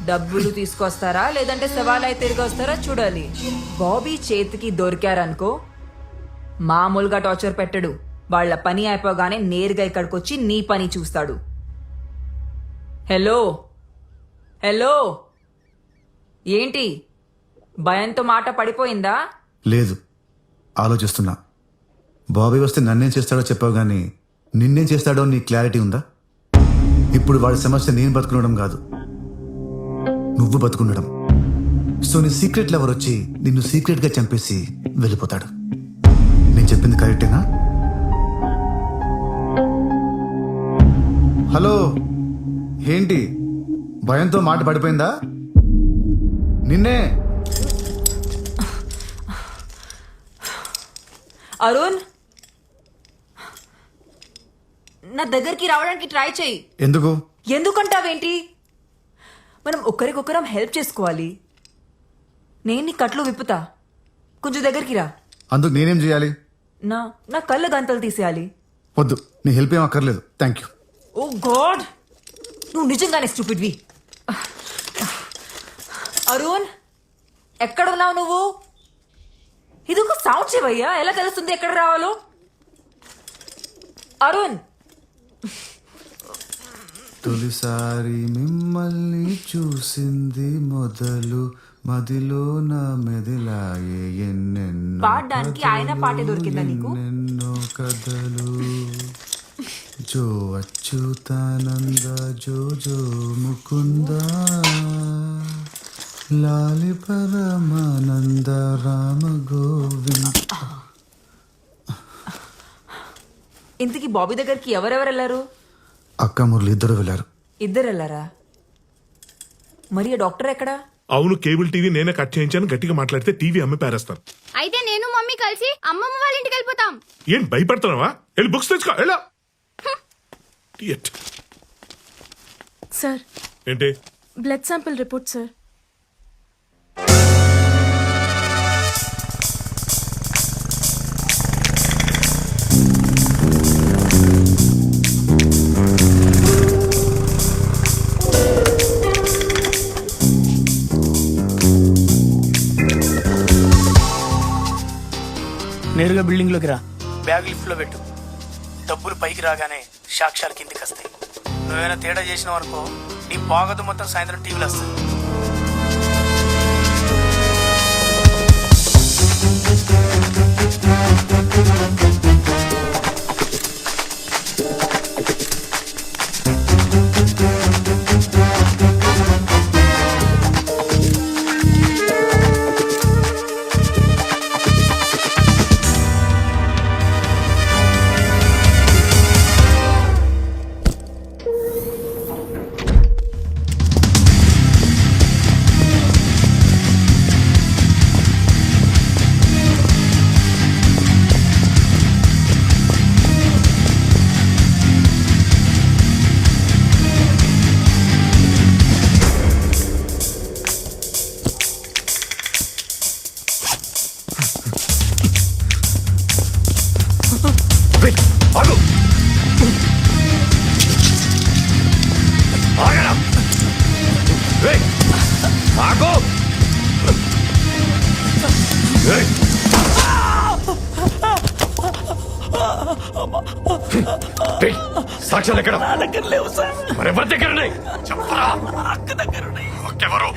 డబ్బులు తీసుకొస్తారా లేదంటే సవాలై తిరిగి వస్తారా చూడాలి. బాబీ చేతికి దొరికారనుకో మామూలుగా టార్చర్ పెట్టడు. వాళ్ళ పని అయిపోగానే నేరుగా ఇక్కడికి వచ్చి నీ పని చూస్తాడు. హలో హలో, ఏంటి భయంతో మాట పడిపోయిందా? లేదు, ఆలోచిస్తున్నా. బాబీ వస్తే నన్నేం చేస్తాడో చెప్పావు కానీ నిన్నేం చేస్తాడో నీ క్లారిటీ ఉందా? ఇప్పుడు వాడి సమస్య నేను బతుకుండడం కాదు, నువ్వు బతుకుండడం. సో నీ సీక్రెట్ లవర్ వచ్చి నిన్ను సీక్రెట్ గా చంపేసి వెళ్ళిపోతాడు. నేను చెప్పింది కరెక్టేనా? హలో, ఏంటి భయంతో మాట పడిపోయిందా? నిన్నే. అరుణ్, నా దగ్గరికి రావడానికి ట్రై చేయి. ఎందుకు? ఎందుకంటావేంటి? మనం ఒకరికొకరం హెల్ప్ చేసుకోవాలి. నేను నీ కట్లు విప్పుతా, కొంచెం దగ్గరికి రా. అందుకు నేనేం చేయాలి? నా నా కళ్ళ గంతలు తీసేయాలి. వద్దు, నీ హెల్ప్ ఏం అక్కర్లేదు, థ్యాంక్ యూ. ఓ గాడ్, నువ్వు నిజంగానే స్టూపిడ్వి. అరుణ్, ఎక్కడ ఉన్నావు నువ్వు? ఇది ఒక సౌండ్ చెవయ్యా, ఎలా తెలుస్తుంది ఎక్కడ రావాలో? అరుణ్, తొలిసారి మిమ్మల్ని చూసింది మొదలు మదిలో నా మెదిలాయే ఎన్నెన్నో పాడడానికి ఆయన పాటే దొరికిందా నీకు? ఎన్నెన్నో కథలు. జో అచ్యుతానంద జో జో ముకుంద లాలి పరమానంద రామ గోవింద. ఇంతకీ బాబీ దగ్గరికి ఎవరెవరు వెళ్ళారు? అక్క మురళి ఇద్దరు వెళ్ళారు. ఇద్దరు వెళ్ళారా? మరి ఆ డాక్టర్ ఎక్కడా? అవును, కేబుల్ టీవీ నేనే కట్ చేయించాను. గట్టిగా మాట్లాడితే టీవీ అమ్మి పారేస్తారు. అయితే నేను మమ్మీ కలిసి అమ్మమ్మ వాళ్ళ ఇంటికి వెళ్ళిపోతాం. ఏం భయపడుతున్నావా? వెళ్ళి బుక్స్ తెచ్చుకో. ఎలా సార్, ఏంటి? Blood sample report sir. నేరుగా బిల్డింగ్లోకి రా, బ్యాగ్ లిఫ్ట్లో పెట్టు. డబ్బులు పైకి రాగానే సాక్ష్యాలు కిందికి వస్తాయి. నువ్వేమైనా తేడా చేసినావు అనుకో, నీ బాగదు మొత్తం సాయంత్రం టీవీలో వస్తుంది. సాక్ష్యాలు ఎక్కడ? నా దగ్గర లేవు సార్. మరెవరి దగ్గర ఉన్నాయి? చెప్పరా. అక్క దగ్గర ఉన్నాయి. ఎవరు?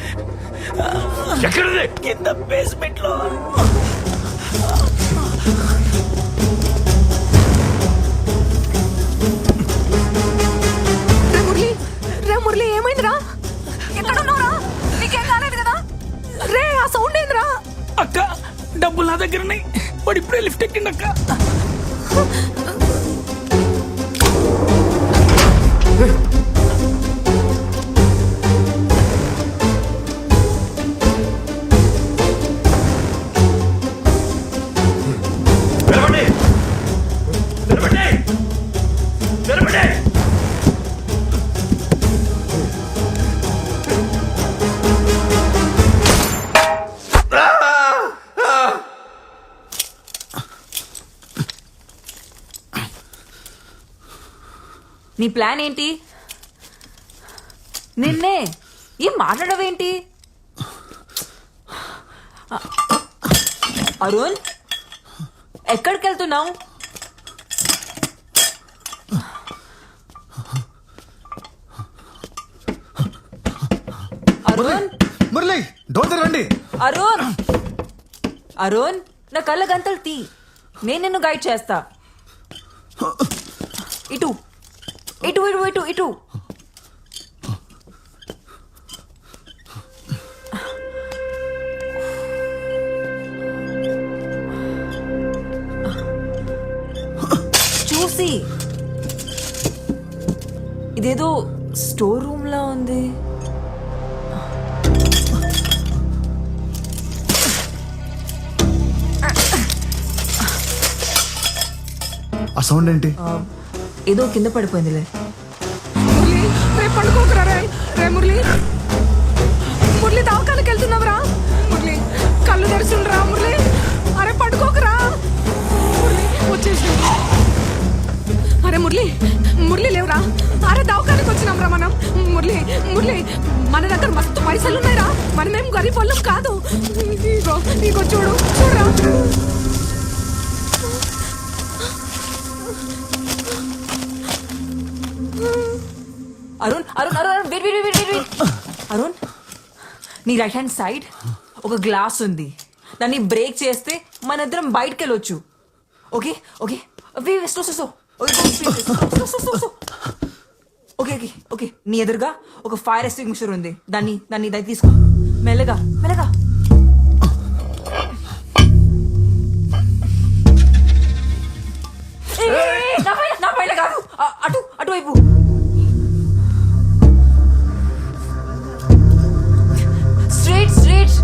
ఎక్కడది? కింద బేస్మెంట్ లో. మురళి, ఏమైందిరా? ఎక్కడ ఉన్నావురా? నీకేం కాలేదు కదా? రే, ఆ సౌండ్ ఏందిరా? అక్క, డబ్బులు నా దగ్గర ఉన్నాయి. వాడు ఇప్పుడే లిఫ్ట్ ఎక్కిండి అక్క. నీ ప్లాన్ ఏంటి? నిన్నే ఏం మాట్లాడవేంటి? అరుణ్, ఎక్కడికి వెళ్తున్నావు? అరుణ్, మురళి డోర్ రండి. అరుణ్, అరుణ్, నా కళ్ళ గంతలు తీ. నేను నిన్ను గైడ్ చేస్తా. ఇటు ఇటు ఇటు ఇటు ఇటు. చూసి ఇదేదో స్టోర్ రూమ్ లా ఉంది. ఆ సౌండ్ ఏంటి? ఏదో కింద పడిపోయిందిలే. రేపు పండుకోకరా రే మురళి. మురళి దవాఖానకి వెళ్తున్నావురా మురళి? కళ్ళు తెరుచుండ్రా మురళి. అరే పండుకోకరా మురళి. వచ్చేసి అరే మురళి మురళి లేవురా. అరే దవాఖానకి వచ్చినాంరా మనం. మురళి మురళి మన దగ్గర మస్తు పైసలు ఉన్నాయిరా. మనమేం గరీబ్ వాళ్ళం కాదు. ఇగో ఇగో చూడు చూడరా. Arun Arun Arun wait wait wait wait. Arun నీ రైట్ హ్యాండ్ సైడ్ ఒక గ్లాస్ ఉంది. దాన్ని బ్రేక్ చేస్తే మన ఇద్దరం బయటకు వెళ్ళొచ్చు. Okay okay slow slow slow. Okay okay okay. నీ ఎదురుగా ఒక ఫైర్ ఎక్స్టింగ్విషర్ ఉంది. దాన్ని దాన్ని దాన్ని తీసుకో. మెల్లగా మెల్లగా. నా పైన కాదు, అటు అటువైపు. Straight straight.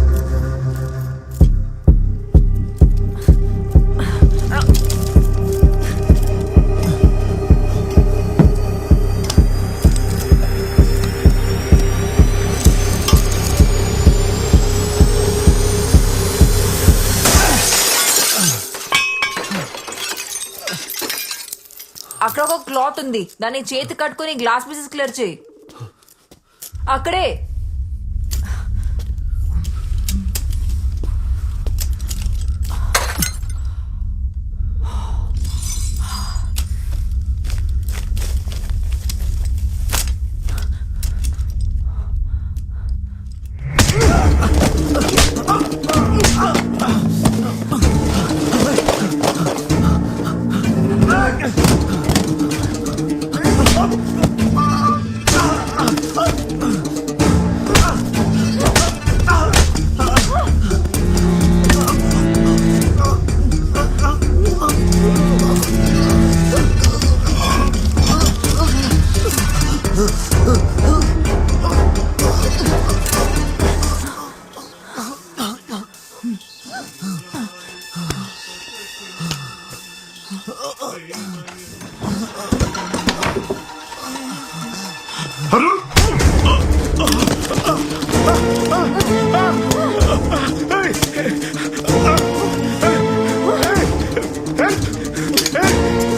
అక్కడ ఒక క్లాత్ ఉంది. దాన్ని చేతి కట్టుకుని గ్లాస్ పీసెస్ క్లియర్ చేయి. అక్కడే.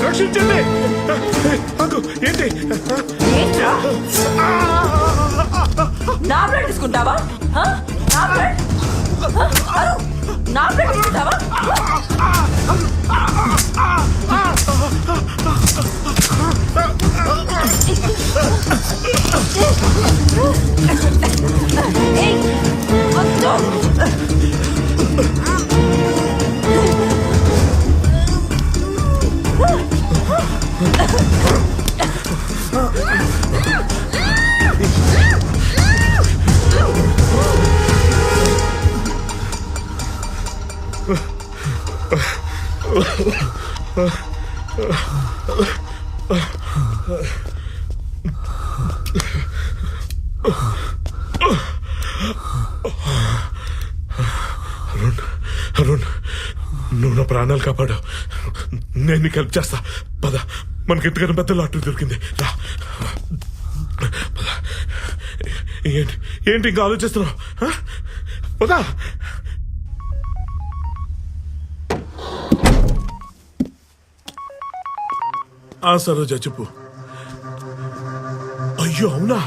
రక్షించండి. ఏంటి? నా బ్లడ్ తీసుకుంటావా? నా బ్లడ్ నా బ్లడ్ తీసుకుంటావా? అరుణ్, నువ్వు నా ప్రాణాలు కాపాడావు. నేను నీకు హెల్ప్ చేస్తా. పద, మనకి ఎంతకన్నా పెద్ద లాటరీ దొరికింది. రా పద. ఏంటి ఏంటి ఇంకా ఆలోచిస్తున్నావు? పదా. సరోజా చెప్పు. అయ్యో అవునా?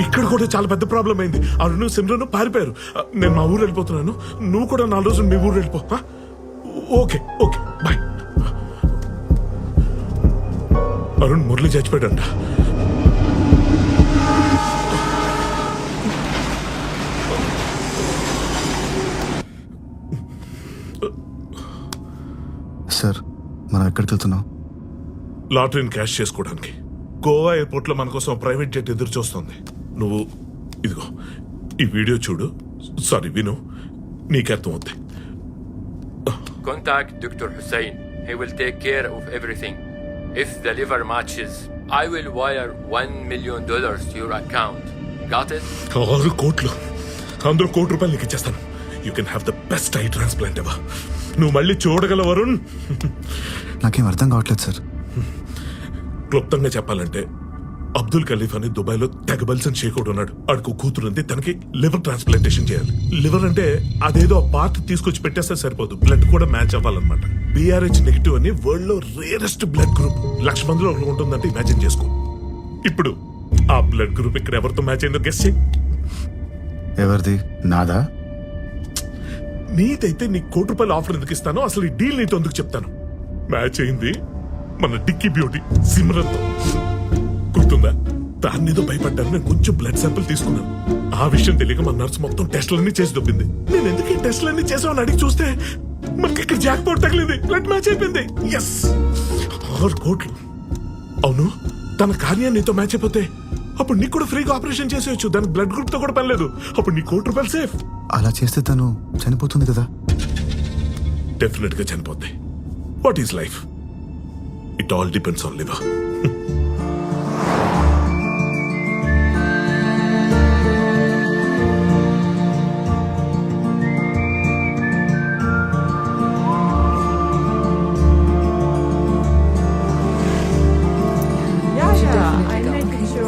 ఇక్కడ కూడా చాలా పెద్ద ప్రాబ్లం అయింది. అరుణ్ సిమ్రన్ పారిపోయారు. నేను మా ఊరు వెళ్ళిపోతున్నాను. నువ్వు కూడా 4 రోజులు మీ ఊరు వెళ్ళిపో. Okay okay bye. Arun Murali చచ్చిపోయాడంట. సార్ మనం ఎక్కడికి వెళ్తున్నాం? లాటరీని క్యాష్ చేసుకోవడానికి గోవా ఎయిర్పోర్ట్ లో మన కోసం ప్రైవేట్ జెట్ ఎదురు చూస్తుంది. నువ్వు ఇదిగో ఈ వీడియో చూడు, సారీ విను, నీకు అర్థమవుద్ది. Contact Dr. Hussein. He will take care of everything. If the liver matches, I will wire $1 million to your account. Got it? 6 కోట్లు, అందులో ₹1 నీకు ఇచ్చేస్తాను. You can have the best I transplant ever. నువ్వు మళ్ళీ చూడగల వరుణ్. నాకేం అర్థం కావట్లేదు సార్. క్లుప్తంగా చెప్పాలంటే అబ్దుల్ ఖలీఫ్ అని దుబాయ్ లో తెగబల్సిన షేకుడు ఉన్నాడు. ఆడికి కూతురు ఉంది, తనకి లివర్ ట్రాన్స్ప్లాంటేషన్ చేయాలి. లివర్ అంటే అదేదో ఆ పార్ట్ తీసుకొచ్చి పెట్టేస్తే సరిపోదు, బ్లడ్ కూడా మ్యాచ్ అవ్వాలన్నమాట. BRH నెగిటివ్ అని వరల్డ్ లో రేరెస్ట్ బ్లడ్ గ్రూప్. 1,00,000 మందిలో ఒకరు ఉంటుందంటే ఇమాజిన్ చేసుకో. ఇప్పుడు ఆ బ్లడ్ గ్రూప్ ఇక్కడ ఎవరితో మ్యాచ్ అయిందో గెస్ చేయి. ఎవరిది? నాదా? నీదైతే నీకు ₹1 ఆఫర్ ఎందుకు ఇస్తానో, అసలు ఈ డీల్ నీతో ఎందుకు చెప్తాను. మ్యాచ్ అయింది మన డిక్కీ బ్యూటీ సిమ్రన్ తో. గుర్తుందా? దాన్ని ఏదో భయపడ్డాను. నేను కొంచెం బ్లడ్ శాంపిల్ తీసుకున్నాను. ఆ విషయం తెలియక మన నర్స్ మొత్తం టెస్టులన్నీ చేసి దొబ్బింది. నేను ఎందుకు ఈ టెస్టులన్నీ చేసామని అడిగి చూస్తే మనకి ఇక్కడ జాక్ పాట్ తగిలింది. బ్లడ్ మ్యాచ్ అయిపోయింది. ఎస్, 6 కోట్లు. అవును, తన కార్యం నీతో మ్యాచ్ అయిపోతే అప్పుడు నీకు కూడా ఫ్రీగా ఆపరేషన్ చేసేయచ్చు. దానికి బ్లడ్ గ్రూప్ తో కూడా పని లేదు. అప్పుడు నీ ₹1 సేఫ్. అలా చేస్తే తను చనిపోతుంది కదా? డెఫినెట్ గా చనిపోద్ది. What is life? It all depends on liver.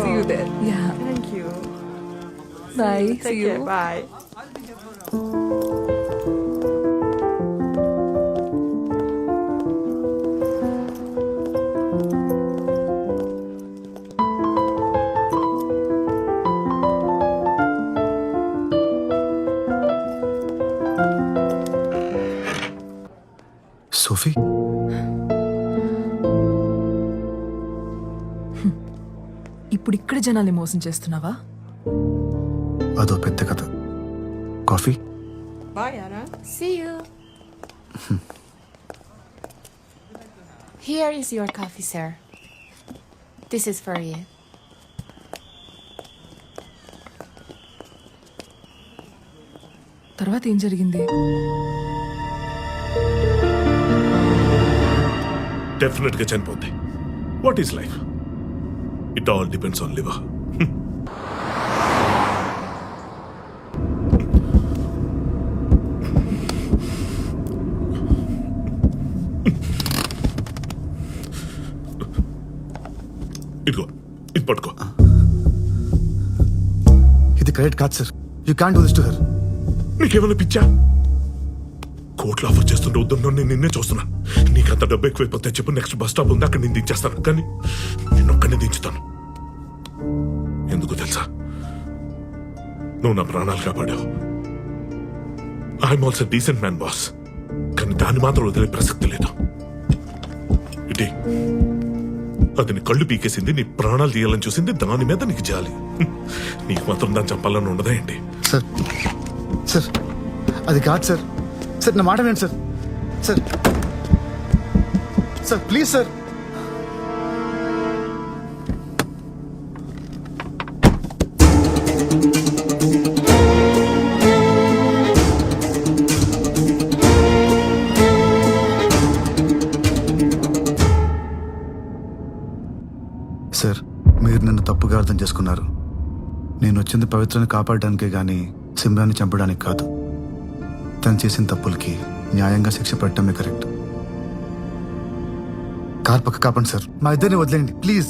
See you there. Yeah. Thank you. Bye. See you. Bye. Sophie, ఇప్పుడు ఇక్కడ జనాల్ని మోసం చేస్తున్నావా? అదో పెద్ద కథ. Coffee? Bye, Anna. See you. Here is your coffee, sir. This is for you. తర్వాత ఏం జరిగింది? డెఫినెట్ గా చనిపోద్ది. What is life? It all depends on liver. ఇదిగో, ఇది పట్టుకో. ఇది కరెక్ట్ కాదు sir. You can't do this to her. నీకేమైనా పిచ్చా? కోట్లు ఆఫర్ చేస్తుంటే వద్దున్నా నేను నిన్నే చూస్తున్నా. నీకు అంత డబ్బు ఎక్కువైపోతే చెప్పు, నెక్స్ట్ బస్ స్టాప్ ఉంది, అక్కడ నేను దించేస్తాను. కానీ నేను ఒక్కనే దించుతాను. ఎందుకు తెలుసా? నువ్వు నా ప్రాణాలు కాపాడావు. I'm also decent man boss. కానీ దాన్ని మాత్రం వదిలే ప్రసక్తి లేదు. ఇటీ అది నీ కళ్ళు పీకేసింది, నీ ప్రాణాలు తీయాలని చూసింది, దాని మీద నీకు జాలి. నీకు మాత్రం దాన్ని చంపాలని ఉండదా ఏంటి? సార్, సార్ అది కాదు సార్. సార్ నా మాట వినండి sir. Sir, sir please sir. Sir, మీరు నన్ను తప్పుగా అర్థం చేసుకున్నారు. నేను వచ్చింది పవిత్రని కాపాడడానికే గాని సిమ్రాన్ని చంపడానికి కాదు. తను చేసిన తప్పులకి న్యాయంగా శిక్ష పెట్టడమే కరెక్ట్. కార్ పక్క కాపండి సార్. మా ఇద్దరిని వదిలేయండి ప్లీజ్.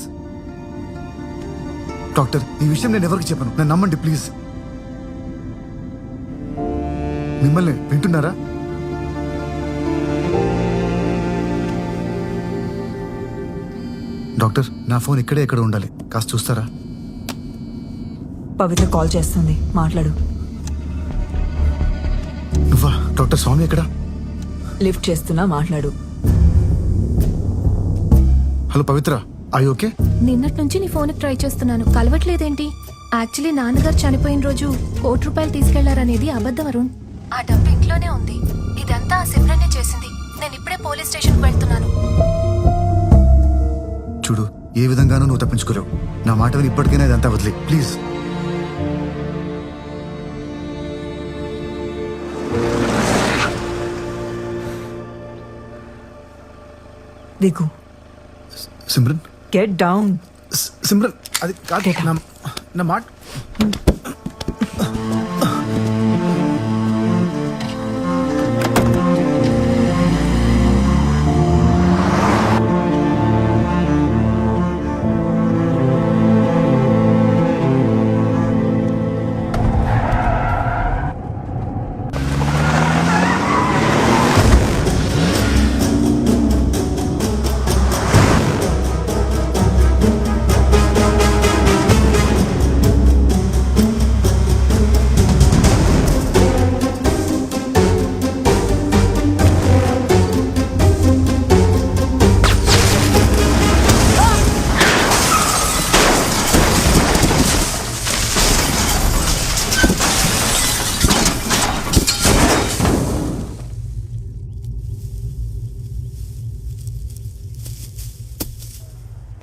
డాక్టర్, ఈ విషయం నేను ఎవరికి చెప్పను. నన్ను నమ్మండి ప్లీజ్. మిమ్మల్ని వింటున్నారా? డాక్టర్, నా ఫోన్ ఇక్కడే ఎక్కడ ఉండాలి, కాస్త చూస్తారా? పవిత్ర కాల్ చేస్తుంది, మాట్లాడు. నువ్వా? డాక్టర్ స్వామి ఎక్కడ? లిఫ్ట్ చేస్తున్నా, మాట్లాడు. Hello Pavitra, I okay? నిన్నటి నుంచి నీ ఫోన్కి ట్రై చేస్తున్నాను, కలవట్లేదేంటి? యాక్చువల్లీ నాన్నగారు చనిపోయిన రోజు ₹1 తీసుకెళ్లారనేది అబద్ధం అరుణ్. ఆ డబ్బు ఇంట్లోనే ఉంది. ఇదంతా ఆ సిమ్రన్నే చేసింది. నేను ఇప్పుడే పోలీస్ స్టేషన్కి వెళ్తున్నాను. చూడు, ఏ విధంగానూ నువ్వు తప్పించుకోలేవు. నా మాట విని ఇప్పటికైనా ఇదంతా వదిలే ప్లీజ్. దిగు. Simran, get down. సిమ్రన్, అది కాదు నా మాట.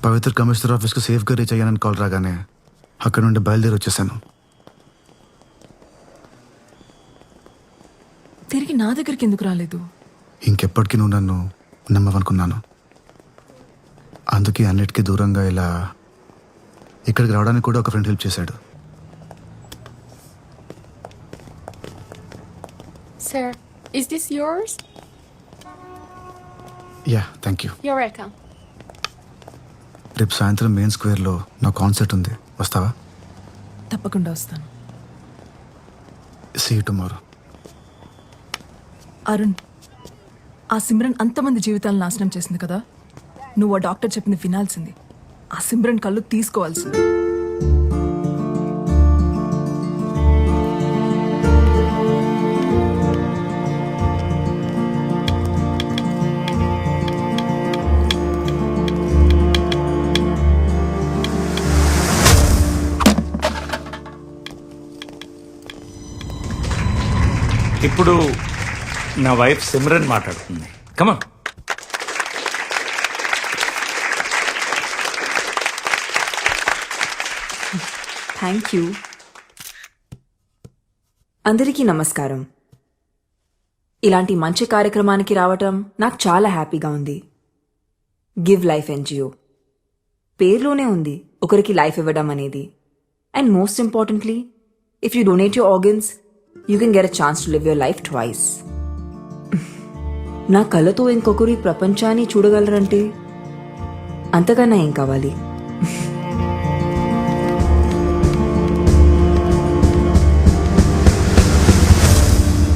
పవిత్ర కమిషనర్ ఆఫీస్కి సేఫ్గా రీచ్ అయ్యానని కాల్ రాగానే అక్కడ నుండి బయలుదేరి వచ్చేసాను. తిరిగి నా దగ్గరికి ఎందుకు రాలేదు? ఇంకెప్పటికీ నువ్వు నన్ను నమ్మవనుకున్నాను. అందుకే అన్నిటికీ దూరంగా ఇలా ఇక్కడికి రావడానికి కూడా ఒక ఫ్రెండ్ హెల్ప్ చేశాడు. Sir, is this yours? Yeah, thank you. You're welcome. రేపు సాయంత్రం మెయిన్ స్క్వేర్లో నా కాన్సర్ట్ ఉంది, వస్తావా? తప్పకుండా వస్తాను. See you tomorrow. అరుణ్, ఆ సిమ్రన్ అంతమంది జీవితాలను నాశనం చేసింది కదా, నువ్వు ఆ డాక్టర్ చెప్పింది వినాల్సింది. ఆ సిమ్రన్ కళ్ళు తీసుకోవాల్సింది. ఇప్పుడు నా వైఫ్ సిమ్రన్ మాట్లాడుతుంది. కమాన్. Thank you. అందరికీ నమస్కారం. ఇలాంటి మంచి కార్యక్రమానికి రావటం నాకు చాలా హ్యాపీగా ఉంది. గివ్ లైఫ్ ఎన్జిఓ పేరులోనే ఉంది ఒకరికి లైఫ్ ఇవ్వడం అనేది. And most importantly, if you donate your organs you can get a chance to live your life twice. నా కళ్ళతో ఇంకొకరు ఈ ప్రపంచాన్ని చూడగలరంటే అంతకన్నా ఏం కావాలి?